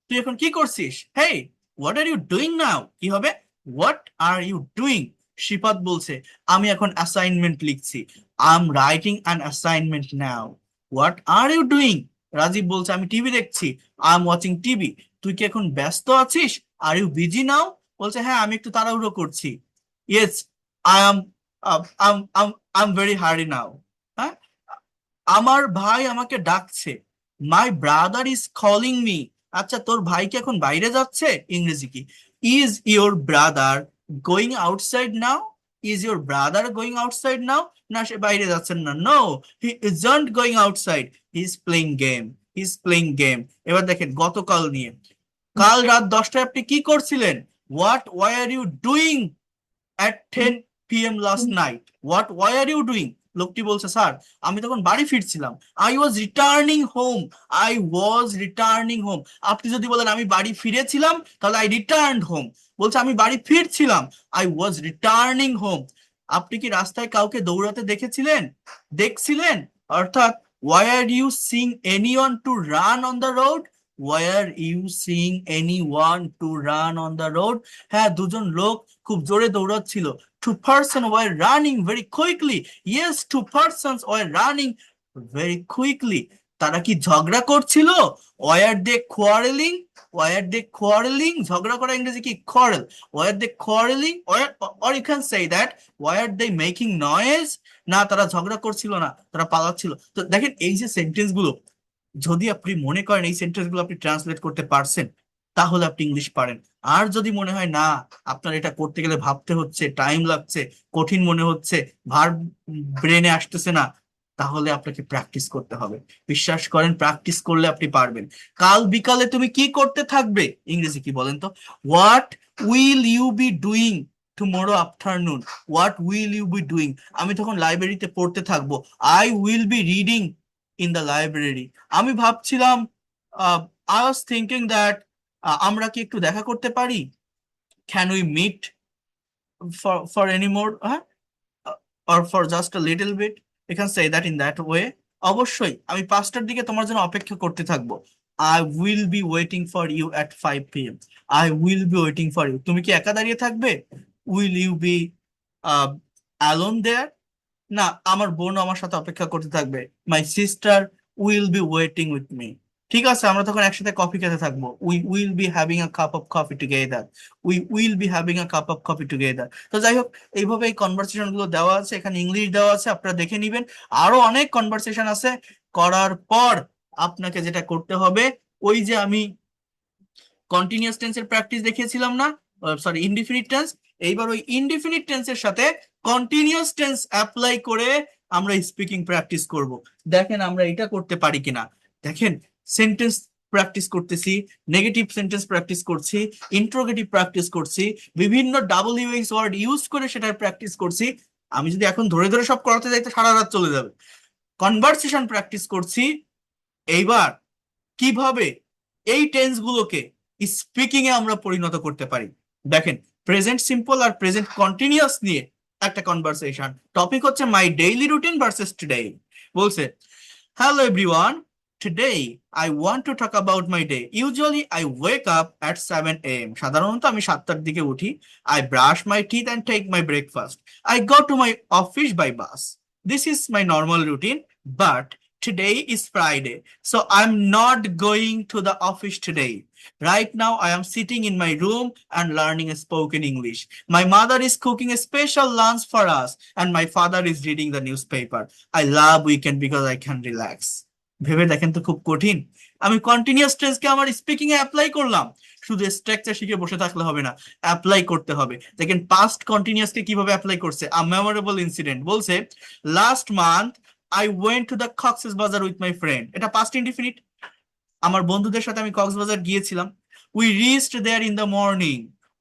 তুই এখন কি করছিস। Hey what are you doing now, কি হবে what are you doing. Shifat বলছে, আমি এখন অ্যাসাইনমেন্ট লিখছি। I am writing an assignment now. What are you doing. Rajib বলছে, আমি টিভি দেখছি। I am watching TV. তুই কি এখন ব্যস্ত আছিস। আর ইউ বিজি নাও, বলছে হ্যাঁ আমি একটু তাড়াহুড়ো করছি। Yes I am I am very hurry now. হ্যাঁ, আমার ভাই আমাকে ডাকছে। My brother is calling me. আচ্ছা তোর ভাই কি এখন বাইরে যাচ্ছে। ইংরেজি কি, is your brother going outside now. Is your brother going outside now, না সে বাইরে যাচ্ছেন না। No he isn't going outside, he is playing game, he is playing game. এবার দেখেন গতকাল নিয়ে, কাল রাত 10টায় আপনি কি করছিলেন। What why are you doing at 10 p.m. last night. What why are you doing? লোকটি বলছে, স্যার আমি তখন বাড়ি ফিরছিলাম। I was returning home, I was returning home. আপনি যদি বলেন আমি বাড়ি ফিরেছিলাম, তাহলে আই রিটার্নড হোম। বলছে আমি বাড়ি ফিরছিলাম, আই ওয়াজ রিটার্নিং হোম। আপনি কি রাস্তায় কাউকে দৌড়াতে দেখছিলেন। অর্থাৎ Why are you seeing anyone to run on the road? Why are you seeing anyone to run on the road? হ্যাঁ, দুজন লোক খুব জোরে দৌড়াচ্ছিল. Two persons were running very quickly. Yes, two persons were running very quickly. তারা কি ঝগড়া করছিল? Why are they quarreling? Why are they quarreling? ঝগড়া করা ইংরেজি কি? Quarrel. Why are they quarreling? Or you can say that, why are they making noise? না, তারা ঝগড়া করছিল না, তারা পালাচ্ছিল. তো দেখেন, এই যে সেন্টেন্স গুলো, যদি আপনি মনে করেন এই সেন্টেন্স গুলো আপনি ট্রান্সলেট করতে পারছেন, তাহলে আপনি ইংলিশ পারেন. আর যদি মনে হয় না, আপনার এটা করতে গেলে ভাবতে হচ্ছে, টাইম লাগছে, কঠিন মনে হচ্ছে, ভার্ব ব্রেনে আসতেছে না, তাহলে আপনাকে প্র্যাকটিস করতে হবে. বিশ্বাস করেন, প্র্যাকটিস করলে আপনি পারবেন. কাল বিকালে তুমি কি করতে থাকবে? ইংরেজি কি বলেন তো? What will you be doing tomorrow afternoon? What will you be doing? আমি তখন লাইব্রেরিতে পড়তে থাকবো. I will be reading in the library. আমি ভাবছিলাম, আই ওয়াজ থিঙ্কিং দ্যাট, আমরা কি একটু দেখা করতে পারি? Can we meet for any more, or for just a little bit? You can say that in that way. অবশ্যই আমি 5টার দিকে তোমার জন্য অপেক্ষা করতে থাকবো. I will be waiting for you at 5 p.m. I will be waiting for you. তুমি কি একা দাঁড়িয়ে থাকবে? Will you be uh, alone there? না, আমার বোন আমার সাথে অপেক্ষা করতে থাকবে. My sister will be waiting with me. ঠিক আছে, আমরা তখন একসাথে কফি খেতে থাকবো. We will be having a cup of coffee together. We will be having a cup of coffee together. তো যাই হোক, এইভাবে এই কনভারসেশন গুলো দেওয়া আছে, এখানে ইংলিশ দেওয়া আছে, আপনারা দেখে নিবেন. আরো অনেক কনভারসেশন আছে. করার পর আপনাকে যেটা করতে হবে, ওই যে আমি কন্টিনিউয়াস টেন্সের প্র্যাকটিস দেখিয়েছিলাম না, সরি, ইনডিফিনিট টেন্স, এইবার ওই ইনডিফিনিট টেন্সের সাথে কন্টিনিউয়াস টেন্স অ্যাপ্লাই করে আমরা স্পিকিং প্র্যাকটিস করব. দেখেন আমরা এটা করতে পারি কিনা. দেখেন, সেন্টেন্স প্র্যাকটিস করতেছি, নেগেটিভ সেন্টেন্স প্র্যাকটিস করছি, ইন্ট্রোগেটিভ প্র্যাকটিস করছি, বিভিন্ন ডাব্লিউএইচ ওয়ার্ড ইউজ করে সেটার প্র্যাকটিস করছি. আমি যদি এখন ধরে ধরে সব করাতে যাই তো সারা রাত চলে যাবে. কনভারসেশন প্র্যাকটিস করছি. এইবার কিভাবে এই টেন্স গুলোকে স্পিকিং এ আমরা পরিণত করতে পারি. দেখেন, প্রেজেন্ট সিম্পল আর প্রেজেন্ট কন্টিনিউয়াস নিয়ে একটা কনভারসেশন. টপিক হচ্ছে my daily routine versus today. বলছে, hello everyone, today I want to talk about my day. Usually I wake up at 7 a.m. সাধারণত আমি 7টার দিকে উঠি. I brush my teeth and take my breakfast. I go to my office by bus. This is my normal routine, but today is Friday, so I'm not going to the office today. Right now, I am sitting in my room and learning spoken English. My mother is cooking a special lunch for us, and my father is reading the newspaper. I love weekend because I can relax. ভেবে দেখেন তো, খুব কঠিন. আমি কন্টিনিউয়াস টেন্সকে আমার স্পিকিং এ অ্যাপ্লাই করলাম. শুধু স্ট্রাকচার শিখে বসে থাকলে হবে না, অ্যাপ্লাই করতে হবে. দেখেন, পাস্ট কন্টিনিউয়াসকে কিভাবে অ্যাপ্লাই করছে. A memorable incident. বলছে, last month I went to the Cox's Bazar with my friend. এটা past indefinite. আমার বন্ধুদের সাথে আমি কক্সবাজার গিয়েছিলাম. We reached there in the morning.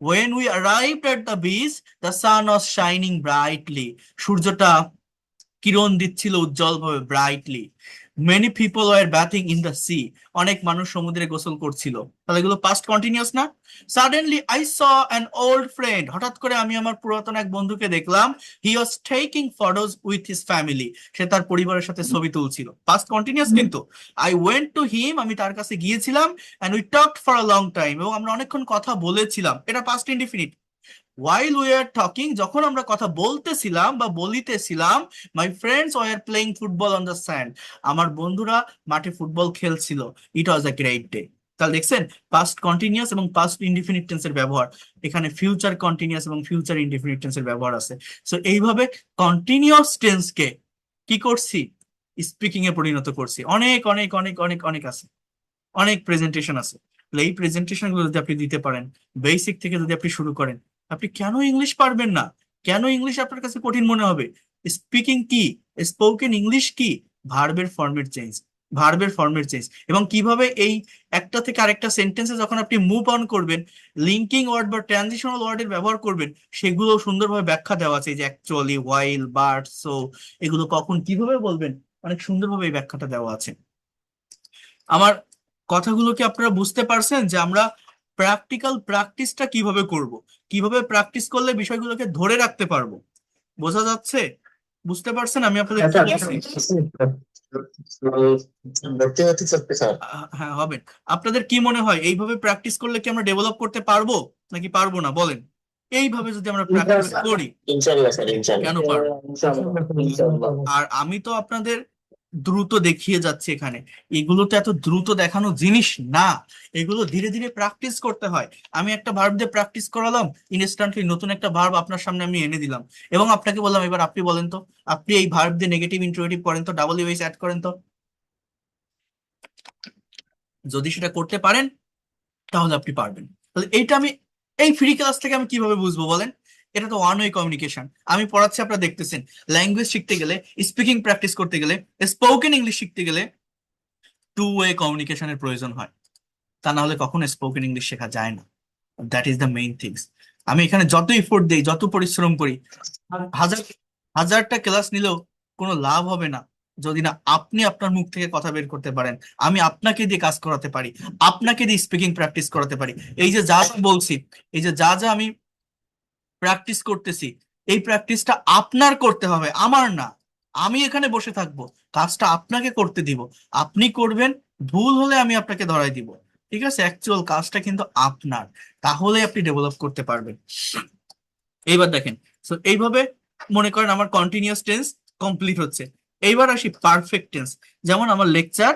When we arrived at the beach, the sun was shining brightly. সূর্যটা কিরণ দিচ্ছিল উজ্জ্বলভাবে, brightly. Many people were bathing in the sea. অনেক মানুষ সমুদ্রে গোসল করছিল. তাহলে এগুলো পাস্ট কন্টিনিউয়াস না? Suddenly I saw an old friend. হঠাৎ করে আমি আমার পুরাতন এক বন্ধুকে দেখলাম. He was taking photos with his family. সে তার পরিবারের সাথে ছবি তুলছিল. পাস্ট কন্টিনিউয়াস কিন্তু. I went to him. আমি তার কাছে গিয়েছিলাম. And we talked for a long time. এবং আমরা অনেকক্ষণ কথা বলেছিলাম. এটা past indefinite. While we are talking, যখন আমরা কথা বলতেছিলাম বা বলিতেছিলাম, my friends were playing football on the sand. আমার বন্ধুরা মাঠে ফুটবল খেলছিল. It was a great day. তাহলে দেখছেন, পাস্ট কন্টিনিউয়াস এবং পাস্ট ইনডিফিনিট টেন্সের ব্যবহার. এখানে ফিউচার কন্টিনিউয়াস এবং ফিউচার ইনডিফিনিট টেন্সের ব্যবহার আছে. সো এইভাবে কন্টিনিউয়াস টেন্সকে কি করছি? স্পিকিং এ পরিণত করছি. অনেক অনেক অনেক অনেক অনেক আছে, অনেক প্রেজেন্টেশন আছে. এই প্রেজেন্টেশন গুলো যদি আপনি দিতে পারেন, বেসিক থেকে যদি আপনি শুরু করেন, আপনি কেন ইংলিশ পারবেন না? কেন ইংলিশ আপনার কাছে কঠিন মনে হবে? স্পিকিং কি, স্পোকেন ইংলিশ কি? ভার্বের ফর্মেট চেঞ্জ, ভার্বের ফর্মেট চেঞ্জ, এবং কিভাবে এই একটা থেকে আরেকটা সেন্টেন্সে যখন আপনি মুভ অন করবেন, লিঙ্কিং ওয়ার্ড বা ট্রানজিশনাল ওয়ার্ডের ব্যবহার করবেন, সেগুলো সুন্দরভাবে ব্যাখ্যা দেওয়া আছে. যে অ্যাকচুয়ালি, হোয়াইল, বাট, সো, এগুলো কখন কিভাবে বলবেন, অনেক সুন্দরভাবে এই ব্যাখ্যাটা দেওয়া আছে. আমার কথাগুলো কি আপনারা বুঝতে পারছেন যে আমরা প্র্যাকটিক্যাল প্র্যাকটিসটা কিভাবে করব, কিভাবে প্র্যাকটিস করলে বিষয়গুলোকে ধরে রাখতে পারবো? বোঝা যাচ্ছে? বুঝতে পারছেন আমি আপনাদের কি বলছি? ভর্তি হতে চাচ্ছে স্যার। হ্যাঁ, হবেন। আপনাদের কি মনে হয় এইভাবে প্র্যাকটিস করলে কি আমরা ডেভেলপ করতে পারবো নাকি পারবো না বলেন? এইভাবে যদি আমরা প্র্যাকটিস করি ইনশাল্লাহ স্যার, কেন ইনশাল্লাহ। পারবো? ইনশাল্লাহ। আর আমি তো আপনাদের দ্রুত দেখিয়ে যাচ্ছি এখানে, এগুলো তো এত দ্রুত দেখানো জিনিস না, এগুলো ধীরে ধীরে প্র্যাকটিস করতে হয়। আমি একটা ভার্ব দিয়ে প্র্যাকটিস করালাম, ইনস্ট্যান্টলি নতুন একটা ভার্ব আপনার সামনে আমি এনে দিলাম এবং আপনাকে বললাম এবার আপনি বলেন তো, আপনি এই ভার্ব দিয়ে নেগেটিভ ইন্টারোগেটিভ করেন তো, ডাবল ইউএস অ্যাড করেন তো। যদি সেটা করতে পারেন তাহলে আপনি পারবেন। তাহলে এইটা আমি এই ফ্রি ক্লাস থেকে আমি কিভাবে বুঝবো বলেন? এটা তো ওয়ান ওয়ে কমিউনিকেশন। আমি পড়াচ্ছি, আপনারা দেখতেছেন। ল্যাঙ্গুয়েজ শিখতে গেলে, স্পিকিং প্র্যাকটিস করতে গেলে, স্পোকেন ইংলিশ শিখতে গেলে টু ওয়ে কমিউনিকেশনের প্রয়োজন হয়। তা না হলে কখনো স্পোকেন ইংলিশ শেখা যায় না। That is the main things. আমি এখানে যত এফোর্ট দিই, যত পরিশ্রম করি, হাজার হাজারটা ক্লাস নিলেও কোনো লাভ হবে না যদি না আপনি আপনার মুখ থেকে কথা বের করতে পারেন। আমি আপনাকে দিয়ে কাজ করাতে পারি, আপনাকে দিয়ে স্পিকিং প্র্যাকটিস করাতে পারি। এই যে যা যা বলছি, এই যে যা যা আমি প্র্যাকটিস করতেছি, এই প্র্যাকটিসটা আপনার করতে হবে, আমার না। আমি এখানে বসে থাকবো, কাজটা আপনাকে করতে দিব, আপনি করবেন। ভুল হলে আমি আপনাকে ধরাই দিব, ঠিক আছে? অ্যাকচুয়াল কাজটা কিন্তু আপনার, তাহলে আপনি ডেভেলপ করতে পারবেন। এইবার দেখেন, তো এইভাবে মনে করেন আমার কন্টিনিউয়াস টেন্স কমপ্লিট হচ্ছে। এইবার আসি পারফেক্ট টেন্স। যেমন আমার লেকচার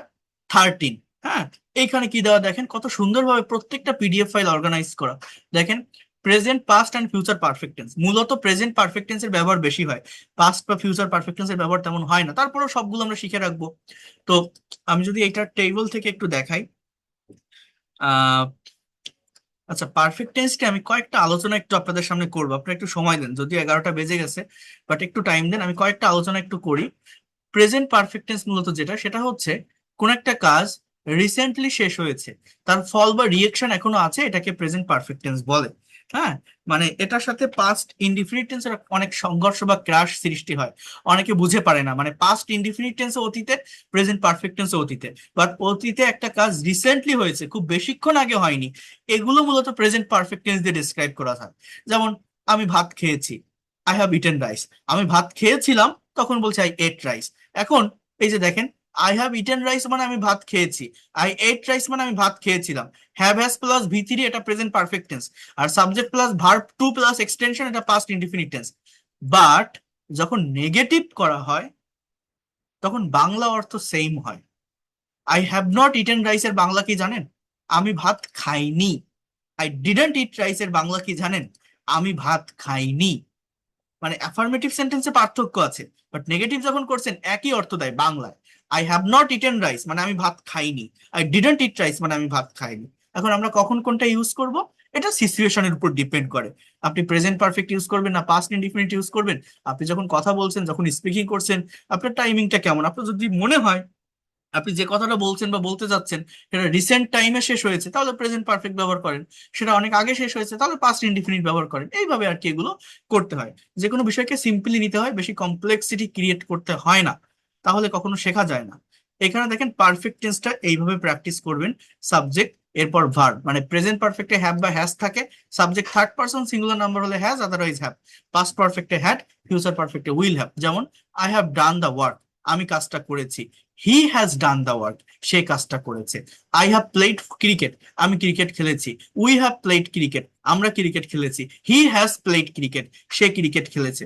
13, হ্যাঁ, এইখানে কি দেওয়া দেখেন, কত সুন্দরভাবে প্রত্যেকটা পিডিএফ ফাইল অর্গানাইজ করা। দেখেন, present, past and future perfect tense. মূলত প্রেজেন্ট পারফেক্ট টেন্সের ব্যবহার বেশি হয়, পাস্ট বা ফিউচার পারফেক্ট টেন্সের ব্যবহার তেমন হয় না, তারপরেও সবগুলো আমরা শিখে রাখবো। তো আমি যদি এটা টেবিল থেকে একটু দেখাই, আহ আচ্ছা, পারফেক্ট টেন্সকে আমি কয়েকটা আলোচনা একটু আপনাদের সামনে করবো। আপনারা একটু সময় দেন, যদি 11টা বেজে গেছে, বাট একটু টাইম দেন, আমি কয়েকটা আলোচনা একটু করি। প্রেজেন্ট পারফেক্ট টেন্স মূলত যেটা, সেটা হচ্ছে কোন একটা কাজ রিসেন্টলি শেষ হয়েছে, তার ফল বা রিয়েকশন এখনো আছে, এটাকে প্রেজেন্ট পারফেক্ট টেন্স বলে। হ্যাঁ, মানে এটার সাথে পাস্ট ইনডিফিনিট টেন্সের অনেক সংঘর্ষ বা ক্রাশ সৃষ্টি হয়। অনেকে বুঝে পারে না, মানে পাস্ট ইনডিফিনিট টেন্সে অতীতে, প্রেজেন্ট পারফেক্ট টেন্সে অতীতে, বাট অতীতে একটা কাজ রিসেন্টলি হয়েছে, খুব বেশিক্ষণ আগে হয়নি, এগুলো মূলত প্রেজেন্ট পারফেক্ট টেন্স দিয়ে ডিসক্রাইব করা হয়। যেমন আমি ভাত খেয়েছি, আই হ্যাভ ইটেন রাইস। আমি ভাত খেয়েছিলাম, তখন বলছি আই এট রাইস। এখন এই যে দেখেন, আই হ্যাভ ইটেন রাইস মানে আমি ভাত খেয়েছি, আই এট রাইস মানে আমি ভাত খেয়েছিলাম। হ্যাভ হ্যাজ প্লাস ভি3 এটা প্রেজেন্ট পারফেক্ট টেন্স, আর subject plus verb two plus extension এটা পাস্ট ইনডিফিনিট টেন্স। বাট যখন নেগেটিভ করা হয় তখন বাংলা অর্থ সেম হয়। I have not eaten rice এর বাংলা কি জানেন? আমি ভাত খাইনি। আই ডিডন্ট ইট রাইস এর বাংলা কি জানেন? আমি ভাত খাইনি। মানে অ্যাফার্মেটিভ সেন্টেন্সে পার্থক্য আছে, বাট নেগেটিভ যখন করছেন একই অর্থ দেয় বাংলায়। I have not eaten rice মানে আমি ভাত খাইনি, আই ডিডন্ট ইট রাইস মানে আমি ভাত খাইনি। এখন আমরা কখন কোনটা ইউজ করব, এটা সিচুয়েশনের উপর ডিপেন্ড করে। আপনি প্রেজেন্ট পারফেক্ট ইউজ করবেন না পাস্ট ইনডিফিনিট ইউজ করবেন, আপনি যখন কথা বলছেন, যখন স্পিকিং করছেন, আপনার টাইমিংটা কেমন। আপনার যদি মনে হয় আপনি যে কথাটা বলছেন বা বলতে যাচ্ছেন সেটা রিসেন্ট টাইমে শেষ হয়েছে, তাহলে প্রেজেন্ট পারফেক্ট ব্যবহার করেন। সেটা অনেক আগে শেষ হয়েছে, তাহলে পাস্ট ইনডিফিনিট ব্যবহার করেন। এইভাবে আর কি এগুলো করতে হয়। যে কোনো বিষয়কে সিম্পলি নিতে হয়, বেশি কমপ্লেক্সিটি ক্রিয়েট করতে হয় না, তাহলে কখনো শেখা যায় না। এখানে দেখেন পারফেক্ট টেন্সটা এইভাবে প্র্যাকটিস করবেন। সাবজেক্ট, এরপর ভার্ব, মানে প্রেজেন্ট পারফেক্টে হ্যাভ বা হ্যাজ থাকে, subject third person singular number হলে হ্যাজ, আদারওয়াইজ হ্যাভ। পাস্ট পারফেক্টে হ্যাড, ফিউচার পারফেক্টে উইল হ্যাভ। যেমন I have done the work, আমি কাজটা করেছি। He has done the work, সে কাজটা করেছে। আই হ্যাভ প্লেড ক্রিকেট, আমি ক্রিকেট খেলেছি। উই হ্যাভ প্লেড ক্রিকেট, আমরা ক্রিকেট খেলেছি। হি হ্যাজ প্লেড ক্রিকেট, সে ক্রিকেট খেলেছে।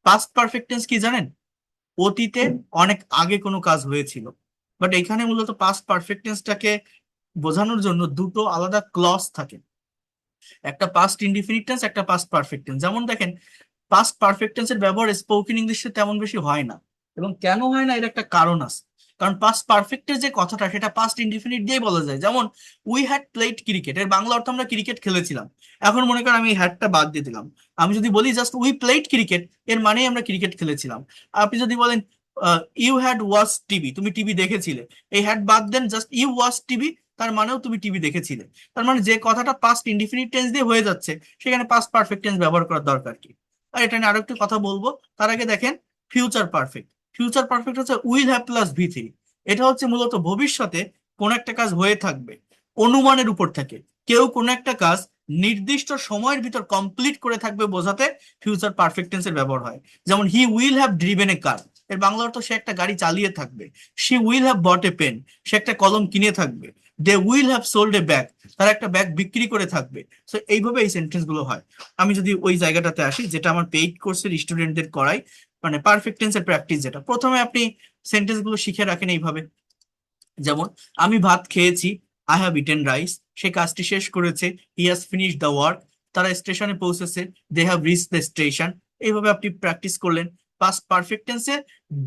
পাস্ট পারফেক্ট টেন্স কি জানেন? অতীতে অনেক আগে কোনো কাজ হয়েছিল। বাট এখানে মূলত পাস্ট পারফেক্ট টেন্সটাকে বোঝানোর জন্য দুটো আলাদা ক্লজ থাকে, একটা পাস্ট ইনডিফিনিট টেন্স, একটা পাস্ট পারফেক্ট টেন্স। যেমন দেখেন, পাস্ট পারফেক্ট টেন্সের ব্যবহার স্পোকেন ইংলিশে তেমন বেশি হয় না। এবং কেন হয় না, এর একটা কারণ আছে। কারণ পাস্ট পারফেক্টের যে কথাটা, সেটা পাস্ট ইনডিফিনিট দিয়েই বলা যায়। যেমন উই হ্যাড প্লেড ক্রিকেট, এর বাংলা অর্থ আমরা ক্রিকেট খেলেছিলাম। এখন মনে করেন আমি হ্যাডটা বাদ দিয়ে দিলাম, আমি যদি বলি জাস্ট উই প্লেড ক্রিকেট, এর মানেই আমরা ক্রিকেট খেলেছিলাম। আপনি যদি বলেন ইউ হ্যাড ওয়াচ টিভি, তুমি টিভি দেখেছিলে, এই হ্যাড বাদ দেন, জাস্ট ইউ ওয়াচ টিভি, তার মানেও তুমি টিভি দেখেছিলে। তার মানে যে কথাটা পাস্ট ইনডিফিনিট টেন্স দিয়ে হয়ে যাচ্ছে, সেখানে পাস্ট পারফেক্ট টেন্স ব্যবহার করার দরকার কি? আর এটা নিয়ে আরো একটু কথা বলবো, তার আগে দেখেন ফিউচার পারফেক্ট। ফিউচার পারফেক্ট হচ্ছে উইল হ্যাভ প্লাস ভি3। এটা হচ্ছে মূলত ভবিষ্যতে কোন একটা কাজ হয়ে থাকবে, অনুমানের উপর থেকে কেউ কোন একটা কাজ নির্দিষ্ট সময়ের ভিতর কমপ্লিট করে থাকবে বোঝাতে ফিউচার পারফেক্ট টেন্সের ব্যবহার হয়। যেমন he will have driven a car, এর বাংলা অর্থ সে একটা গাড়ি চালিয়ে থাকবে। She will have bought a pen, সে একটা কলম কিনে থাকবে। They will have sold a bag, তারা একটা ব্যাগ বিক্রি করে থাকবে। সো এইভাবে এই সেন্টেন্স গুলো হয়। আমি যদি ওই জায়গাটাতে আসি, যেটা আমার পেইড কোর্সের স্টুডেন্টদের করাই, মানে পারফেক্ট টেন্সের প্র্যাকটিস, যেটা প্রথমে আপনি সেন্টেন্স গুলো শিখে রাখেন এইভাবে। যেমন আমি ভাত খেয়েছি, আই হ্যাভ ইটেন রাইস, সে কাজটি শেষ করেছে, he has finish the work, তারা স্টেশনে পৌঁছেছে, they have reach the station. এইভাবে আপনি প্র্যাকটিস করলেন। পাস্ট পারফেক্ট টেন্সে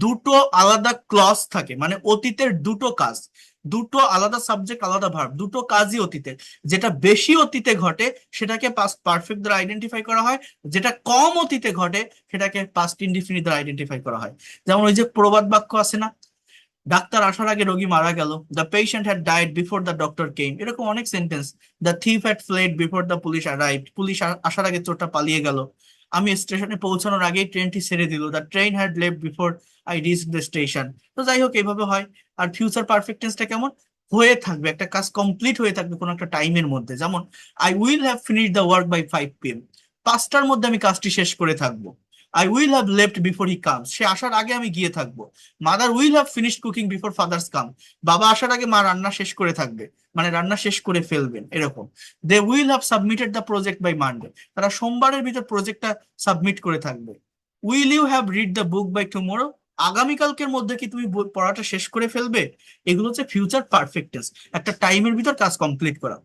দুটো আলাদা ক্লজ থাকে, মানে অতীতের দুটো কাজ, দুটো আলাদা সাবজেক্ট আলাদা ভার্ব, দুটো কাজই অতীতের। যেটা বেশি অতীতে ঘটে সেটাকে পাস্ট পারফেক্ট দ্বারা আইডেন্টিফাই করা হয়, যেটা কম অতীতে ঘটে সেটাকে পাস্ট ইনডিফিনিট দ্বারা আইডেন্টিফাই করা হয়। যেমন ওই যে প্রবাদ বাক্য আছে না, ডাক্তার আসার আগে রোগী মারা গেল, the patient had died before the doctor came. এরকম অনেক sentence. The thief had fled before the police arrived, police আসার আগে চোরটা পালিয়ে গেল। আমি স্টেশনে পৌঁছানোর আগেই ট্রেনটি ছেড়ে দিল, the train had left before I reach the station. তো যাই হোক, এইভাবে হয়। আর ফিউচার পারফেক্ট টেন্সটা কেমন হয়ে থাকবে, একটা কাজ কমপ্লিট হয়ে থাকবে কোনো একটা টাইমের মধ্যে। যেমন I will have finish the work by 5 PM, 5টার মধ্যে আমি কাজটি শেষ করে থাকবো। I will have left before he comes, সে আসার আগে আমি গিয়ে থাকবো। Mother will have finish cooking before father's come, বাবা আসার আগে মা রান্না শেষ করে থাকবে, মানে রান্না শেষ করে ফেলবেন এরকম। They will have submitted the project by Monday, তারা সোমবারের ভিতর প্রজেক্টটা সাবমিট করে থাকবে। Will you have read the book by tomorrow, আগামীকালকের মধ্যে কি তুমি পড়াটা শেষ করে ফেলবে। এগুলো হচ্ছে ফিউচার পারফেক্ট টেন্স, একটা টাইমের ভিতর কাজ কমপ্লিট করা।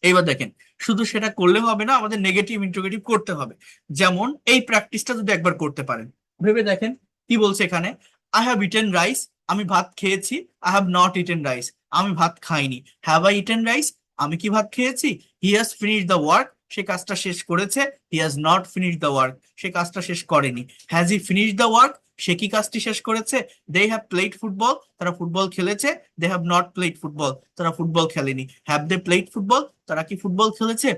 এইবার দেখেন, শুধু সেটা করলে হবে না, আমাদের নেগেটিভ ইন্টারোগেটিভ করতে হবে। যেমন এই প্র্যাকটিসটা যদি একবার করতে পারেন, ভেবে দেখেন কি বলছে এখানে। আই হ্যাভ ইটেন রাইস, আমি ভাত খেয়েছি। I have not eaten rice, আমি ভাত খাইনি। হ্যাভ আই ইটেন রাইস, আমি কি ভাত খেয়েছি। He has finish the work, সে কাজটা শেষ করেছে। He has not finish the work, সে কাজটা শেষ করেনি। Has he finish the work, সে কি কাজটি শেষ করেছে। দে হ্যাভ প্লেড ফুটবল, তারা ফুটবল খেলেছে। They have not played football, তারা ফুটবল খেলেনি। হ্যাভ দে প্লেড ফুটবল, তারা কি ফুটবল খেলেছে।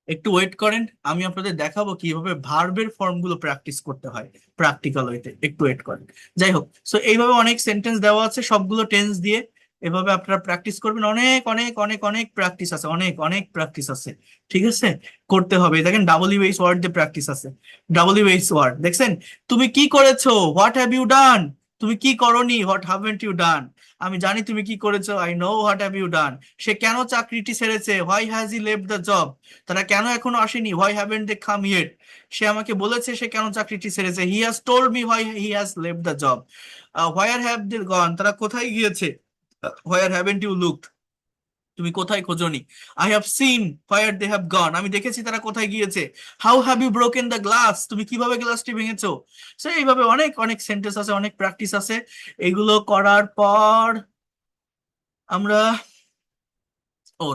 একটু ওয়েট করেন, আমি আপনাদের দেখাবো কিভাবে ভার্বের ফর্ম গুলো প্র্যাকটিস করতে হয় প্র্যাকটিক্যাল ওয়েতে। একটু ওয়েট করেন। যাই হোক, সো এইভাবে অনেক সেন্টেন্স দেওয়া আছে, সবগুলো টেন্স দিয়ে। এভাবে আপনারা প্র্যাকটিস করবেন। অনেক অনেক অনেক অনেক প্র্যাকটিস আছে, অনেক অনেক প্র্যাকটিস আছে। ঠিক আছে, করতে হবে। দেখেন WH ওয়ার্ড দিয়ে প্র্যাকটিস আছে। WH ওয়ার্ড দেখছেন, তুমি কি করেছো, হোয়াট হ্যাভ ইউ ডান। তুমি কি করনি, হোয়াট হ্যাভেন্ট ইউ ডান। আমি জানি তুমি কি করেছো, I know what have you done. সে কেন চাকরিটি ছেড়েছে, why has he left the job. তারা কেন এখনো আসেনি, why haven't they come yet. সে আমাকে বলেছে সে কেন চাকরিটি ছেড়েছে, he has told me why he has left the job. Where have they gone, তারা কোথায় গিয়েছে। হোয়ার হ্যাভেন্ট ইউ লুকড, তুমি কোথায় খোঁজনি। I have seen where they have gone, আমি দেখেছি তারা কোথায় গিয়েছে। How have you broken the glass, তুমি কিভাবে গ্লাসটি ভেঙেছো। সো এইভাবে অনেক অনেক সেন্টেন্স আছে, অনেক প্র্যাকটিস আছে। এগুলো করার পর আমরা ও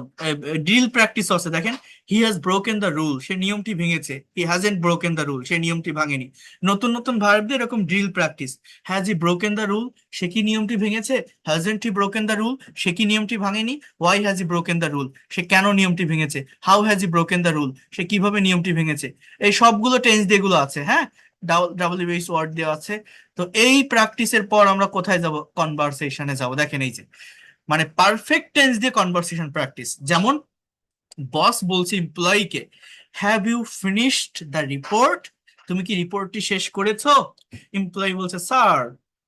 ড্রিল প্র্যাকটিস আছে। দেখেন, he has broken the rule, সে নিয়মটি ভেঙেছে। He hasn't broken the rule, সে নিয়মটি ভাঙেনি। নতুন নতুন ভার্ব দিয়ে এরকম drill practice. Has he broken the rule, সে কি নিয়মটি ভেঙেছে। Hasn't he broken the rule, সে কি নিয়মটি ভাঙেনি। Why has he broken the rule, সে কেন নিয়মটি ভেঙেছে। How has he broken the rule, সে কিভাবে নিয়মটি ভেঙেছে। এই সবগুলো টেন্স দিয়ে এগুলো আছে। হ্যাঁ, WH ওয়ার্ড দেওয়া আছে। তো এই প্র্যাকটিসের পর আমরা কোথায় যাব, কনভারসেশনে যাব। দেখেন এই যে, মানে পারফেক্ট টেন্স দিয়ে কনভারসেশন প্র্যাকটিস। যেমন বস বলছে এমপ্লয়িকে, have you finished the report, তুমি কি রিপোর্টটি শেষ করেছো। এমপ্লয়ি বলছে, sir,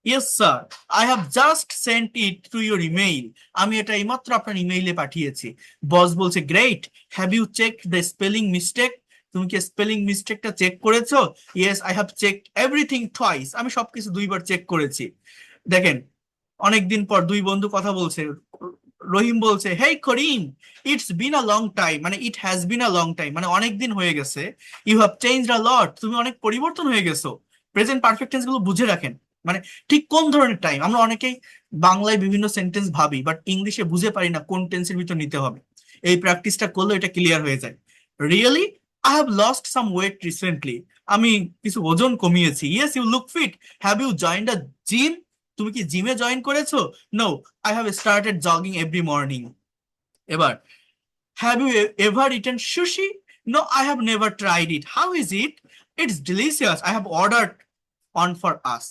yes sir, I have just sent it to your email, আমি এটা এইমাত্র আপনার ইমেইলে পাঠিয়েছি। বস বলছে, great, have you check the spelling mistake, তুমি কি স্পেলিং মিস্টেকটা চেক করেছো। Yes I have check everything twice, আমি সবকিছু দুইবার চেক করেছি। দেখেন, অনেকদিন পর দুই বন্ধু কথা বলছে। রহিম বলছে, hey Karim, it's been a long time, মানে it has been a long time, মানে অনেক দিন হয়ে গেছে। You have changed a lot, তুমি অনেক পরিবর্তন হয়ে গেছো। প্রেজেন্ট পারফেক্ট টেন্স গুলো বুঝে রাখেন, মানে ঠিক কোন ধরনের টাইম। আমরা অনেকেই বাংলায় বিভিন্ন সেন্টেন্স ভাবি, বাট ইংলিশে বুঝে পারি না কোন টেন্সের ভিতর নিতে হবে। এই প্র্যাকটিসটা করলে এটা ক্লিয়ার হয়ে যায়। Really, I have lost some weight recently, আমি কিছু ওজন কমিয়েছি। Yes you look fit, have you joined a gym, তুমি কি জিমে জয়েন করেছো। No, I have started jogging every morning. এবার, have you ever eaten sushi, no I have never tried it, how is it, it's delicious, I have ordered one for us.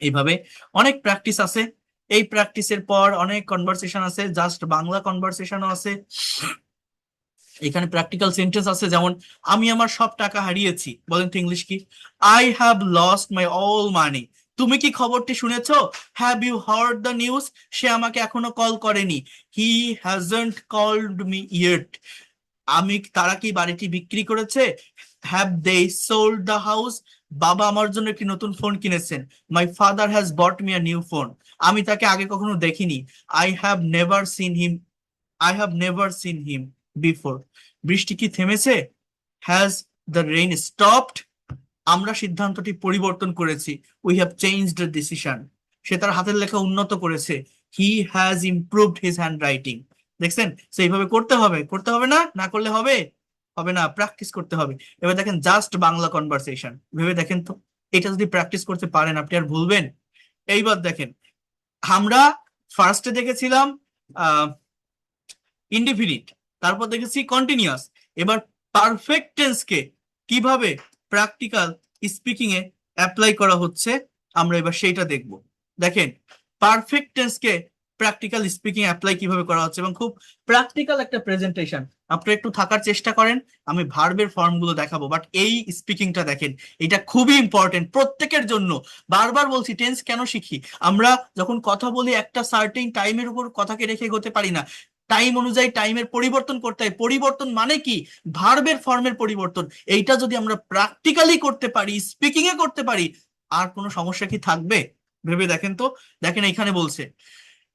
এইভাবে অনেক প্র্যাকটিস আছে। এই প্র্যাকটিসের পর অনেক কনভারসেশন আছে, জাস্ট বাংলা কনভারসেশনও আছে। এখানে প্র্যাকটিক্যাল সেন্টেন্স আছে, যেমন আমি আমার সব টাকা হারিয়েছি। বলেন তো ইংলিশ কি? I have lost my all money. তুমি কি খবরটি শুনেছো? Have you heard the news? সে আমাকে এখনো কল করেনি। He hasn't called me yet. তারা কি বাড়িটি বিক্রি করেছে? Have they sold the house? বাবা আমার জন্য একটি নতুন ফোন কিনেছেন। My father has bought me a new phone. আমি তাকে আগে কখনো দেখিনি। I have never seen him. I have never seen him before. বৃষ্টি কি থেমেছে? Has the rain stopped? আমরা সিদ্ধান্তটি পরিবর্তন করেছি। We have changed the decision. সে তার হাতের লেখা উন্নত করেছে। He has improved his handwriting. দেখছেন? তো এইভাবে করতে হবে, করতে হবে না? না করলে হবে? হবে না, প্র্যাকটিস করতে হবে। এবার দেখেন জাস্ট বাংলা কনভারসেশন, ভেবে দেখেন তো, এটা যদি প্র্যাকটিস করতে পারেন আপনি আর ভুলবেন? এইবার দেখেন, আমরা ফার্স্টে দেখেছিলাম ইনডিফিনিট, তারপর দেখেছি কন্টিনিউয়াস। এবার পারফেক্ট টেন্সকে কিভাবে প্র্যাকটিক্যাল স্পিকিং এ অ্যাপ্লাই করা হচ্ছে আমরা এবার সেইটা দেখব। দেখেন, পারফেক্ট টেন্সকে প্র্যাকটিক্যাল স্পিকিং অ্যাপ্লাই কিভাবে করা হচ্ছে, এবং খুব প্র্যাকটিক্যাল একটা প্রেজেন্টেশন। আপনারা একটু থাকার চেষ্টা করেন, আমি ভার্বের ফর্মগুলো দেখাবো, বাট এই স্পিকিংটা দেখেন, এটা খুবই ইম্পর্টেন্ট প্রত্যেকের জন্য। বারবার বলছি, টেন্স কেন শিখি আমরা? যখন কথা বলি একটা সার্টেন টাইমের উপর কথাকে রেখে এগোতে পারি না, টাইম অনুযায়ী টাইমের পরিবর্তন করতে হয়। পরিবর্তন মানে কি? ভার্বের ফর্মের পরিবর্তন। এইটা যদি আমরা প্র্যাকটিক্যালি করতে পারি, স্পিকিং এ করতে পারি, আর কোনো সমস্যা কি থাকবে? ভেবে দেখেন তো। দেখেন এখানে বলছে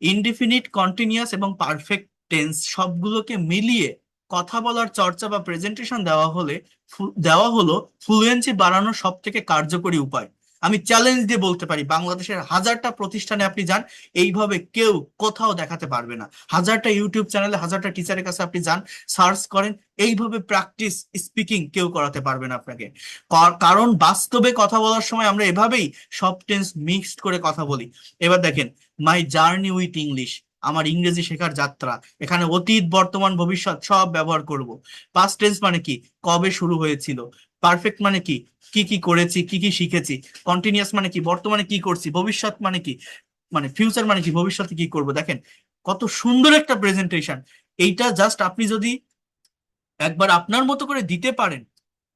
ইনডিফিনিট, কন্টিনিউয়াস এবং পারফেক্ট টেন্স সবগুলোকে মিলিয়ে কথা বলার চর্চা বা প্রেজেন্টেশন দেওয়া হলো ফ্লুয়েন্সি বাড়ানোর সব থেকে কার্যকরী উপায়। আমি চ্যালেঞ্জ দিয়ে বলতে পারি, বাংলাদেশের হাজারটা প্রতিষ্ঠানে আপনি যান, এইভাবে কেউ কোথাও দেখাতে পারবে না। হাজারটা ইউটিউব চ্যানেলে, হাজারটা টিচারের কাছে আপনি যান, সার্চ করেন, এইভাবে প্র্যাকটিস স্পিকিং কেউ করাতে পারবে না আপনাকে। কারণ বাস্তবে কথা বলার সময় আমরা এভাবেই সব টেন্স মিক্সড করে কথা বলি। এবার দেখেন, মাই জার্নি উইথ ইংলিশ, আমার ইংরেজি শেখার যাত্রা। এখানে অতীত, বর্তমান, ভবিষ্যৎ সব ব্যবহার করব। পাস্ট টেন্স মানে কি? কবে শুরু হয়েছিল। পারফেক্ট মানে কি? কি কি করেছি, কি কি শিখেছি। কন্টিনিউয়াস মানে কি? বর্তমানে কি করছি। ভবিষ্যৎ মানে কি? মানে ফিউচার মানে কি? ভবিষ্যতে কি করব। দেখেন কত সুন্দর একটা প্রেজেন্টেশন। এইটা জাস্ট আপনি যদি একবার আপনার মতো করে দিতে পারেন,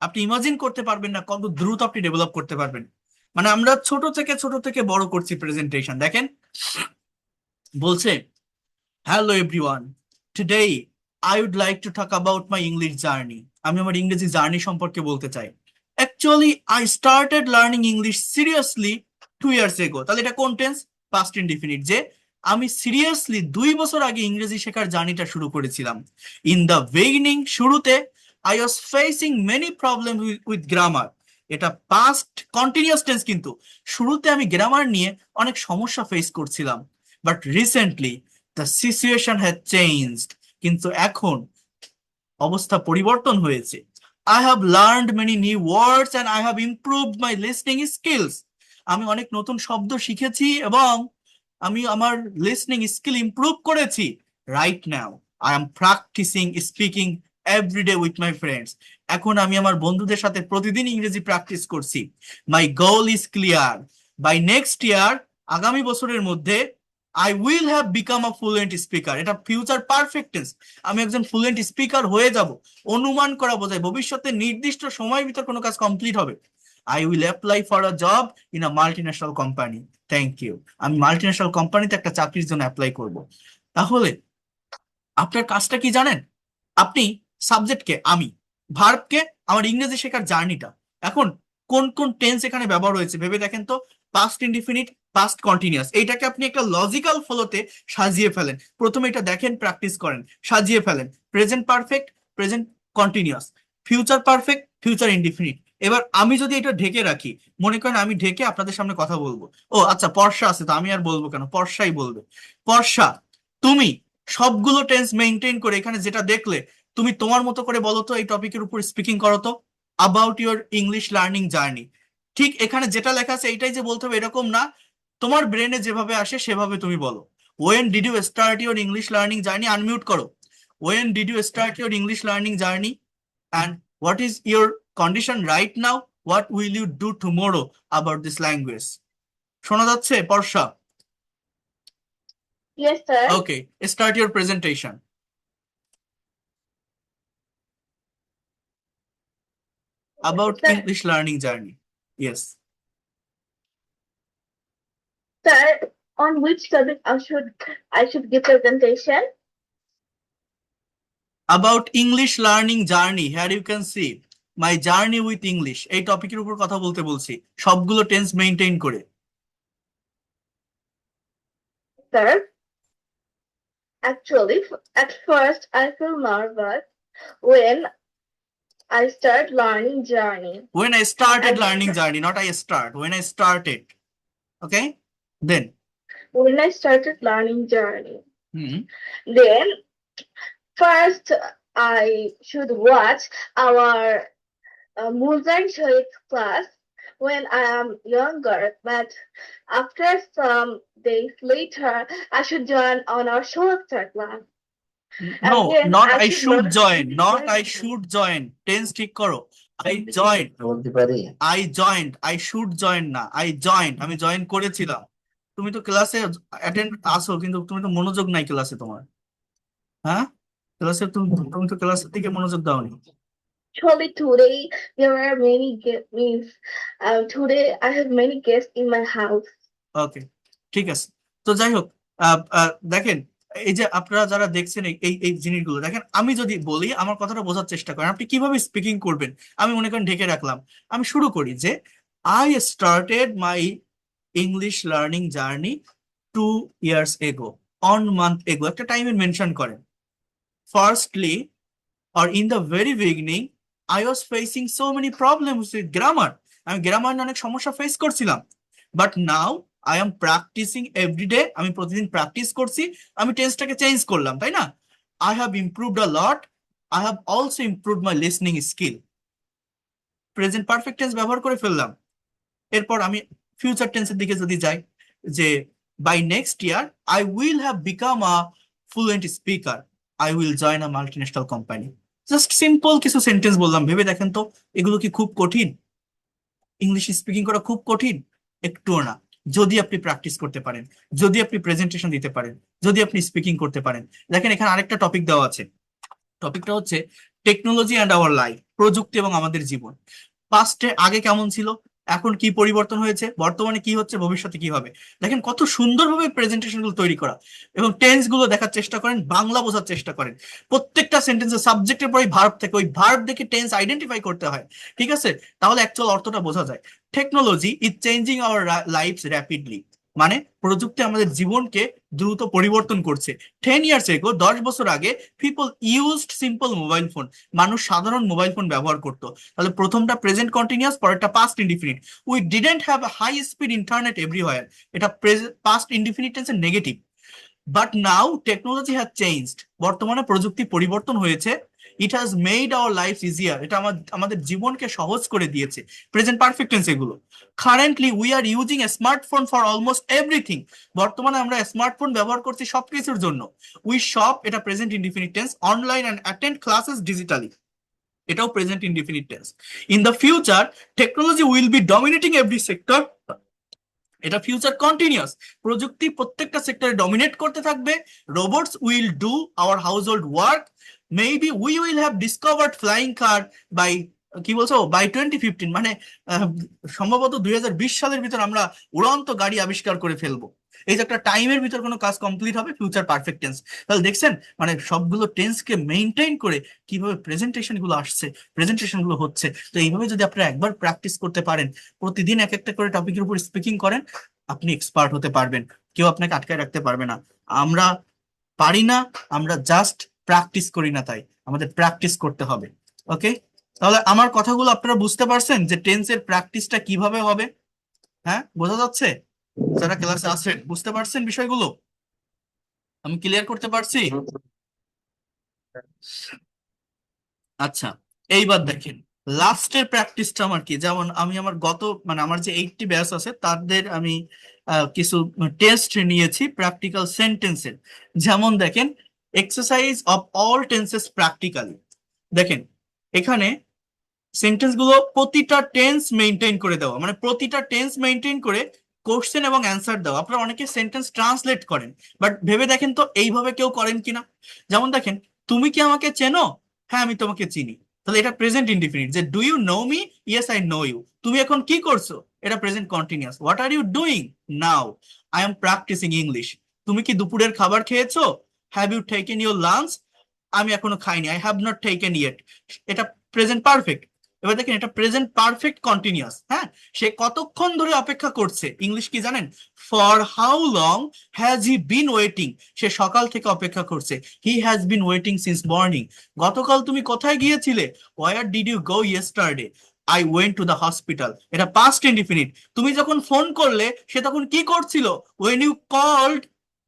আপনি ইমাজিন করতে পারবেন না কত দ্রুত আপনি ডেভেলপ করতে পারবেন। মানে আমরা ছোট থেকে বড় করছি প্রেজেন্টেশন। দেখেন বলছে, hello everyone, today I would like to talk about my English journey. আমি আমার ইংরেজি জার্নি সম্পর্কে বলতে চাই। Actually I started learning English seriously 2 years ago. তাহলে এটা কোন টেন্স? Past indefinite. যে আমি সিরিয়াসলি 2 বছর আগে ইংরেজি শেখার জার্নিটা শুরু করেছিলাম। ইন দ্য বিগিনিং, শুরুতে, I was facing many problem with grammar. এটা পাস্ট কন্টিনিউয়াস টেন্স, কিন্তু শুরুতে আমি গ্রামার নিয়ে অনেক সমস্যা ফেস করছিলাম। But recently the situation has changed. কিন্তু এখন অবস্থা পরিবর্তন হয়েছে। I have learned many new words and I have improved my listening skills. আমি অনেক নতুন শব্দ শিখেছি এবং আমি আমার লিসনিং স্কিল ইমপ্রুভ করেছি। Right now I am practicing speaking everyday with my friends. এখন আমি আমার বন্ধুদের সাথে প্রতিদিন ইংরেজি প্র্যাকটিস করছি। My goal is clear. By next year, আগামী বছরের মধ্যে, I will have become a fluent speaker. এটা ফিউচার পারফেক্ট টেন্স। আমি একজন ফ্লুয়েন্ট স্পিকার হয়ে যাব। অনুমান করা বোঝায় ভবিষ্যতে নির্দিষ্ট সময়ের ভিতর কোনো কাজ কমপ্লিট হবে। I will apply for a job in a multinational company. Thank you. আমি মাল্টিন্যাশনাল কোম্পানিতে একটা চাকরির জন্য অ্যাপ্লাই করব। তাহলে আপনার কাজটা কি জানেন? আপনি সাবজেক্টকে আমি, ভার্বকে আমার ইংরেজি শেখার জার্নিটা। এখন কোন কোন টেন্স এখানে ব্যবহার হয়েছে ভেবে দেখেন তো। পাস্ট ইনডিফিনিট, পাস্ট কন্টিনিউয়াস, এইটাকে আপনি একটা লজিক্যাল ফ্লোতে সাজিয়ে ফেলেন। প্রথমে এটা দেখেন, প্র্যাকটিস করেন, সাজিয়ে ফেলেন। Present perfect, present continuous, future perfect, future indefinite. এবার আমি যদি এটা ঢেকে রাখি, মনে করেন আমি ঢেকে আপনাদের সামনে কথা বলবো। ও আচ্ছা, পর্ষা আছে তো আমি আর বলবো কেন, পর্ষাই বলবে। পর্ষা, তুমি সবগুলো টেন্স মেনটেন করে এখানে যেটা দেখলে, তুমি তোমার মতো করে বলো তো, এই টপিকের উপর স্পিকিং করো তো, about your English learning journey. ঠিক এখানে যেটা লেখা আছে এইটাই যে বলতে হবে এরকম না, তোমার ব্রেনে যেভাবে আসে সেভাবে তুমি বলো। When did you start your English learning journey, unmute করো। When did you start your English learning journey and what is your condition right now, what will you do tomorrow about this language. শোনা যাচ্ছে Barsha? Yes, sir. Okay, start your presentation. about Sir, English learning journey. Yes. sir, on which topic I should give presentation? About English learning journey. Here you can see my journey with English. এই টপিকের উপর কথা বলতে বলছি, সবগুলো টেন্স মেইনটেইন করে। Sir, actually, at first I feel nervous when I start learning journey. When I started And learning journey, not I start. When I started. Okay? Then. when I started learning journey, Hmm. then first I should watch our Mulzan Sharif class when I am younger, but after some days later, I should join on our Shostar class. No, Again, not I I should should learn join, not I everything. should join. Tense ঠিক করো। I joined, বলতে পারি I joined, I should join না, I joined, আমি জয়েন করেছিলাম। তুমি তো ক্লাসে অ্যাটেন্ড আসো, কিন্তু তুমি তো মনোযোগ নাই ক্লাসে তোমার। হ্যাঁ, ক্লাসে তুমি তুমি তো ক্লাসের দিকে মনোযোগ দাওনি। Actually, today there are many guests. Means, today I have many guests in my house. ওকে, ঠিক আছে। তো যাই হোক, দেখেন, এই যে আপনারা যারা দেখছেন এই এই এই জিনিসগুলো দেখেন, আমি যদি বলি আমার কথাটা বোঝার চেষ্টা করেন, আপনি কিভাবে স্পিকিং করবেন। আমি মনে করেন ঢেকে রাখলাম, আমি শুরু করি যে I started my English learning journey 2 years ago, on month এগো, একটা টাইমে মেনশন করেন। Firstly or in the very beginning, I was facing so many problems with grammar. আমি গ্রামার নিয়ে অনেক সমস্যা ফেস করছিলাম, but now I am practicing everyday. আমি প্রতিদিন প্র্যাকটিস করছি, আমি টেন্সটাকে চেঞ্জ করলাম, তাই না? I have improved a lot, I have also improved my listening skill. Present perfect tense ব্যবহার করে ফেললাম। এরপর আমি ফিউচার টেন্সের দিকে যদি যাই, যে by next year I will have become a fluent speaker, I will join a multinational company. Just simple কিছু সেন্টেন্স বললাম, ভেবে দেখেন তো এগুলো কি খুব কঠিন? ইংলিশ স্পিকিং করা খুব কঠিন? একটুও না, যদি আপনি প্র্যাকটিস করতে পারেন, যদি আপনি প্রেজেন্টেশন দিতে পারেন, যদি আপনি স্পিকিং করতে পারেন। দেখেন এখানে আরেকটা টপিক দেওয়া আছে, টপিকটা হচ্ছে টেকনোলজি অ্যান্ড আওয়ার লাইফ, প্রযুক্তি এবং আমাদের জীবন। পাস্টে আগে কেমন ছিল, এখন কি পরিবর্তন হয়েছে, বর্তমানে কি হচ্ছে, ভবিষ্যতে কি হবে। দেখেন কত সুন্দরভাবে প্রেজেন্টেশন গুলো তৈরি করা, এবং টেন্স গুলো দেখার চেষ্টা করেন, বাংলা বোঝার চেষ্টা করেন। প্রত্যেকটা সেন্টেন্সের সাবজেক্টের পরে ভার্ব থেকে, ওই ভার্ব দেখে টেন্স আইডেন্টিফাই করতে হয়, ঠিক আছে? তাহলে অ্যাকচুয়াল অর্থটা বোঝা যায়। Technology is changing our lives rapidly, মানে প্রযুক্তি আমাদের জীবনকে দ্রুত পরিবর্তন করছে। 10 years ago, 10 বছর আগে, people used simple mobile phone, মানুষ সাধারণ মোবাইল ফোন ব্যবহার করতো। তাহলে প্রথমটা প্রেজেন্ট কন্টিনিউয়াস, পরেরটা past indefinite. We didn't have high speed internet everywhere, এটা পাস্ট ইনডিফিনিট টেন্সের negative. But now technology has changed, বর্তমানে প্রযুক্তি পরিবর্তন হয়েছে। It has made our life easier, এটা আমাদের জীবনকে সহজ করে দিয়েছে। প্রেজেন্ট পারফেক্ট টেন্স এগুলো। Currently we are using a smartphone for almost everything, বর্তমানে আমরা স্মার্টফোন ব্যবহার করছি সবকিছুর জন্য। উই শপ, এটা present indefinite tense. Online and attend classes digitally, এটাও present indefinite tense. In the future technology will be dominating every sector, এটা ফিউচার কন্টিনিউয়াস, প্রযুক্তি প্রত্যেকটা সেক্টরে ডমিনেট করতে থাকবে। Robots will do our household work, maybe we will have discovered flying car by, কি বলছো, বাই 2015, মানে সম্ভবত 2020 সালের ভিতর আমরা উড়ন্ত গাড়ি আবিষ্কার করে ফেলবো। এই যে একটা টাইমের ভিতর কোনো কাজ কমপ্লিট হবে, ফিউচার পারফেক্ট টেন্স। তাহলে দেখছেন মানে সবগুলো টেন্সকে মেইনটেইন করে কিভাবে প্রেজেন্টেশন গুলো আসছে, প্রেজেন্টেশন গুলো হচ্ছে। তো এইভাবে যদি আপনারা একবার প্র্যাকটিস করতে পারেন, প্রতিদিন এক একটা করে টপিকের উপর স্পিকিং করেন, আপনি এক্সপার্ট হতে পারবেন, কেউ আপনাকে আটকায় রাখতে পারবে না। আমরা পারি না, আমরা জাস্ট প্র্যাকটিস করি না, তাই আমাদের প্র্যাকটিস করতে হবে। ওকে, তাহলে আমার কথাগুলো আপনারা বুঝতে পারছেন যে টেন্সের প্র্যাকটিসটা কিভাবে হবে? হ্যাঁ, বোঝা যাচ্ছে? যারা ক্লাসে আছেন বুঝতে পারছেন বিষয়গুলো? আমি ক্লিয়ার করতে পারছি? আচ্ছা, এইবার দেখেন লাস্টের প্র্যাকটিসটা আমার কি, যেমন আমি আমার মানে আমার যে 80 ব্যাচ আছে তাদের আমি কিছু টেস্ট নিয়েছি প্র্যাকটিক্যাল সেন্টেন্সের। যেমন দেখেন exercise of all tenses practically. দেখেন এখানে সেন্টেন্স গুলো প্রতিটা টেন্স মেনটেন করে দেওয়া, মানে প্রতিটা টেন্স মেনটেন করে কোশ্চেন এবং অ্যান্সার দেওয়া। আপনারা অনেকে সেন্টেন্স ট্রান্সলেট করেন, বাট ভেবে দেখেন তো এইভাবে কেউ করেন কিনা। যেমন দেখেন, তুমি কি আমাকে চেনো? হ্যাঁ আমি তোমাকে চিনি। তাহলে এটা প্রেজেন্ট ইনডিফিনিট, যে do you know me, yes I know you. তুমি এখন কি করছো, এটা present continuous. What are you doing now, I am practicing English. তুমি কি দুপুরের খাবার খেয়েছো, have you taken your lunch, আমি এখনো খাইনি, I have not taken yet. এটা প্রেজেন্ট পারফেক্ট। এবার দেখেন এটা প্রেজেন্ট পারফেক্ট কন্টিনিউয়াস। হ্যাঁ, সে কতক্ষণ ধরে অপেক্ষা করছে, ইংলিশ কি জানেন, for how long has he been waiting, সে সকাল থেকে অপেক্ষা করছে, he has been waiting since morning. গতকাল তুমি কোথায় গিয়েছিলে, where did you go yesterday, I went to the hospital. এটা পাস্ট ইনডিফিনিট। তুমি যখন ফোন করলে সে তখন কি করছিল, when you called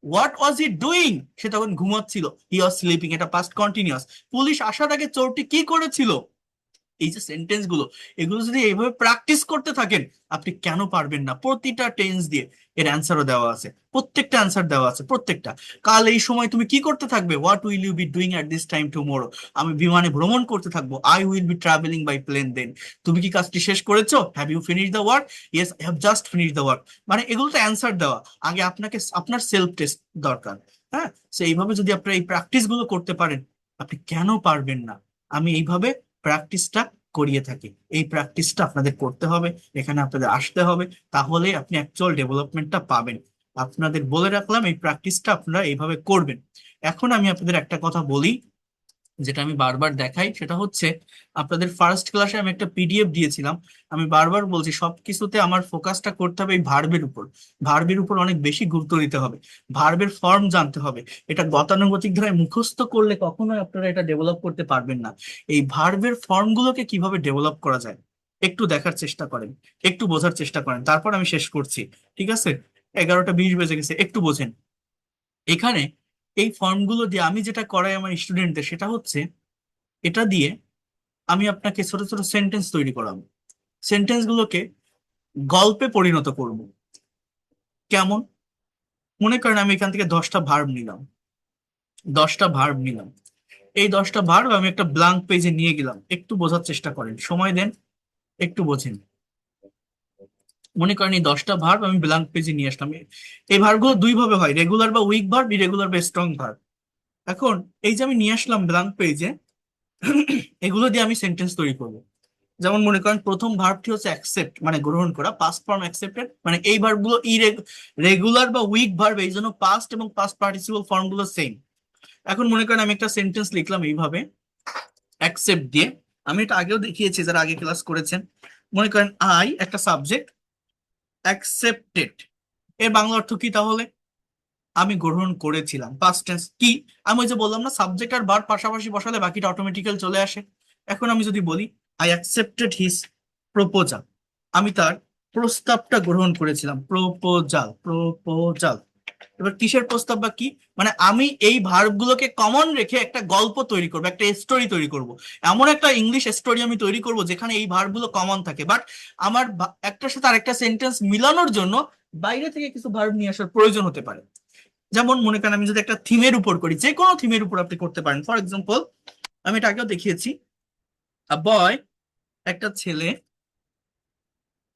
what was he doing, সে তখন ঘুমাচ্ছিল, হি ওয়াজ স্লিপিং। এটা পাস্ট কন্টিনিউয়াস। পুলিশ আসার আগে চোরটি কি করেছিল। এই যে সেন্টেন্স গুলো, এগুলো যদি এইভাবে প্র্যাকটিস করতে থাকেন, আপনি কেন পারবেন না। প্রতিটা টেন্স দিয়ে এর অ্যান্সারও দেওয়া আছে, প্রত্যেকটা অ্যান্সার দেওয়া আছে, প্রত্যেকটা। কাল এই সময় তুমি কি করতে থাকবে, what will you be doing at this time tomorrow, আমি বিমানে ভ্রমণ করতে থাকবো, I will be travelling by plane then. তুমি কি কাজটি শেষ করেছো, have you finish the work, yes I have just finish the work. মানে এগুলো তো অ্যান্সার দেওয়া, আগে আপনাকে আপনার সেলফ টেস্ট দরকার। হ্যাঁ, সো এইভাবে যদি আপনারা এই প্র্যাকটিস গুলো করতে পারেন, আপনি কেন পারবেন না। আমি এইভাবে প্র্যাকটিসটা করিয়ে থাকি, এই প্র্যাকটিসটা আপনাদের করতে হবে, এখানে আপনাদের আসতে হবে, তাহলে আপনি অ্যাকচুয়াল ডেভেলপমেন্টটা পাবেন। আপনাদের বলে রাখলাম এই প্র্যাকটিসটা আপনারা এইভাবে করবেন। এখন আমি আপনাদের একটা কথা বলি, যেটা আমি বারবার দেখাই, সেটা হচ্ছে আপনাদের ফার্স্ট ক্লাসে আমি একটা পিডিএফ দিয়েছিলাম। আমি বারবার বলছি সবকিছুতে আমার ফোকাসটা করতে হবে এই ভার্বের উপর, ভার্বের উপর অনেক বেশি গুরুত্ব দিতে হবে, ভার্বের ফর্ম জানতে হবে। এটা গতানুগতিক ধারায় মুখস্থ করলে কখনোই আপনারা এটা ডেভেলপ করতে পারবেন না। এই ভার্বের ফর্মগুলোকে কিভাবে ডেভেলপ করা যায় একটু দেখার চেষ্টা করেন, একটু বোঝার চেষ্টা করেন, তারপর আমি শেষ করছি। ঠিক আছে, 11টা 20 বেজে গেছে, একটু বোঝেন। এখানে এই ফর্মগুলো দিয়ে আমি যেটা করাই আমার স্টুডেন্টদের, সেটা হচ্ছে এটা দিয়ে আমি আপনাকে ছোট ছোট সেন্টেন্স তৈরি করাবো, সেন্টেন্স গুলোকে গল্পে পরিণত করব। কেমন, মনে করেন আমি এখান থেকে 10টা ভার্ব নিলাম, 10টা ভার্ব নিলাম, এই 10টা ভার্ব আমি একটা ব্ল্যাঙ্ক পেজে নিয়ে গেলাম। একটু বোঝার চেষ্টা করেন, সময় দেন, একটু বোঝেন। মনে করেন এই 10টা ভার্ব আমি ব্ল্যাঙ্ক পেজে নিয়ে আসলাম। এই ভার্বগুলো দুই ভাবে হয়, রেগুলার বা উইক ভার্ব, ইরেগুলার বা স্ট্রং ভার্ব। এখন এই যে আমি নিয়ে আসলাম ব্ল্যাঙ্ক পেজে, এগুলো দিয়ে আমি সেন্টেন্স তৈরি করব। যেমন মনে করেন প্রথম ভার্বটি হচ্ছে অ্যাকসেপ্ট, মানে গ্রহণ করা, পাস্ট ফর্ম অ্যাকসেপ্টেড। মানে এই ভার্বগুলো রেগুলার বা উইক ভার্ব, এই জন্য পাস্ট এবং পাস্ট পার্টিসিপল ফর্মগুলো সেম। এখন মনে করেন আমি একটা সেন্টেন্স লিখলাম এইভাবে অ্যাকসেপ্ট দিয়ে। আমি এটা আগেও দেখিয়েছি যারা আগে ক্লাস করেছেন। মনে করেন আই একটা সাবজেক্ট, অ্যাকসেপ্টেড, এর বাংলা অর্থ কি তাহলে, আমি গ্রহণ করেছিলাম। পাস্ট টেন্স কি, আমি ওই যে বললাম না, সাবজেক্ট আর ভার্ব পাশাপাশি বসালে বাকিটা অটোমেটিক্যাল চলে আসে। এখন আমি যদি বলি আই অ্যাকসেপ্টেড হিজ প্রপোজাল, আমি তার প্রস্তাবটা গ্রহণ করেছিলাম। Proposal, proposal. এবার কিসের প্রস্তাব বা কি, মানে আমি এই ভার্ব গুলোকে কমন রেখে একটা গল্প তৈরি করবো, একটা স্টোরি তৈরি করব। এমন একটা ইংলিশ স্টোরি আমি তৈরি করব যেখানে এই ভার্ব গুলো কমন থাকে, বাট আমার একটার সাথে আরেকটা সেন্টেন্স মিলানোর জন্য বাইরে থেকে কিছু ভার্ব নিয়ে আসার প্রয়োজন হতে পারে। যেমন মনে করেন আমি যদি একটা থিমের উপর করি, যে কোনো থিমের উপর আপনি করতে পারেন। ফর এক্সাম্পল, আমি এটা আগেও দেখিয়েছি, আ বয়, একটা ছেলে,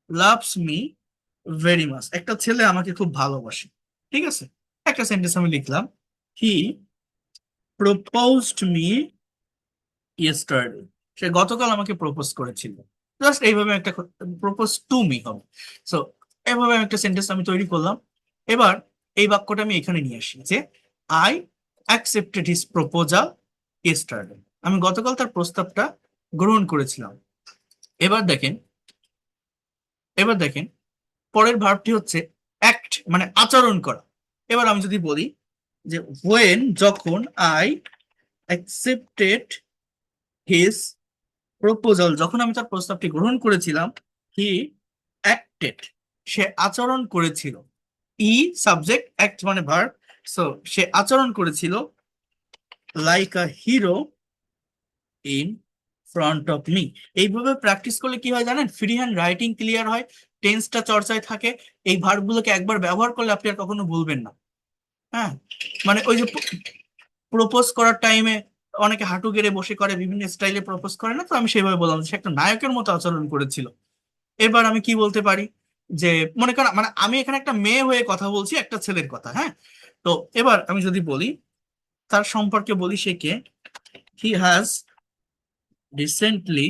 লাভস মি ভেরি মাচ, একটা ছেলে আমাকে খুব ভালোবাসে। ঠিক আছে, একটা সেন্টেন্স আমি লিখলাম, হি প্রপোজড মি ইয়েস্টারডে, সে গতকাল আমাকে প্রপোজ করেছিল। জাস্ট এইভাবে একটা প্রপোজ টু মি হবে। সো এভাবে আমি একটা সেন্টেন্স আমি তৈরি করলাম। এবার এই বাক্যটা আমি এখানে নিয়ে আসি যে I accepted his proposal yesterday, আমি গতকাল তার প্রস্তাবটা গ্রহণ করেছিলাম। এবার দেখেন, এবার দেখেন পরের ভার্বটি হচ্ছে অ্যাক্ট, মানে আচরণ করা। এবার আমি যদি বলি যে ওয়েন, যখন, আই অ্যাকসেপ্টেড হিজ প্রপোজাল, যখন আমি তার প্রস্তাবটি গ্রহণ করেছিলাম, হি অ্যাক্টেড, সে আচরণ করেছিল। ই সাবজেক্ট, অ্যাক্ট মানে ভার্ব, সো সে আচরণ করেছিল like a hero in front of me. এইভাবে প্র্যাকটিস করলে কি হয় জানেন, ফ্রি হ্যান্ড রাইটিং ক্লিয়ার হয়, টেন্সটা চর্চায় থাকে। এই ভার্বগুলোকে একবার ব্যবহার করলে আপনি আর কখনো ভুলবেন না। হ্যাঁ, মানে ওই যে প্রপোজ করার টাইমে অনেকে হাঁটু গেড়ে বসে করে, বিভিন্ন স্টাইলে প্রপোজ করে না, তো আমি সেভাবে বললাম সে একটা নায়কের মতো আচরণ করেছিল। এবার আমি কি বলতে পারি, যে মনে করেন মানে আমি এখানে একটা মেয়ে হয়ে কথা বলছি, একটা ছেলের কথা। হ্যাঁ, তো এবার আমি যদি বলি তার সম্পর্কে বলি, সে কে, হি হ্যাজ রিসেন্টলি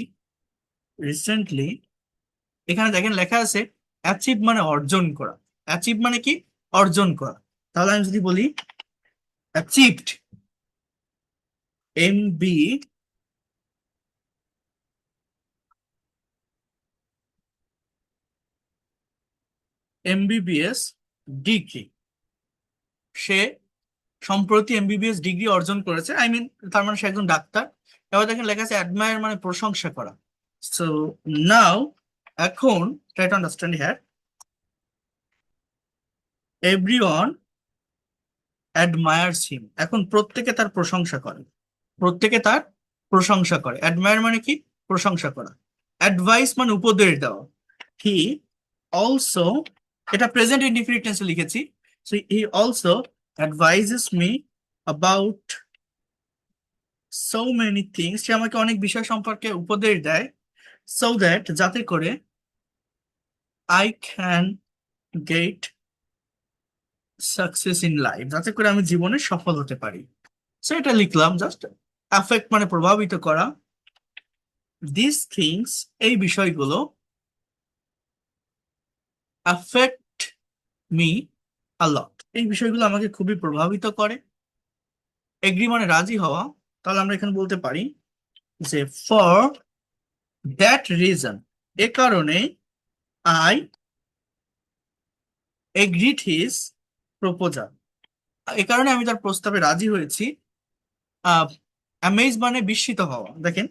রিসেন্টলি এখানে দেখেন লেখা আছে অ্যাচিভ মানে অর্জন করা। অ্যাচিভ মানে কি? অর্জন করা। তাহলে আমি যদি বলি অ্যাচিভড, MB MBBS ডিগ্রি, সে সম্প্রতি MBBS ডিগ্রি অর্জন করেছে, তার মানে সে একজন ডাক্তার। এবার দেখেন লেখা আছে অ্যাডমায়ার মানে প্রশংসা করা। সো নাও, এখন try to understand here, everyone admires him, এখন প্রত্যেকে তার প্রশংসা করে। প্রত্যেকে তার প্রশংসা করে। অ্যাডমায়ার মানে কি? প্রশংসা করা। অ্যাডভাইস মানে উপদেশ দেওয়া। হি অলসো, এটা প্রেজেন্ট ইনডিফিনিট টেন্সে লিখেছি। So he also advises me about so many things, সে আমাকে অনেক বিষয় সম্পর্কে উপদেশ দেয়। সো দ্যাট, যাতে করে I can get success in life, যাতে করে আমি জীবনে সফল হতে পারি। সো এটা লিখলাম জাস্ট। অ্যাফেক্ট মানে প্রভাবিত করা। দিস থিংস, এই বিষয়গুলো, অ্যাফেক্ট মি আ লট, এই বিষয়গুলো আমাকে খুবই প্রভাবিত করে। এগ্রি মানে রাজি হওয়া। তাহলে আমরা এখানে বলতে পারি যে ফর দ্যাট রিজন, এ কারণে, আই এগ্রিড হিজ প্রপোজাল, এ কারণে আমি তার প্রস্তাবে রাজি হয়েছি। অ্যামেজ মানে বিস্মিত হওয়া। দেখেন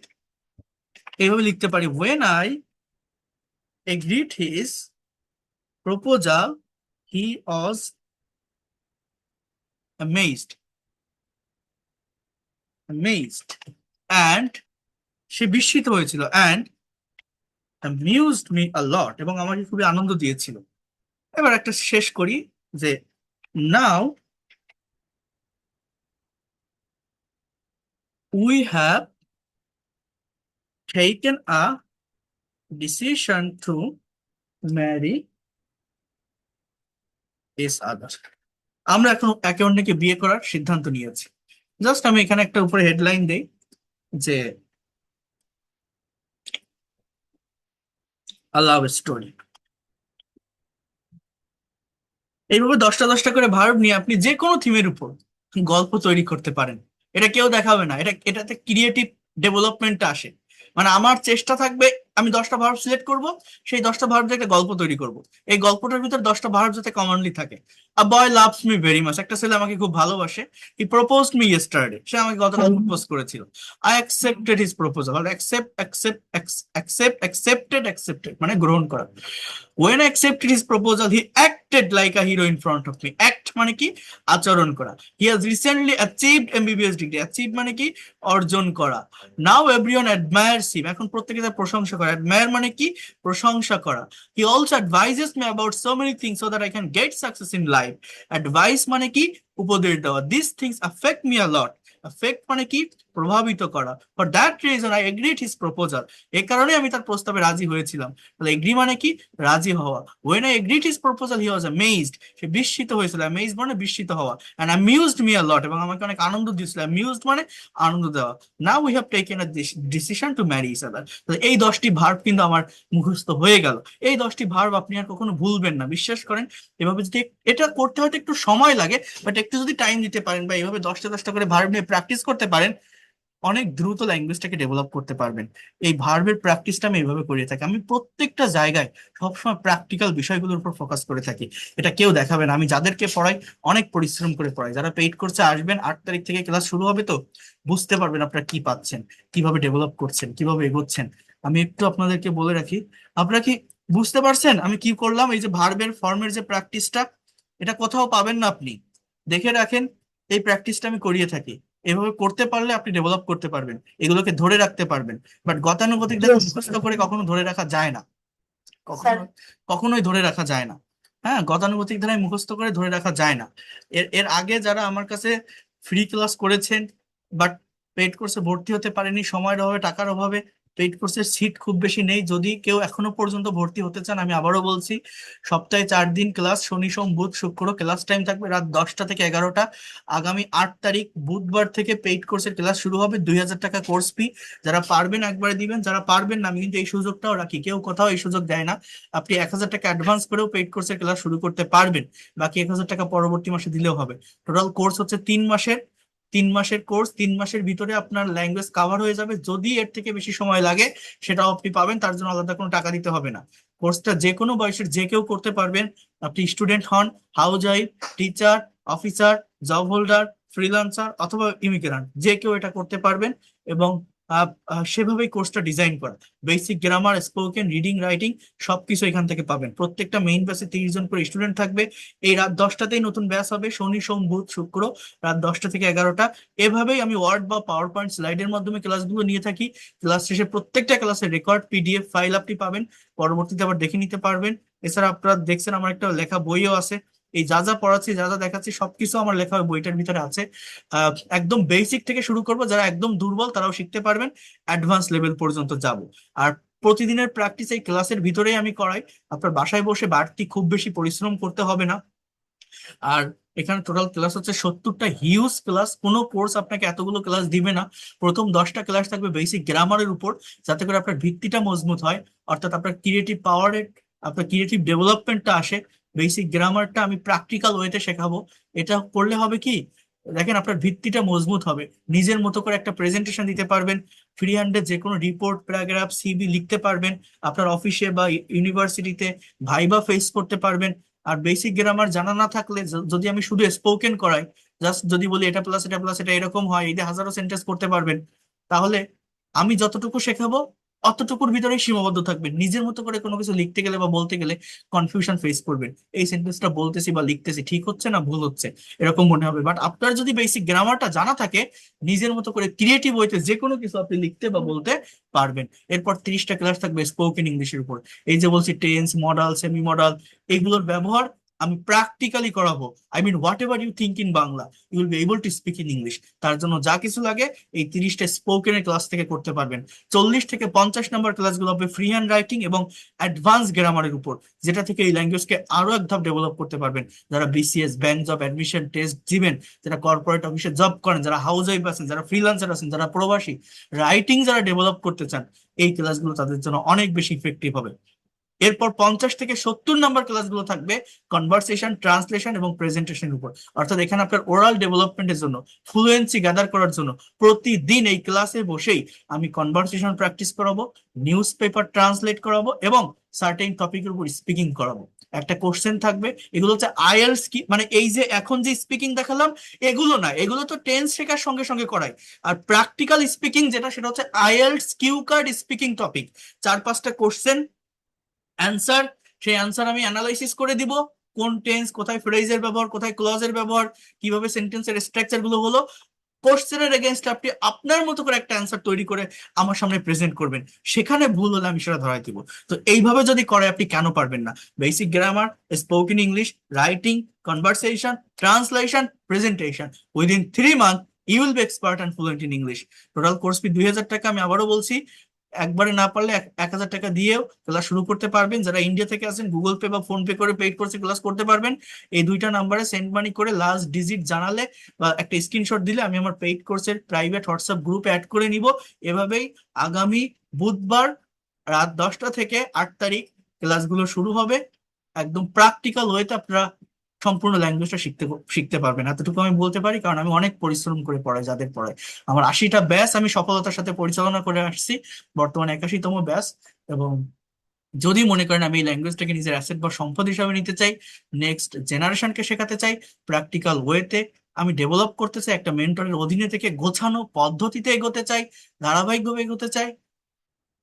এইভাবে লিখতে পারি, when I agreed his proposal he was amazed, amazed and, সে বিস্মিত হয়েছিল, and amused me a lot, এবং আমাকে খুবই আনন্দ দিয়েছিল। এবার একটা শেষ করি যে now we have taken a decision to marry each other, আমরা এখন একে অন্যকে বিয়ে করার সিদ্ধান্ত নিয়েছি। জাস্ট আমি এখানে একটা উপরে হেডলাইন দেই যে আ লাভ স্টোরি। এইভাবে 10টা 10টা করে ভার্ব নিয়ে আপনি যে কোনো থিমের উপর গল্প তৈরি করতে পারেন। এটা কেউ দেখাবে না, এটাতে ক্রিয়েটিভ ডেভেলপমেন্ট আসে। মানে আমার চেষ্টা থাকবে, আমি 10টা ভার্ব সিলেক্ট করব, সেই 10টা ভার্ব দিয়ে একটা গল্প তৈরি করব। এই গল্পটার ভিতর 10টা ভার্ব যাতে কমনলি থাকে। আ বয় লাভস মি ভেরি মাচ, একটা ছেলে আমাকে খুব ভালোবাসে। হি প্রপোজড মি ইয়েস্টারডে, সে আমাকে গতকাল প্রপোজ করেছিল। I accepted his proposal, accepted মানে গ্রহণ করা। When I accepted his proposal, he acted like a hero in front of me. Act মানে কি? আচরণ করা। He has recently achieved MBBS degree. Achieve মানে কি? অর্জন করা। Now everyone admires him. এখন প্রত্যেকে তার প্রশংসা করে। Admire মানে কি? প্রশংসা করা। He also advises me about so many things so that I can get success in life. Advice মানে কি? উপদেশ দেওয়া। These things affect me a lot. Affect মানে কি? প্রভাবিত করা। For that reason, I agreed his proposal. এই কারণে আমি তার প্রস্তাবে রাজি হয়েছিলাম। তাহলে এগ্রি মানে কি? রাজি হওয়া। When I agreed his proposal, he was amazed. সে বিস্মিত হয়েছিল। Amazed মানে বিস্মিত হওয়া। And amused me a lot, এবং আমাকে অনেক আনন্দ দিয়েছিল। Amused মানে আনন্দ দেওয়া। Now we have taken a decision to marry each other. তাহলে এই 10টি ভার্ব কিন্তু আমার মুখস্থ হয়ে গেল। এই 10টি ভার্ব আপনি আর কখনো ভুলবেন না, বিশ্বাস করেন। এভাবে যদি, এটা করতে হয়তো একটু সময় লাগে, বাট একটু যদি টাইম দিতে পারেন বা এইভাবে 10টা 10টা করে ভার্ব নিয়ে প্র্যাকটিস করতে পারেন, অনেক দ্রুত ল্যাঙ্গুয়েজটাকে ডেভেলপ করতে পারবেন। এই ভার্বের প্র্যাকটিসটা আমি এইভাবে করে থাকি। আমি প্রত্যেকটা জায়গায় সবসময় প্র্যাকটিক্যাল বিষয়গুলোর উপর ফোকাস করে থাকি। এটা কেউ দেখাবে না। আমি যাদেরকে পড়াই অনেক পরিশ্রম করে পড়াই। যারা পেইড কোর্সে আসবেন, 8 তারিখ থেকে ক্লাস শুরু হবে, তো বুঝতে পারবেন আপনারা কি পাচ্ছেন, কিভাবে ডেভেলপ করছেন, কিভাবে এগোচ্ছেন। আমি একটু আপনাদেরকে বলে রাখি, আপনারা কি বুঝতে পারছেন আমি কি করলাম? এই যে ভার্বের ফর্মের যে প্র্যাকটিসটা, এটা কোথাও পাবেন না আপনি, দেখে রাখেন। এই প্র্যাকটিসটা আমি করিয়ে থাকি। এভাবে করতে পারলে আপনি ডেভেলপ করতে পারবেন, এগুলোকে ধরে রাখতে পারবেন। বাট গতানুগতিক ধারা মুখস্থ করে কখনো ধরে রাখা যায় না, স্যার। কখনো কখনোই ধরে রাখা যায় না। হ্যাঁ, গতানুগতিক ধারায় মুখস্থ করে ধরে রাখা যায় না। এর এর আগে যারা আমার কাছে ফ্রি ক্লাস করেছেন বাট পেইড কোর্সে ভর্তি হতে পারেনি সময়ের অভাবে, টাকার অভাবে, পেইড কোর্সের সিট খুব বেশি নেই। যদি কেউ এখনো পর্যন্ত ভর্তি হতে চান, আমি আবারও বলছি, সপ্তাহে 4 দিন ক্লাস, শনি সোম বুধ শুক্র, ক্লাস টাইম থাকবে রাত 10টা থেকে 11টা। আগামী 8 তারিখ বুধবার থেকে পেইড কোর্সের ক্লাস শুরু হবে। 2,000 টাকা কোর্স ফি। যারা পারবেন একবারে দিবেন, যারা পারবেন না, আমি কিন্তু এই সুযোগটাও রাখি, কেউ কোথাও এই সুযোগ দেয় না। আপনি 1,000 টাকা অ্যাডভান্স করেও পেইড কোর্সের ক্লাস শুরু করতে পারবেন, বাকি 1,000 টাকা পরবর্তী মাসে দিলেও হবে। টোটাল কোর্স হচ্ছে 3 মাসের। 3 মাসের কোর্স, 3 মাসের ভিতরে আপনার ল্যাঙ্গুয়েজ কাভার হয়ে যাবে। যদি এর থেকে বেশি সময় লাগে সেটাও আপনি পাবেন, তার জন্য আলাদা কোনো টাকা দিতে হবে না। কোর্সটা যে কোনো বয়সের যে কেউ করতে পারবেন। আপনি স্টুডেন্ট হন, house wife, teacher, officer, job holder, freelancer অথবা ইমিগ্রান্ট, যে কেউ এটা করতে পারবেন। এবং সেভাবেই কোর্সটা ডিজাইন করা। Basic grammar, spoken, reading, writing সবকিছু এখান থেকে পাবেন। প্রত্যেকটা মেইন ব্যাচে 30 জন করে স্টুডেন্ট থাকবে। এই রাত 10টাতেই নতুন ব্যাচ হবে, শনি সোম বুধ শুক্র, রাত 10টা থেকে 11টা। এভাবেই আমি ওয়ার্ড বা পাওয়ার পয়েন্ট স্লাইডের মাধ্যমে ক্লাসগুলো নিয়ে থাকি। ক্লাস শেষে প্রত্যেকটা ক্লাসের রেকর্ড পিডিএফ ফাইল আপনি পাবেন, পরবর্তীতে আবার দেখে নিতে পারবেন। এছাড়া আপনারা দেখছেন আমার একটা লেখা বইও আছে। এই যা যা পড়াচ্ছি, যা যা দেখাচ্ছি, সবকিছু আমার লেখা ওই বইটার ভিতরে আছে। একদম বেসিক থেকে শুরু করব, যারা একদম দুর্বল তারাও শিখতে পারবেন, অ্যাডভান্স লেভেল পর্যন্ত যাব। আর প্রতিদিনের প্র্যাকটিস এই ক্লাসের ভিতরেই আমি করাই। আপনার বাসায় বসে বাড়তি খুব বেশি পরিশ্রম করতে হবে না। আর এখানে টোটাল ক্লাস হচ্ছে 70টা, হিউজ ক্লাস। কোনো কোর্স আপনাকে এতগুলো ক্লাস দিবে না। প্রথম 10টা ক্লাস থাকবে বেসিক গ্রামারের উপর, যাতে করে আপনার ভিত্তিটা মজবুত হয়, অর্থাৎ আপনার ক্রিয়েটিভ পাওয়ারের, আপনার ক্রিয়েটিভ ডেভেলপমেন্টটা আসে। বেসিক গ্রামারটা আমি প্র্যাকটিক্যাল ওয়েতে শেখাবো। এটা করলে হবে কি, দেখেন, আপনার ভিত্তিটা মজবুত হবে। নিজের মতো করে একটা প্রেজেন্টেশন দিতে পারবেন, ফ্রি হ্যান্ডে যে কোনো রিপোর্ট, প্যারাগ্রাফ, সিভি লিখতে পারবেন। আপনার অফিসে বা ইউনিভার্সিটিতে ভাইবা ফেস করতে পারবেন। আর বেসিক গ্রামার জানা না থাকলে, যদি আমি শুধু স্পোকেন করাই, জাস্ট যদি বলি এটা প্লাস এটা প্লাস এটা এরকম হয়, এই যে হাজারো সেন্টেন্স করতে পারবেন, তাহলে আমি যতটুকু শেখাবো অতটুকুর ভিতরেই সীমাবদ্ধ থাকবেন। নিজের মতো করে কোনো কিছু লিখতে গেলে বা বলতে গেলে কনফিউশন ফেস করবেন, এই সেন্টেন্সটা বলতেছি বা লিখতেছি ঠিক হচ্ছে না ভুল হচ্ছে, এরকম মনে হবে। বাট আপনার যদি বেসিক গ্রামারটা জানা থাকে, নিজের মতো করে ক্রিয়েটিভ ওয়েতে যে কোনো কিছু আপনি লিখতে বা বলতে পারবেন। এরপর 30টা ক্লাস থাকবে স্পোকেন ইংলিশের উপর। এই যে বলছি, টেন্স, মডাল, সেমি মডাল, এগুলোর ব্যবহার আমি প্র্যাকটিক্যালি করাবো। I mean, whatever you think in Bangla, you will be able to speak in English. তার জন্য যা কিছু লাগে এই 30টা স্পোকেনের ক্লাস থেকে করতে পারবেন। 40 থেকে 50 নম্বর ক্লাসগুলো হবে ফ্রি হ্যান্ড রাইটিং এবং অ্যাডভান্স গ্রামারের উপর, যেটা থেকে এই ল্যাঙ্গুয়েজকে আরো এক ধাপ ডেভেলপ করতে পারবেন। যারা BCS, bank job, admission test দিবেন, যারা কর্পোরেট অফিসে জব করেন, যারা হাউস ওয়াইফ আছেন, যারা ফ্রিল্যান্সার আছেন, যারা প্রবাসী, রাইটিং যারা ডেভেলপ করতে চান, এই ক্লাসগুলো তাদের জন্য অনেক বেশি ইফেক্টিভ হবে। এরপর 50 থেকে 70 নম্বর ক্লাসগুলো থাকবে কনভারসেশন, ট্রান্সলেশন এবং প্রেজেন্টেশনের উপর। অর্থাৎ এখানে আপনার ওরাল ডেভেলপমেন্টের জন্য, ফ্লুয়েন্সি গ্যাদার করার জন্য প্রতিদিন এই ক্লাসে বসেই আমি কনভারসেশন প্র্যাকটিস করাবো, নিউজ পেপার ট্রান্সলেট করাবো এবং সার্টেন টপিকের উপর স্পিকিং করাবো। একটা কোশ্চেন থাকবে, এগুলো হচ্ছে আইএলটিএস কি, মানে এই যে এখন যে স্পিকিং দেখালাম এগুলো না, এগুলো তো টেন্স শেখার সঙ্গে সঙ্গে করাই। আর প্র্যাকটিক্যাল স্পিকিং যেটা, সেটা হচ্ছে IELTS cue card speaking topic. 4-5টা কোশ্চেন, অ্যান্সার, সেই অ্যান্সার আমি অ্যানালাইসিস করে দিব। কোন টেন্স, কোথায় ফ্রেজের ব্যবহার, কোথায় ক্লজের ব্যবহার, কিভাবে সেন্টেন্সের স্ট্রাকচার গুলো হলো, কোশ্চেনের এগেনস্ট আপনি আপনার মতো করে একটা অ্যান্সার তৈরি করে আমার সামনে প্রেজেন্ট করবেন। সেখানে ভুল হলে আমি সেটা ধরাই দিব। তো এইভাবে যদি করে, আপনি কেন পারবেন না? Basic grammar, spoken English, writing, conversation, translation, presentation, within 3 month you will be expert and fluent in English. Total course fee 2,000 টাকা। আমি আবারও বলছি, একবারে না পারলে 1,000 টাকা দিয়েও ক্লাস শুরু করতে পারবেন। যারা ইন্ডিয়া থেকে আছেন, গুগল পে বা ফোন পে করে পেইড কোর্সে ক্লাস করতে পারবেন। এই দুইটা নাম্বারে সেন্ড মানি করে লাস্ট ডিজিট জানালে বা একটা স্ক্রিনশট দিলে আমি আমার পেইড কোর্সের প্রাইভেট হোয়াটসঅ্যাপ গ্রুপে অ্যাড করে নিব। এভাবেই আগামী বুধবার রাত 10টা থেকে 8 তারিখ ক্লাসগুলো শুরু হবে। একদম প্র্যাকটিক্যাল ওয়েতে আপনারা সম্পূর্ণ ল্যাঙ্গুয়েজটা শিখতে শিখতে পারবেন, এতটুকু আমি বলতে পারি, কারণ আমি অনেক পরিশ্রম করে পড়াই যাদের পড়াই। আমার 80টা ব্যাচ আমি সফলতার সাথে পরিচালনা করে আসছি, বর্তমানে 81তম ব্যাচ। এবং যদি মনে করেন আমি এই ল্যাঙ্গুয়েজটাকে নিজের অ্যাসেট বা সম্পদ হিসাবে নিতে চাই, নেক্সট জেনারেশনকে শেখাতে চাই, প্র্যাকটিক্যাল ওয়েতে আমি ডেভেলপ করতে চাই, একটা মেন্টরের অধীনে থেকে গোছানো পদ্ধতিতে এগোতে চাই, ধারাবাহিকভাবে এগোতে চাই,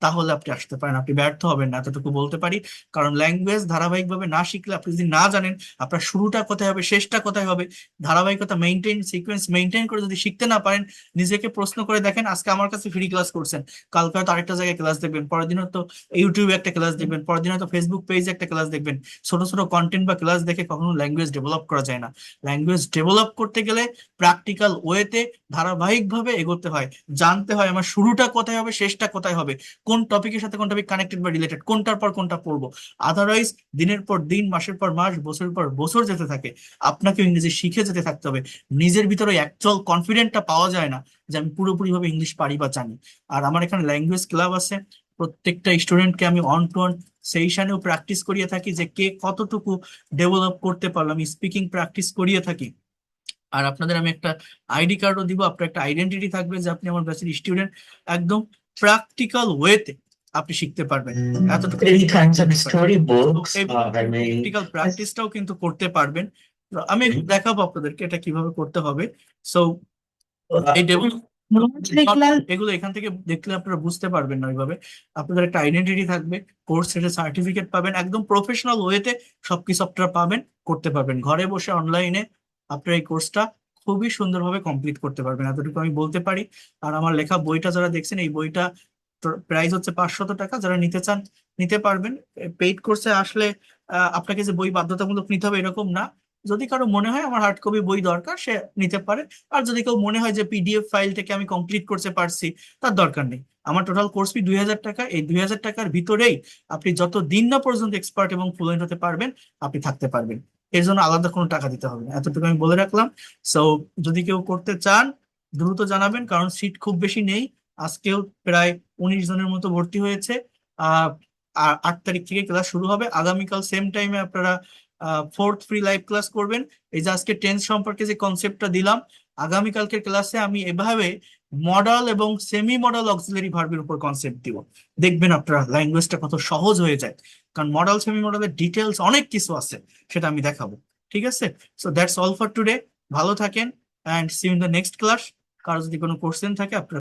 তাহলে আপনি আসতে পারেন, আপনি ব্যর্থ হবেন না, এতটুকু বলতে পারি। কারণ ল্যাঙ্গুয়েজ ধারাবাহিকভাবে না শিখলে, আপনি যদি না জানেন আপনার শুরুটা কোথায় হবে শেষটা কোথায় হবে, ধারাবাহিকতা মেনটেন, সিকোয়েন্স মেনটেন করে যদি শিখতে না পারেন, নিজেকে প্রশ্ন করে দেখেন। আজকে আমার কাছে ফ্রি ক্লাস করছেন, কালকে হয়তো আরেকটা জায়গায় ক্লাস দেখবেন, পরের দিন হয়তো ইউটিউবে একটা ক্লাস দেখবেন, পরের দিন হয়তো ফেসবুক পেজে একটা ক্লাস দেখবেন। ছোট ছোট কন্টেন্ট বা ক্লাস দেখে কখনো ল্যাঙ্গুয়েজ ডেভেলপ করা যায় না। ল্যাঙ্গুয়েজ ডেভেলপ করতে গেলে প্র্যাকটিক্যাল ওয়েতে ধারাবাহিকভাবে এগোতে হয়, জানতে হয় আমার শুরুটা কোথায় হবে শেষটা কোথায় হবে, কোন টপিকের সাথে কোন টপিক কানেক্টেড বা রিলেটেড, কোনটার পর কোনটা পড়বো। আদারওয়াইজ দিনের পর দিন, মাসের পর মাস, বছরের পর বছর যেতে থাকে, আপনাকে ইংরেজি শিখে যেতে থাকতে হবে। নিজের ভিতরে অ্যাকচুয়াল কনফিডেন্টটা পাওয়া যায় না যে আমি পুরোপুরি ভাবে ইংলিশ পারি বা জানি। আর আমার এখানে ল্যাঙ্গুয়েজ ক্লাব আছে, প্রত্যেকটা স্টুডেন্টকে আমি অন টু অন সেইশনেও প্র্যাকটিস করিয়ে থাকি যে কে কতটুকু ডেভেলপ করতে পারলো, আমি স্পিকিং প্র্যাকটিস করিয়ে থাকি। আর আপনাদের আমি একটা আইডি কার্ডও দিব, আপনার একটা আইডেন্টিটি থাকবে যে আপনি আমার ব্যাচের স্টুডেন্ট। একদম প্র্যাকটিক্যাল ওয়েতে আপনি শিখতে পারবেন, এতটুকু Any kinds of শিখতে পারবেন। storybooks, এই I mean, প্র্যাকটিক্যাল প্র্যাকটিসটাও কিন্তু করতে পারবেন। তো আমি একটু দেখাবো আপনাদেরকে এটা কিভাবে করতে হবে। সো এই এগুলো এখান থেকে দেখলে আপনারা বুঝতে পারবেন না ওইভাবে। আপনাদের একটা আইডেন্টিটি থাকবে, কোর্স শেষে সার্টিফিকেট পাবেন, একদম প্রফেশনাল ওয়েতে সবকিছু আপনারা পাবেন, করতে পারবেন ঘরে বসে অনলাইনে। আপনারা এই কোর্সটা খুবই সুন্দরভাবে কমপ্লিট করতে পারবেন, এতটুকু আমি বলতে পারি। আর আমার লেখা বইটা যারা দেখছেন, এই বইটা প্রাইস হচ্ছে 500 টাকা, যারা নিতে চান নিতে পারবেন। পেইড কোর্সে আসলে আপনাকে যে বই বাধ্যতামূলক নিতে হবে এরকম না। যদি কারো মনে হয় আমার হার্ড কপি বই দরকার, সে নিতে পারে। আর যদি কেউ মনে হয় যে পিডিএফ ফাইল থেকে আমি কমপ্লিট করতে পারছি, তার দরকার নেই। আমার টোটাল কোর্স ফি 2000 টাকা। এই 2000 টাকার ভিতরেই আপনি যত দিন না পর্যন্ত এক্সপার্ট এবং ফ্লুয়েন্ট হতে পারবেন, আপনি থাকতে পারবেন। এর জন্য আলাদা কোনো টাকা দিতে হবে না, এতটুকু আমি বলে রাখলাম। সো যদি কেউ করতে চান দ্রুত জানাবেন, কারণ সিট খুব বেশি নেই। আজকেও প্রায় 19 জনের মতো ভর্তি হয়েছে। আহ 8 তারিখ থেকে ক্লাস শুরু হবে। আগামীকাল সেম টাইমে আপনারা ফোর্থ ফ্রি লাইভ ক্লাস করবেন। এই যে আজকে টেন্স সম্পর্কে যে কনসেপ্টটা দিলাম, আগামীকালকের ক্লাসে আমি এভাবে মডাল এবং সেমি মডাল অক্সিলারি ভার্বের উপর কনসেপ্ট দিব। দেখবেন আপনারা ল্যাঙ্গুয়েজটা কত সহজ হয়ে যায়, কারণ মডাল সেমি মডালের ডিটেলস অনেক কিছু আছে, সেটা আমি দেখাবো। ঠিক আছে? So that's all for today. ভালো থাকেন, and see you in the next class. কারো যদি কোনো কোশ্চেন থাকে আপনারা